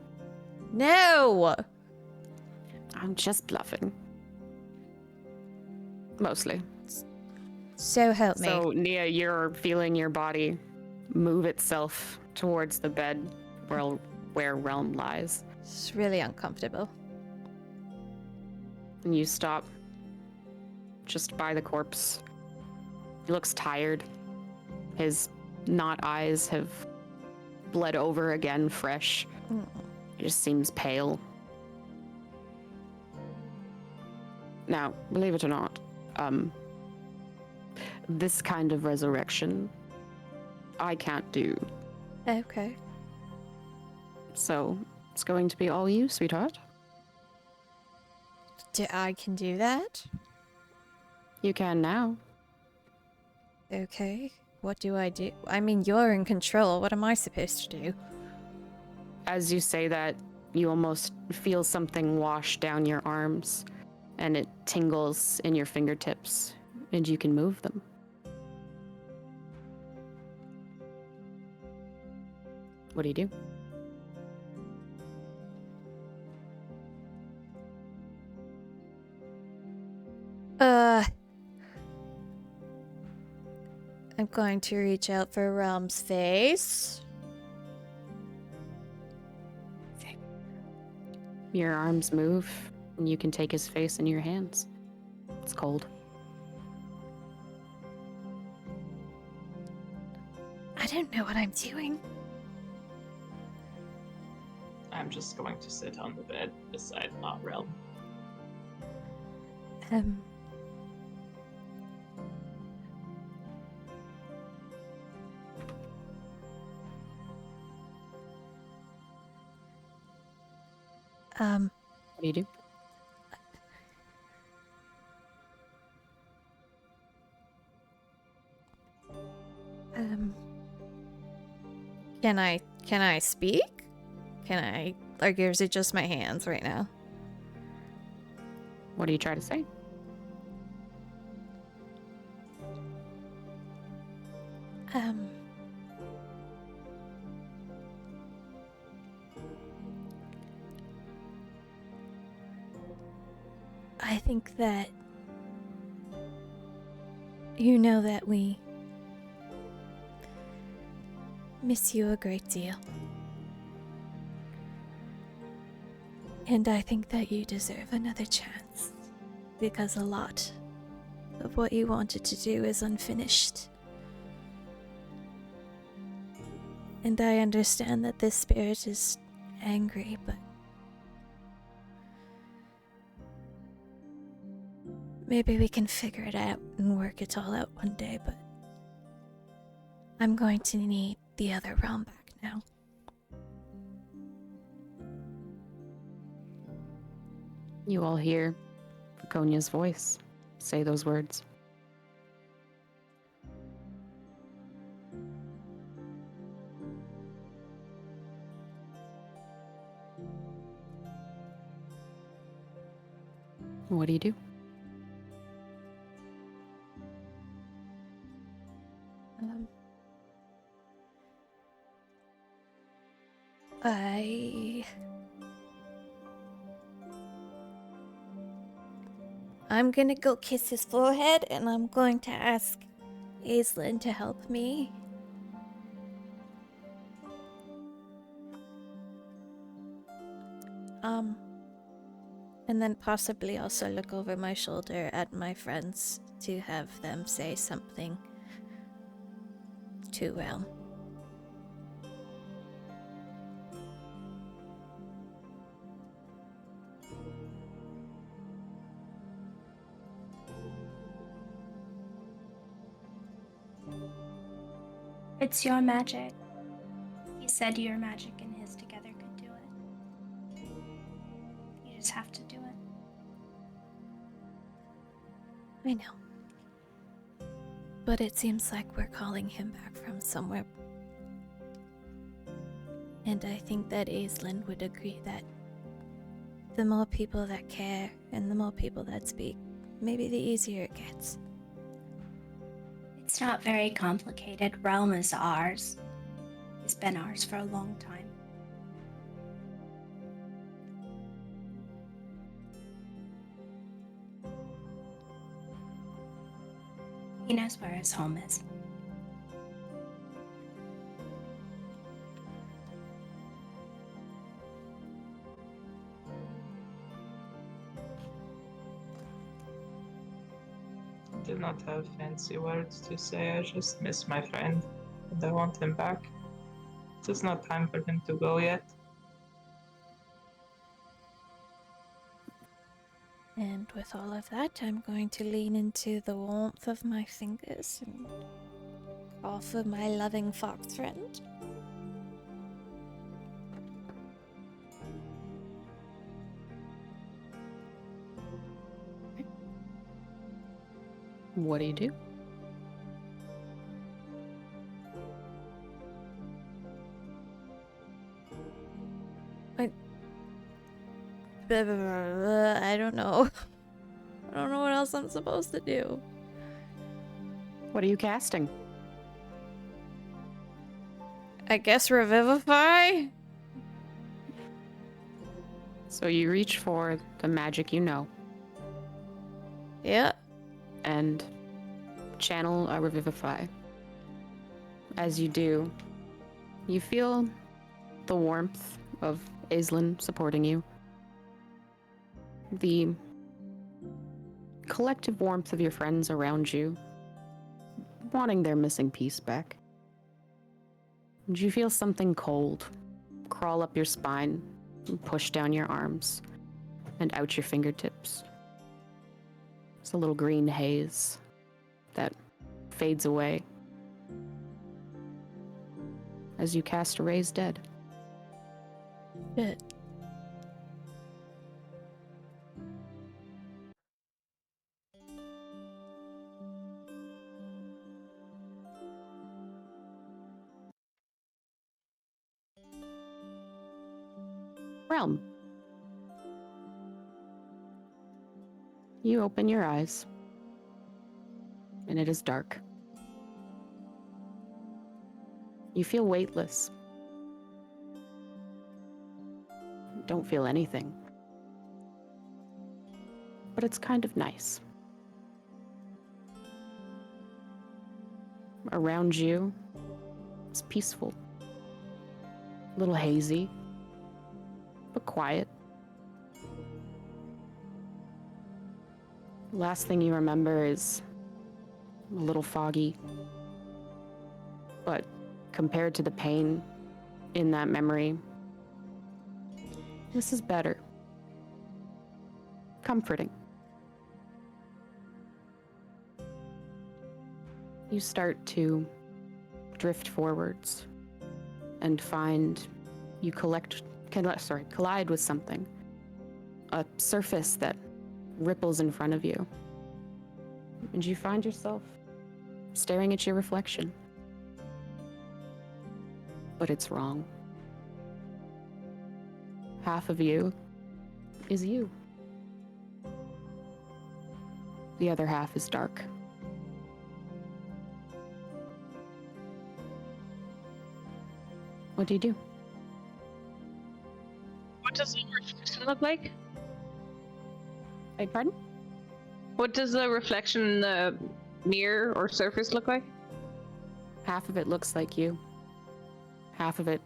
No! I'm just bluffing. Mostly. So help me. So, Nia, you're feeling your body move itself towards the bed where Realm lies. It's really uncomfortable. And you stop just by the corpse. He looks tired. His not eyes have bled over again, fresh. Mm. He just seems pale. Now, believe it or not, this kind of resurrection, I can't do. Okay. So, it's going to be all you, sweetheart. I can do that? You can now. Okay. What do I do? I mean, you're in control. What am I supposed to do? As you say that, you almost feel something wash down your arms, and it tingles in your fingertips, and you can move them. What do you do? I'm going to reach out for Realm's face. Your arms move, and you can take his face in your hands. It's cold. I don't know what I'm doing. I'm just going to sit on the bed beside Not Realm. What do you do? Can I speak? Can I, like, or is it just my hands right now? What do you try to say? I think that you know that we miss you a great deal. And I think that you deserve another chance, because a lot of what you wanted to do is unfinished. And I understand that this spirit is angry, but maybe we can figure it out and work it all out one day, but I'm going to need the other realm back now. You all hear Viconia's voice say those words. What do you do? I'm gonna go kiss his forehead, and I'm going to ask Aislinn to help me. And then possibly also look over my shoulder at my friends to have them say something to Realm. It's your magic. He said your magic and his together could do it. You just have to do it. I know. But it seems like we're calling him back from somewhere. And I think that Aislinn would agree that the more people that care and the more people that speak, maybe the easier it gets. It's not very complicated. Realm is ours. It's been ours for a long time. He knows where his home is. I did not have fancy words to say. I just miss my friend, and I want him back. It's not time for him to go yet. And with all of that, I'm going to lean into the warmth of my fingers and call for my loving fox friend. What do you do? I don't know. I don't know what else I'm supposed to do. What are you casting? I guess revivify? So you reach for the magic you know Yeah. and channel a revivify. As you do, you feel the warmth of Aislinn supporting you. The collective warmth of your friends around you, wanting their missing piece back. And you feel something cold crawl up your spine and push down your arms and out your fingertips. It's a little green haze that fades away as you cast a Raise Dead. Shit. realm. You open your eyes, and it is dark. You feel weightless. You don't feel anything. But it's kind of nice. Around you, it's peaceful. A little hazy, but quiet. The last thing you remember is a little foggy. But compared to the pain in that memory, this is better. Comforting. You start to drift forwards and find you collide with something. A surface that ripples in front of you. And you find yourself staring at your reflection. But it's wrong. Half of you is you. The other half is dark. What do you do? What does the reflection look like? Beg pardon? What does the reflection in the mirror or surface look like? Half of it looks like you. Half of it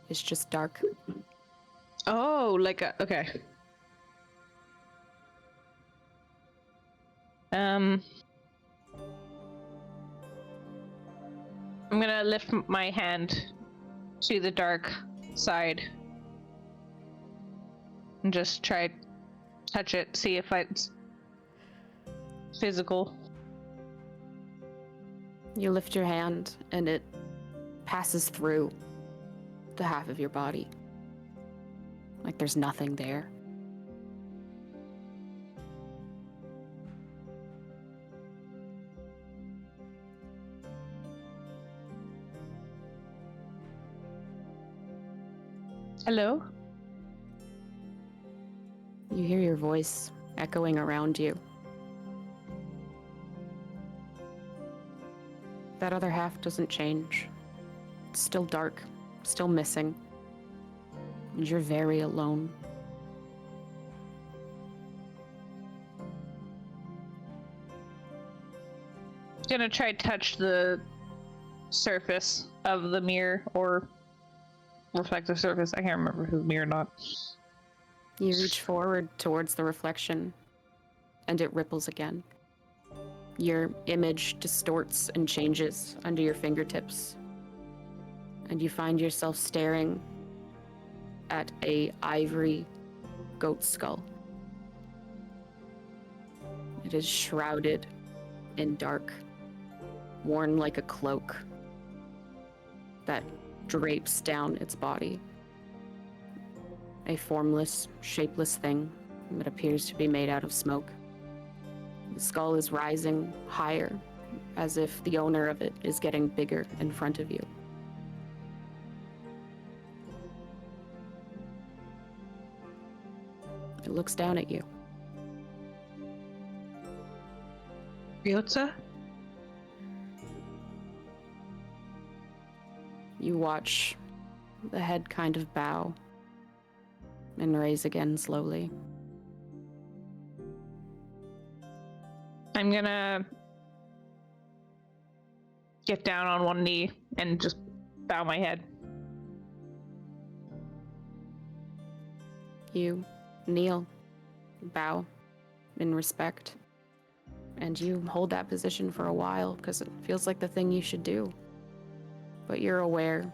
is just dark. Oh, okay. I'm gonna lift my hand to the dark side and just try touch it, see if it's physical. You lift your hand and it passes through the half of your body. Like there's nothing there. Hello? You hear your voice echoing around you. That other half doesn't change. It's still dark, still missing. And you're very alone. Gonna try touch the surface of the mirror or reflective surface. I can't remember if it was mirror or not. You reach forward towards the reflection, and it ripples again. Your image distorts and changes under your fingertips, and you find yourself staring at a ivory goat skull. It is shrouded in dark, worn like a cloak that drapes down its body. A formless, shapeless thing that appears to be made out of smoke. The skull is rising higher, as if the owner of it is getting bigger in front of you. It looks down at you. Ryotza? You watch the head kind of bow and raise again slowly. I'm gonna get down on one knee and just bow my head. You kneel, bow in respect, and you hold that position for a while because it feels like the thing you should do. But you're aware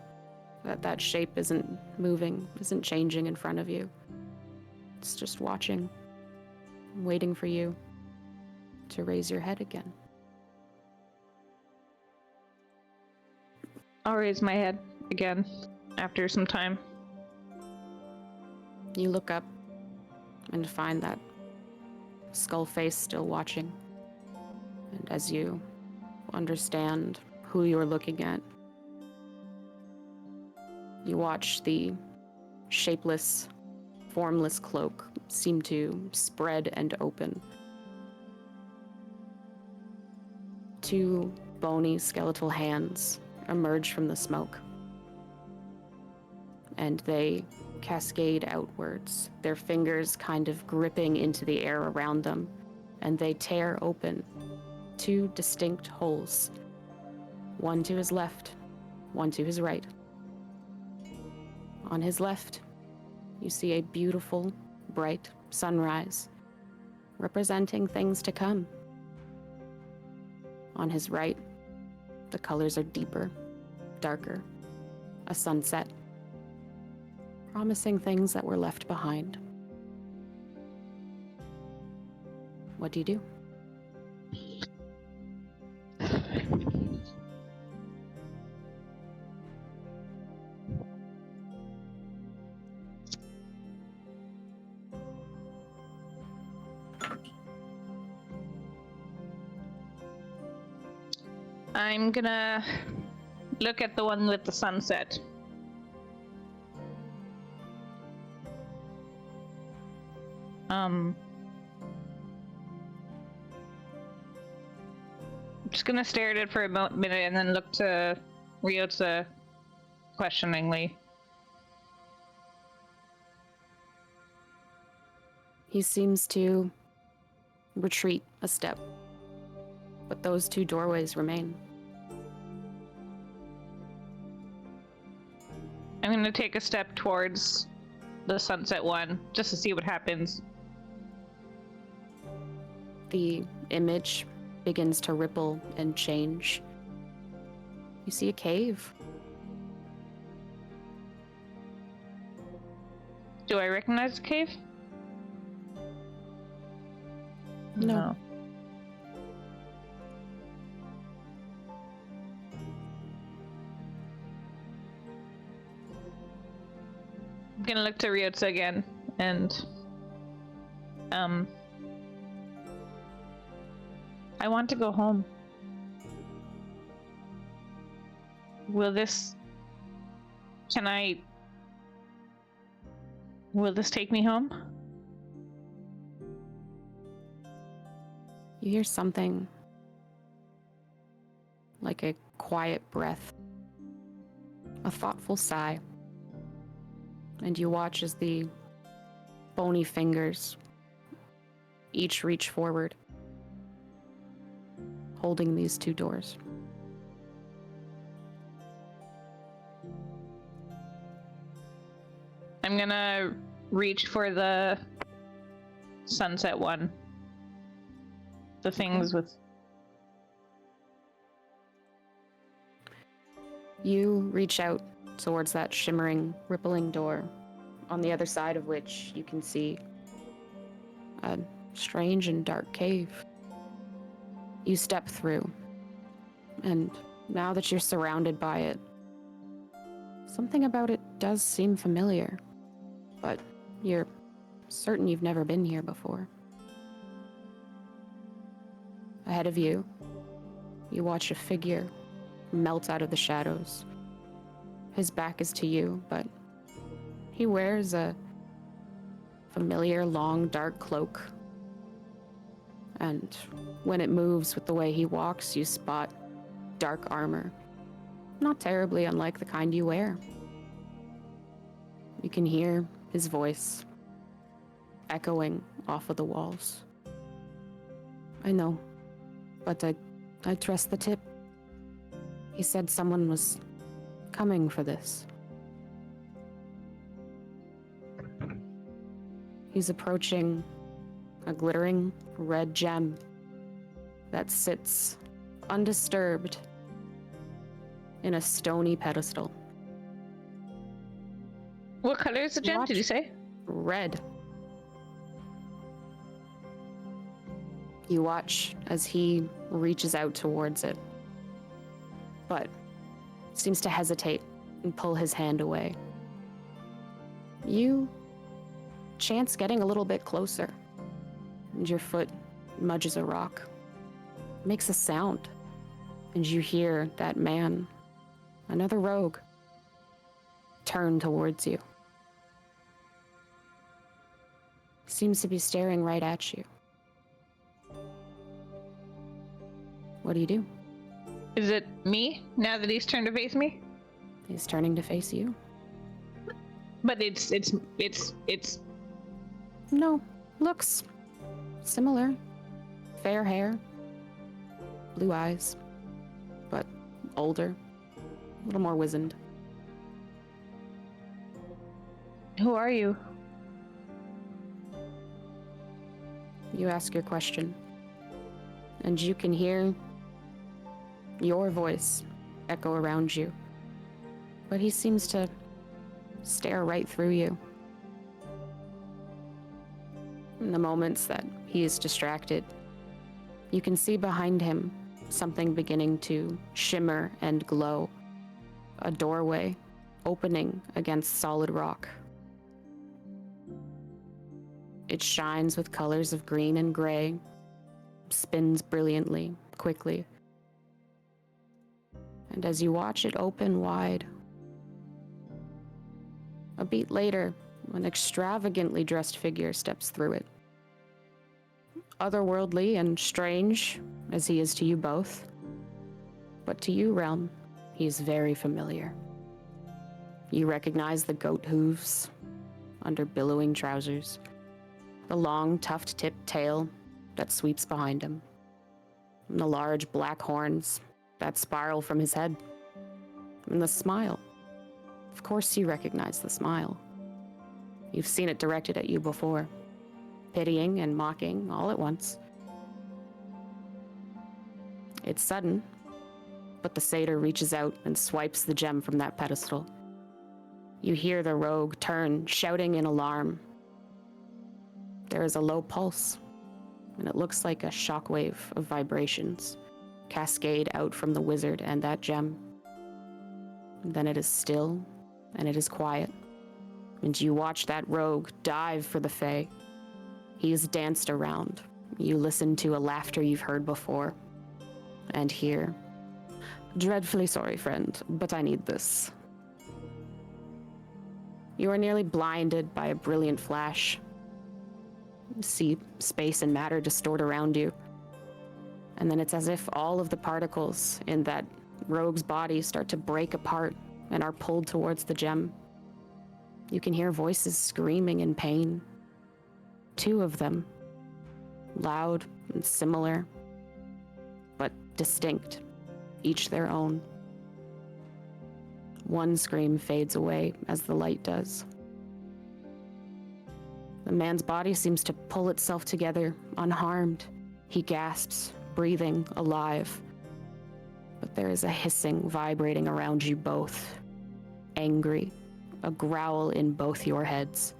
that that shape isn't moving, isn't changing in front of you. It's just watching, waiting for you to raise your head again. I'll raise my head again after some time. You look up and find that skull face still watching. And as you understand who you're looking at, you watch the shapeless formless cloak seem to spread and open. Two bony skeletal hands emerge from the smoke, and they cascade outwards, their fingers kind of gripping into the air around them, and they tear open two distinct holes, one to his left, one to his right. On his left, you see a beautiful, bright sunrise, representing things to come. On his right, the colors are deeper, darker, a sunset, promising things that were left behind. What do you do? I'm gonna look at the one with the sunset. I'm just gonna stare at it for a minute and then look to Ryotsu questioningly. He seems to retreat a step, but those two doorways remain. I'm gonna take a step towards the sunset one just to see what happens. The image begins to ripple and change. You see a cave. Do I recognize the cave? No. I'm gonna look to Ryotsu again and I want to go home. Will this take me home? You hear something like a quiet breath, a thoughtful sigh, and you watch as the bony fingers each reach forward, holding these two doors. I'm gonna reach for the sunset one. The things with... You reach out towards that shimmering, rippling door, on the other side of which you can see a strange and dark cave. You step through, and now that you're surrounded by it, something about it does seem familiar, but you're certain you've never been here before. Ahead of you, you watch a figure melt out of the shadows. His back is to you, but he wears a familiar long dark cloak. And when it moves with the way he walks, you spot dark armor, not terribly unlike the kind you wear. You can hear his voice echoing off of the walls. I know, but I trust the tip. He said someone was coming for this. He's approaching a glittering red gem that sits undisturbed in a stony pedestal. What color is the gem, did you say? Red. You watch as he reaches out towards it, but seems to hesitate and pull his hand away. You chance getting a little bit closer, and your foot nudges a rock, makes a sound, and you hear that man, another rogue, turn towards you. seems to be staring right at you. What do you do? Is it me now that he's turned to face me? He's turning to face you. But it's No, looks similar. Fair hair, blue eyes, but older, a little more wizened. Who are you? You ask your question, and you can hear your voice echo around you. But he seems to stare right through you. In the moments that he is distracted, you can see behind him something beginning to shimmer and glow. A doorway opening against solid rock. It shines with colors of green and gray, spins brilliantly, quickly. And as you watch it open wide, a beat later, an extravagantly dressed figure steps through it. Otherworldly and strange, as he is to you both. But to you, Realm, he is very familiar. You recognize the goat hooves under billowing trousers, the long, tuft-tipped tail that sweeps behind him, and the large black horns that spiral from his head, and the smile. Of course you recognize the smile. You've seen it directed at you before, pitying and mocking all at once. It's sudden, but the satyr reaches out and swipes the gem from that pedestal. You hear the rogue turn, shouting in alarm. There is a low pulse, and it looks like a shockwave of vibrations cascade out from the wizard and that gem. And then it is still, and it is quiet, and you watch that rogue dive for the Fae. He is danced around. You listen to a laughter you've heard before, and hear, "Dreadfully sorry, friend, but I need this." You are nearly blinded by a brilliant flash. You see space and matter distort around you. And then it's as if all of the particles in that rogue's body start to break apart and are pulled towards the gem. You can hear voices screaming in pain. 2 of them, loud and similar, but distinct, each their own. One scream fades away as the light does. The man's body seems to pull itself together, unharmed. He gasps, breathing, alive. But there is a hissing vibrating around you both. Angry, a growl in both your heads.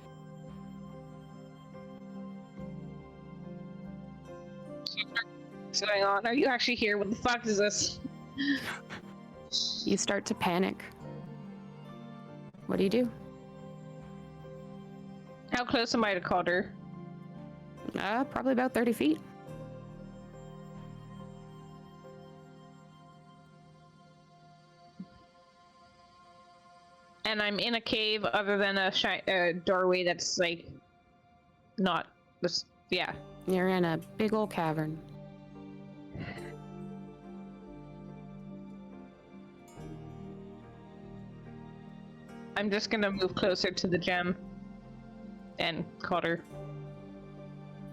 What's going on? Are you actually here? What the fuck is this? You start to panic. What do you do? How close am I to Cotter? Probably about 30 feet. And I'm in a cave other than a doorway that's like not this. Yeah. You're in a big old cavern. I'm just gonna move closer to the gem and Cotter.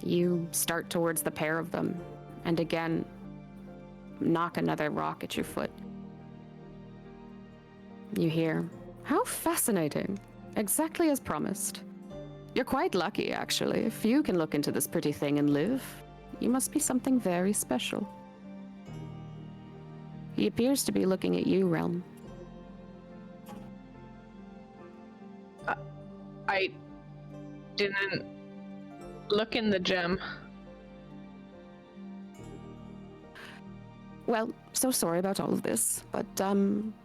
You start towards the pair of them, and again, knock another rock at your foot. You hear, "How fascinating. Exactly as promised. You're quite lucky, actually. If you can look into this pretty thing and live, you must be something very special." He appears to be looking at you, Realm. I didn't look in the gem. Well, so sorry about all of this, but,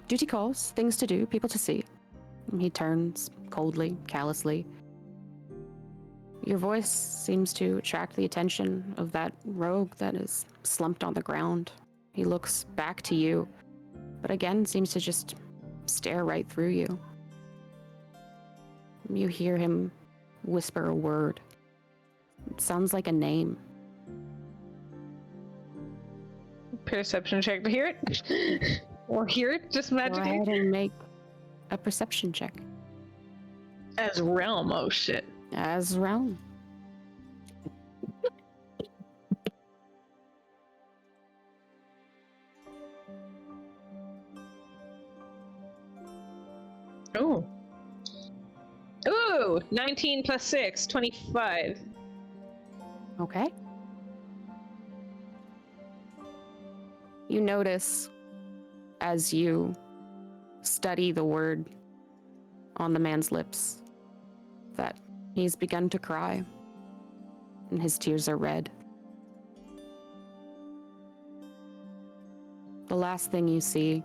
duty calls, things to do, people to see. He turns, coldly, callously. Your voice seems to attract the attention of that rogue that is slumped on the ground. He looks back to you, but again seems to just stare right through you. You hear him whisper a word, It sounds like a name. Perception check to hear it. Or hear it just Go magically. ahead and make a perception check. As realm, oh shit. As Realm. Oh. Ooh, 19 plus 6, 25. Okay. You notice as you study the word on the man's lips that he's begun to cry, and his tears are red. The last thing you see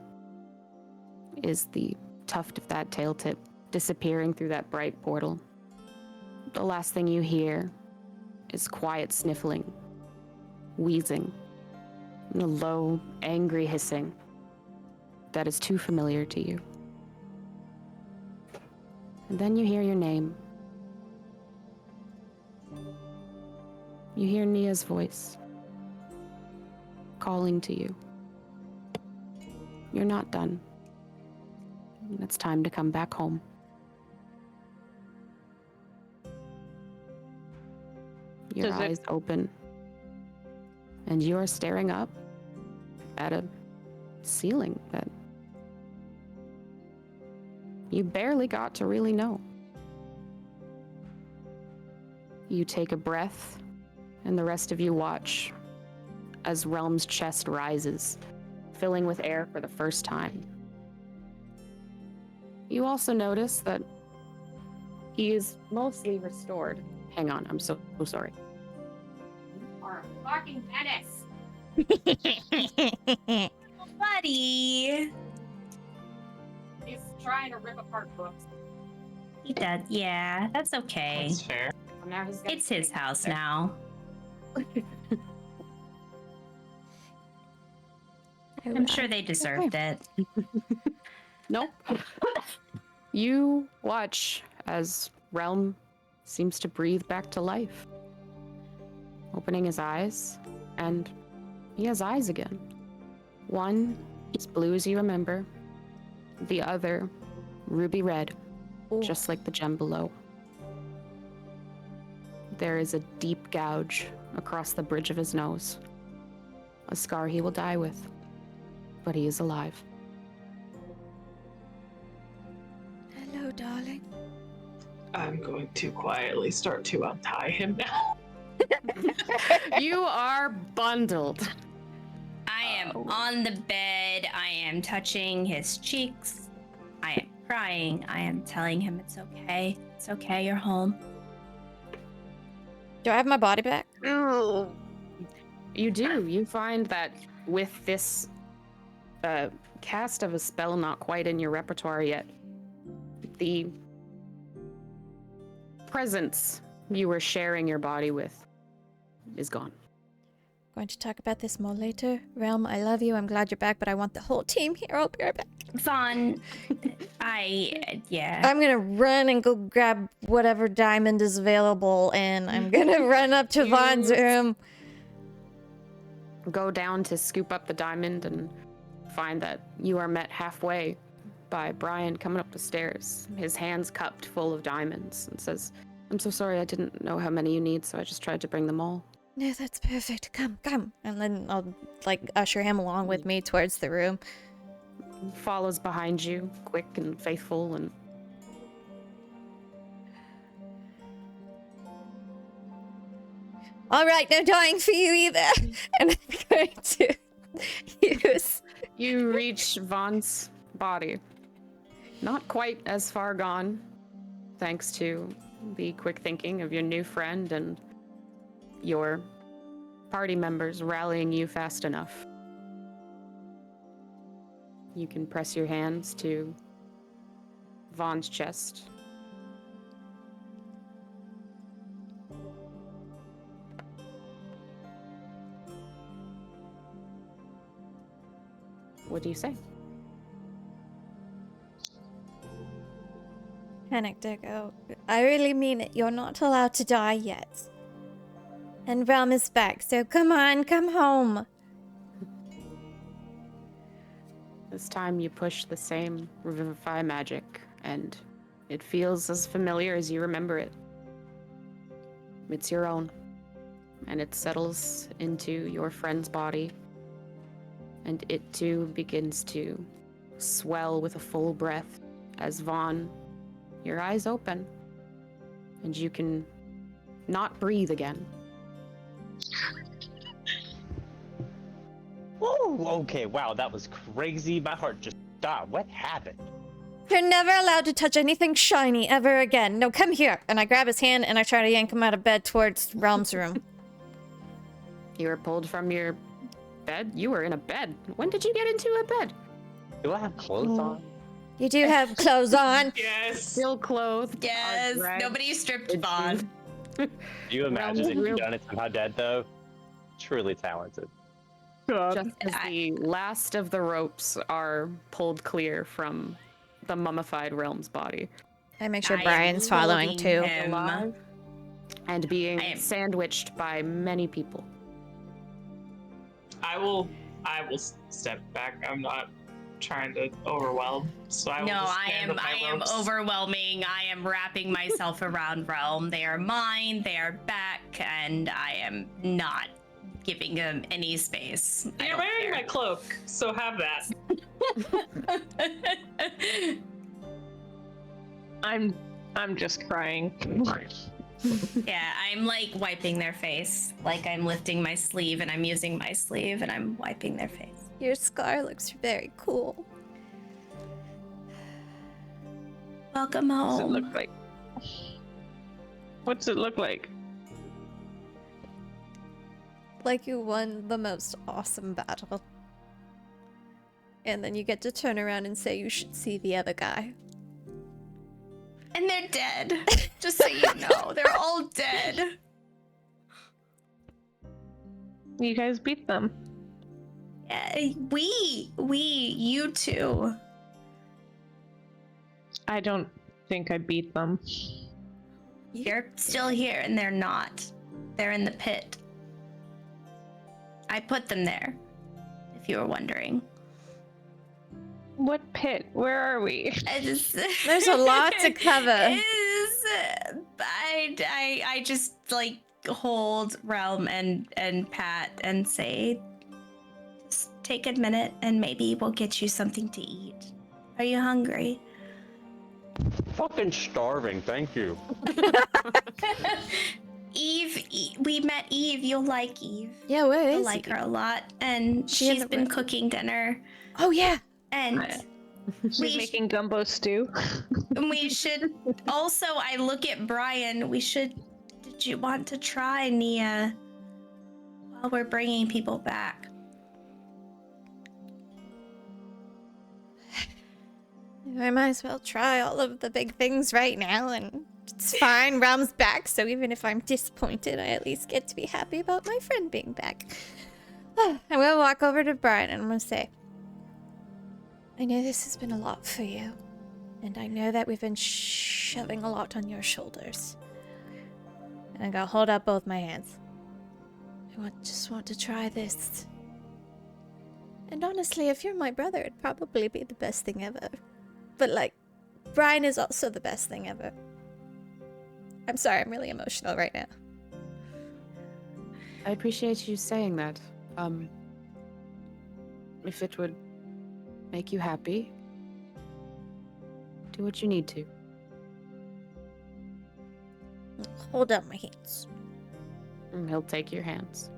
is the tuft of that tail tip disappearing through that bright portal. The last thing you hear is quiet sniffling, wheezing, and a low, angry hissing that is too familiar to you. And then you hear your name. You hear Nia's voice calling to you. You're not done. It's time to come back home. Your Does it- eyes open, and you are staring up at a ceiling that you barely got to really know. You take a breath, and the rest of you watch as Realm's chest rises, filling with air for the first time. You also notice that he is mostly restored. Hang on, I'm so sorry. You are a fucking menace! Buddy. He's trying to rip apart books. He does. Yeah, that's okay. That's fair. Now he's gonna It's his take house there. now. I'm sure they deserved it. Nope. You watch as Realm seems to breathe back to life, opening his eyes, and he has eyes again. One is blue as you remember, the other ruby red, just like the gem below. There is a deep gouge across the bridge of his nose, a scar he will die with, but he is alive. Hello, darling. I'm going to quietly start to untie him now. You are bundled. I am on the bed. I am touching his cheeks. I am crying. I am telling him it's okay. It's okay. You're home. Do I have my body back? You do. You find that with this cast of a spell not quite in your repertoire yet, the presence you were sharing your body with is gone. Going to talk about this more later. Realm, I love you. I'm glad you're back, but I want the whole team here. I'll be right back. Vaughn, yeah. I'm gonna run and go grab whatever diamond is available, and I'm gonna run up to Vaughn's room. Go down to scoop up the diamond and find that you are met halfway by Brian coming up the stairs, his hands cupped full of diamonds, and says, "I'm so sorry, I didn't know how many you need, so I just tried to bring them all." No, that's perfect. Come, come. And then I'll, like, usher him along with me towards the room. Follows behind you, quick and faithful, and All right, no dying for you either. And I'm going to use... you reach Vaughn's body. Not quite as far gone, thanks to the quick thinking of your new friend and your party members rallying you fast enough. You can press your hands to Vaughn's chest. What do you say? Panicked, I go, I really mean it. You're not allowed to die yet. And Realm is back, so come on, come home. This time you push the same revivify magic, and it feels as familiar as you remember it. It's your own, and it settles into your friend's body, and it too begins to swell with a full breath as Vaughn, your eyes open, and you can not breathe again. Oh, okay, wow, that was crazy. My heart just stopped. What happened? You're never allowed to touch anything shiny ever again. No, come here. And I grab his hand and I try to yank him out of bed towards Realm's room. You were pulled from your bed? You were in a bed. When did you get into a bed? Do I have clothes on? You do have clothes on. Yes. Still clothed. Yes, are dragged nobody stripped into- Vaughn. Do you imagine if real- you'd done it somehow dead, though? Truly talented. Just as the last of the ropes are pulled clear from the mummified realm's body. I make sure I am Brian's following holding too. him. Alive and being I am- sandwiched by many people. I will step back. I'm not trying to overwhelm. So I will No, just I stand am with my ropes. overwhelming. I am wrapping myself around Realm. They are mine, they are back, and I am not giving them any space. I You're don't wearing my care. cloak, so have that. I'm just crying. Yeah, I'm like wiping their face. Like I'm lifting my sleeve and I'm using my sleeve and I'm wiping their face. Your scar looks very cool. Welcome What's it home. look like? What's it look like? Like you won the most awesome battle. And then you get to turn around and say you should see the other guy. And they're dead. Just so you know, they're all dead. You guys beat them. Yeah, you two. I don't think I beat them. You're still here and they're not. They're in the pit. I put them there, if you were wondering. What pit? Where are we? There's a lot to cover. I just like hold Realm and Pat and say, just take a minute and maybe we'll get you something to eat. Are you hungry? Fucking starving, thank you. Eve, we met Eve. You'll like Eve. Yeah, where You'll is like he? her a lot, and She in she's the been room? cooking dinner. Oh yeah. And She's we making gumbo stew. we should also. I look at Brian. We should. Did you want to try Nia while we're bringing people back? I might as well try all of the big things right now, and it's fine. Realm's back, so even if I'm disappointed, I at least get to be happy about my friend being back. I'm gonna walk over to Brian and I'm gonna say, I know this has been a lot for you, and I know that we've been shoving a lot on your shoulders. And I'm gonna hold up both my hands. Just want to try this. And honestly, if you're my brother, it'd probably be the best thing ever. But like, Brian is also the best thing ever. I'm sorry, I'm really emotional right now. I appreciate you saying that. If it would make you happy, do what you need to. Hold up my hands. And he'll take your hands.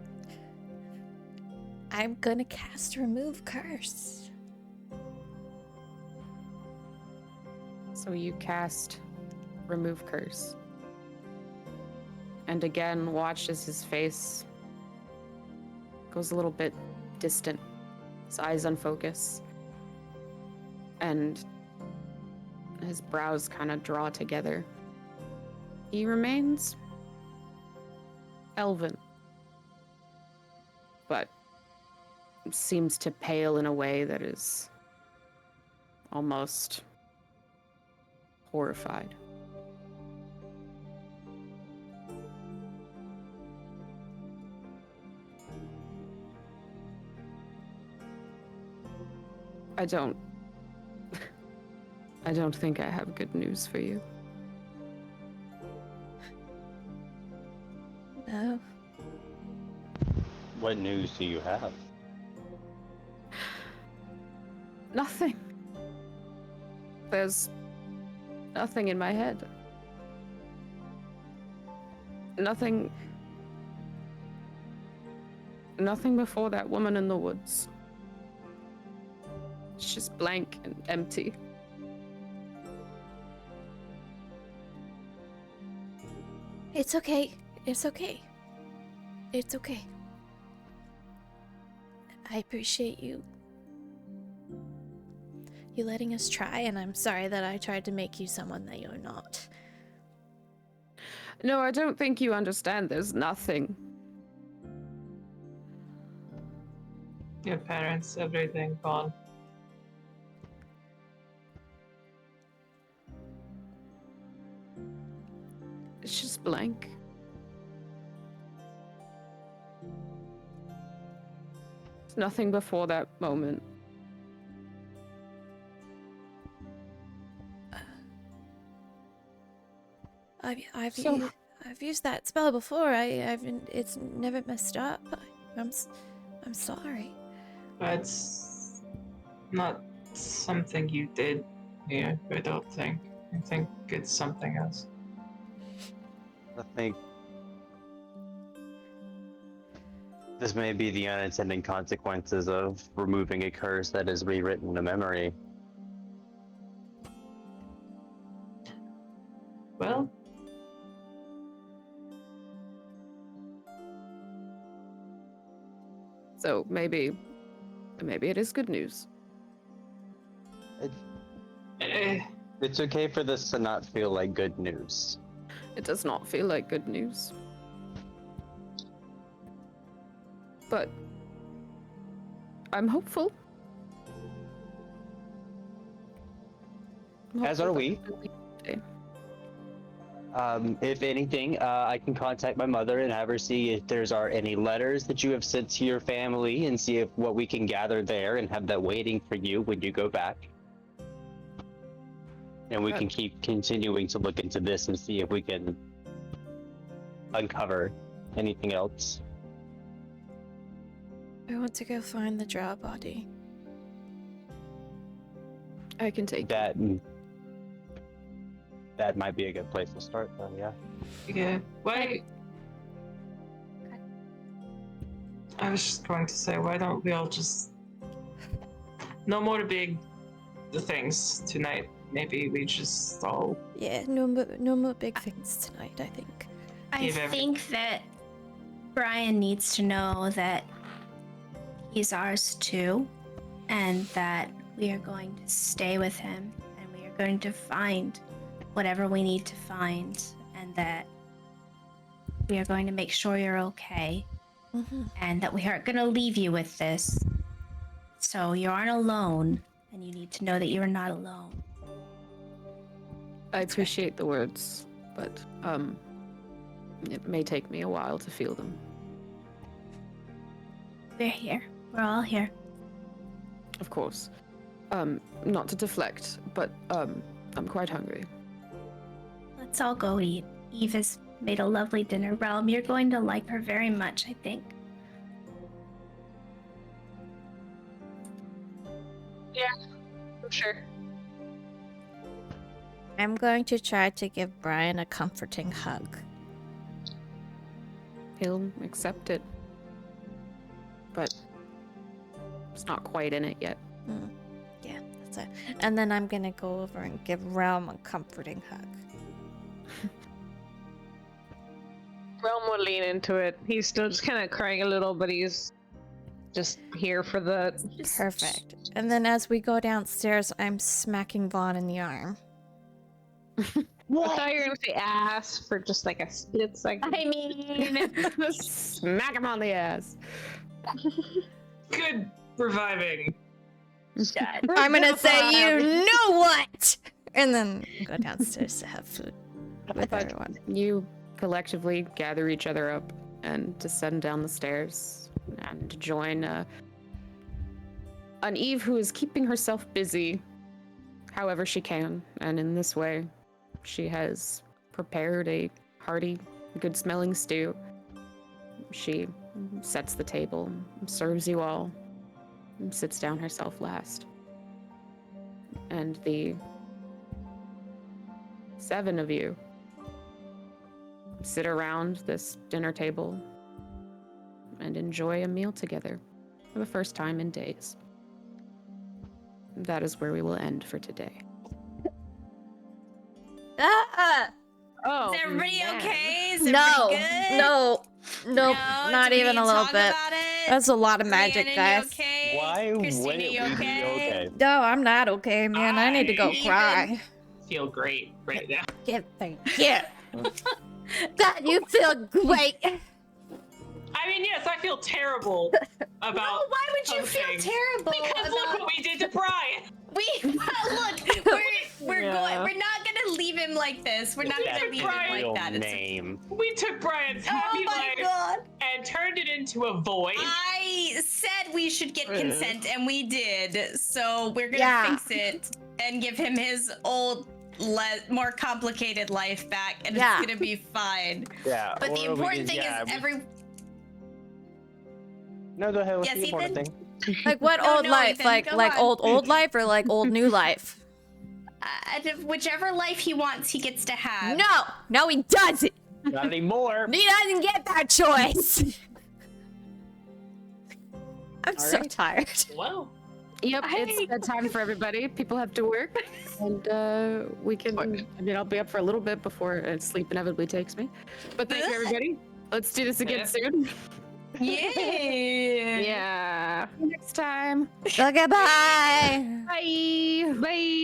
I'm gonna cast Remove Curse. So you cast Remove Curse. And again, watch as his face goes a little bit distant, his eyes unfocus, and his brows kind of draw together. He remains elven, but seems to pale in a way that is almost horrified. I don't think I have good news for you. No. What news do you have? Nothing. There's nothing in my head. Nothing before that woman in the woods. It's just blank and empty. It's okay. It's okay. It's okay. I appreciate you letting us try, and I'm sorry that I tried to make you someone that you're not. No, I don't think you understand. There's nothing. Your parents, everything gone. It's just blank. There's nothing before that moment. I've used that spell before. It's never messed up. I'm sorry. It's not something you did here, I don't think. I think it's something else. I think this may be the unintended consequences of removing a curse that is rewritten a memory. Well, So maybe it is good news. It's okay for this to not feel like good news. It does not feel like good news. But I'm hopeful. As are we. Okay. If anything, I can contact my mother and have her see if there's any letters that you have sent to your family and see if what we can gather there and have that waiting for you when you go back. And we can keep continuing to look into this and see if we can uncover anything else. I want to go find the drow body. I can take That might be a good place to start, though. Yeah. yeah. Why? I was just going to say, why don't we all just... No more big things tonight. Maybe we just all... Yeah, no more big things tonight, I think. I think that Brian needs to know that he's ours too, and that we are going to stay with him, and we are going to find whatever we need to find, and that we are going to make sure you're okay, and that we aren't going to leave you with this. So you aren't alone, and you need to know that you're not alone. I appreciate the words, but it may take me a while to feel them. We're here. We're all here. Of course. Not to deflect, but I'm quite hungry. Let's all go eat. Eve has made a lovely dinner. Realm, you're going to like her very much, I think. Yeah, I'm sure. I'm going to try to give Brian a comforting hug. He'll accept it. But it's not quite in it yet. Yeah, that's it. And then I'm gonna go over and give Realm a comforting hug. Realm will lean into it. He's still just kind of crying a little, but he's just here for the... Perfect. And then as we go downstairs, I'm smacking Vaughn in the arm. I thought you were gonna say ass for just like a split second. I mean, Smack him on the ass. Good reviving. I'm gonna say, you know what? And then go downstairs to have food with everyone. You collectively gather each other up and descend down the stairs and join An Eve who is keeping herself busy however she can, and in this way, she has prepared a hearty, good-smelling stew. She sets the table, serves you all, and sits down herself last. And the 7 of you sit around this dinner table and enjoy a meal together for the first time in days. That is where we will end for today. Oh, Is everybody man. okay? Is No, everybody good? no, nope, No? not Do we even need a to little talk bit. about it? That's a lot of magic, Rhiannon, guys. You okay? Why Christina, wouldn't you we be okay? okay? No, I'm not okay, man. I need to go I- cry. Feel great right now. Yeah. God, you feel great. I mean, yes, I feel terrible about. No, why would you feel something. terrible? Because look about... what we did to Brian. Look, we're Yeah. going. We're not gonna leave him like this. We're not That's gonna leave him Brian. like Real that. It's... name. We took Brian's Oh happy my life god! and turned it into a void. I said we should get consent, and we did. So we're gonna Yeah. fix it and give him his old, more complicated life back, and Yeah. it's gonna be fine. Yeah. But the or we important could- thing yeah, is we- every. No, go ahead. What's Yes, the important Ethan? thing? Like what No, old no, life? Ethan, Like go like on. old life or like old new life? Whichever life he wants, he gets to have. No, he doesn't. Not anymore. He doesn't get that choice. I'm so right. tired. Well, Yep, it's bedtime for everybody. People have to work, and we can. I mean, I'll be up for a little bit before sleep inevitably takes me. But thank you, everybody. Let's do this again Yeah. soon. Yeah. Yeah. Next time. Okay, bye. Bye. Bye.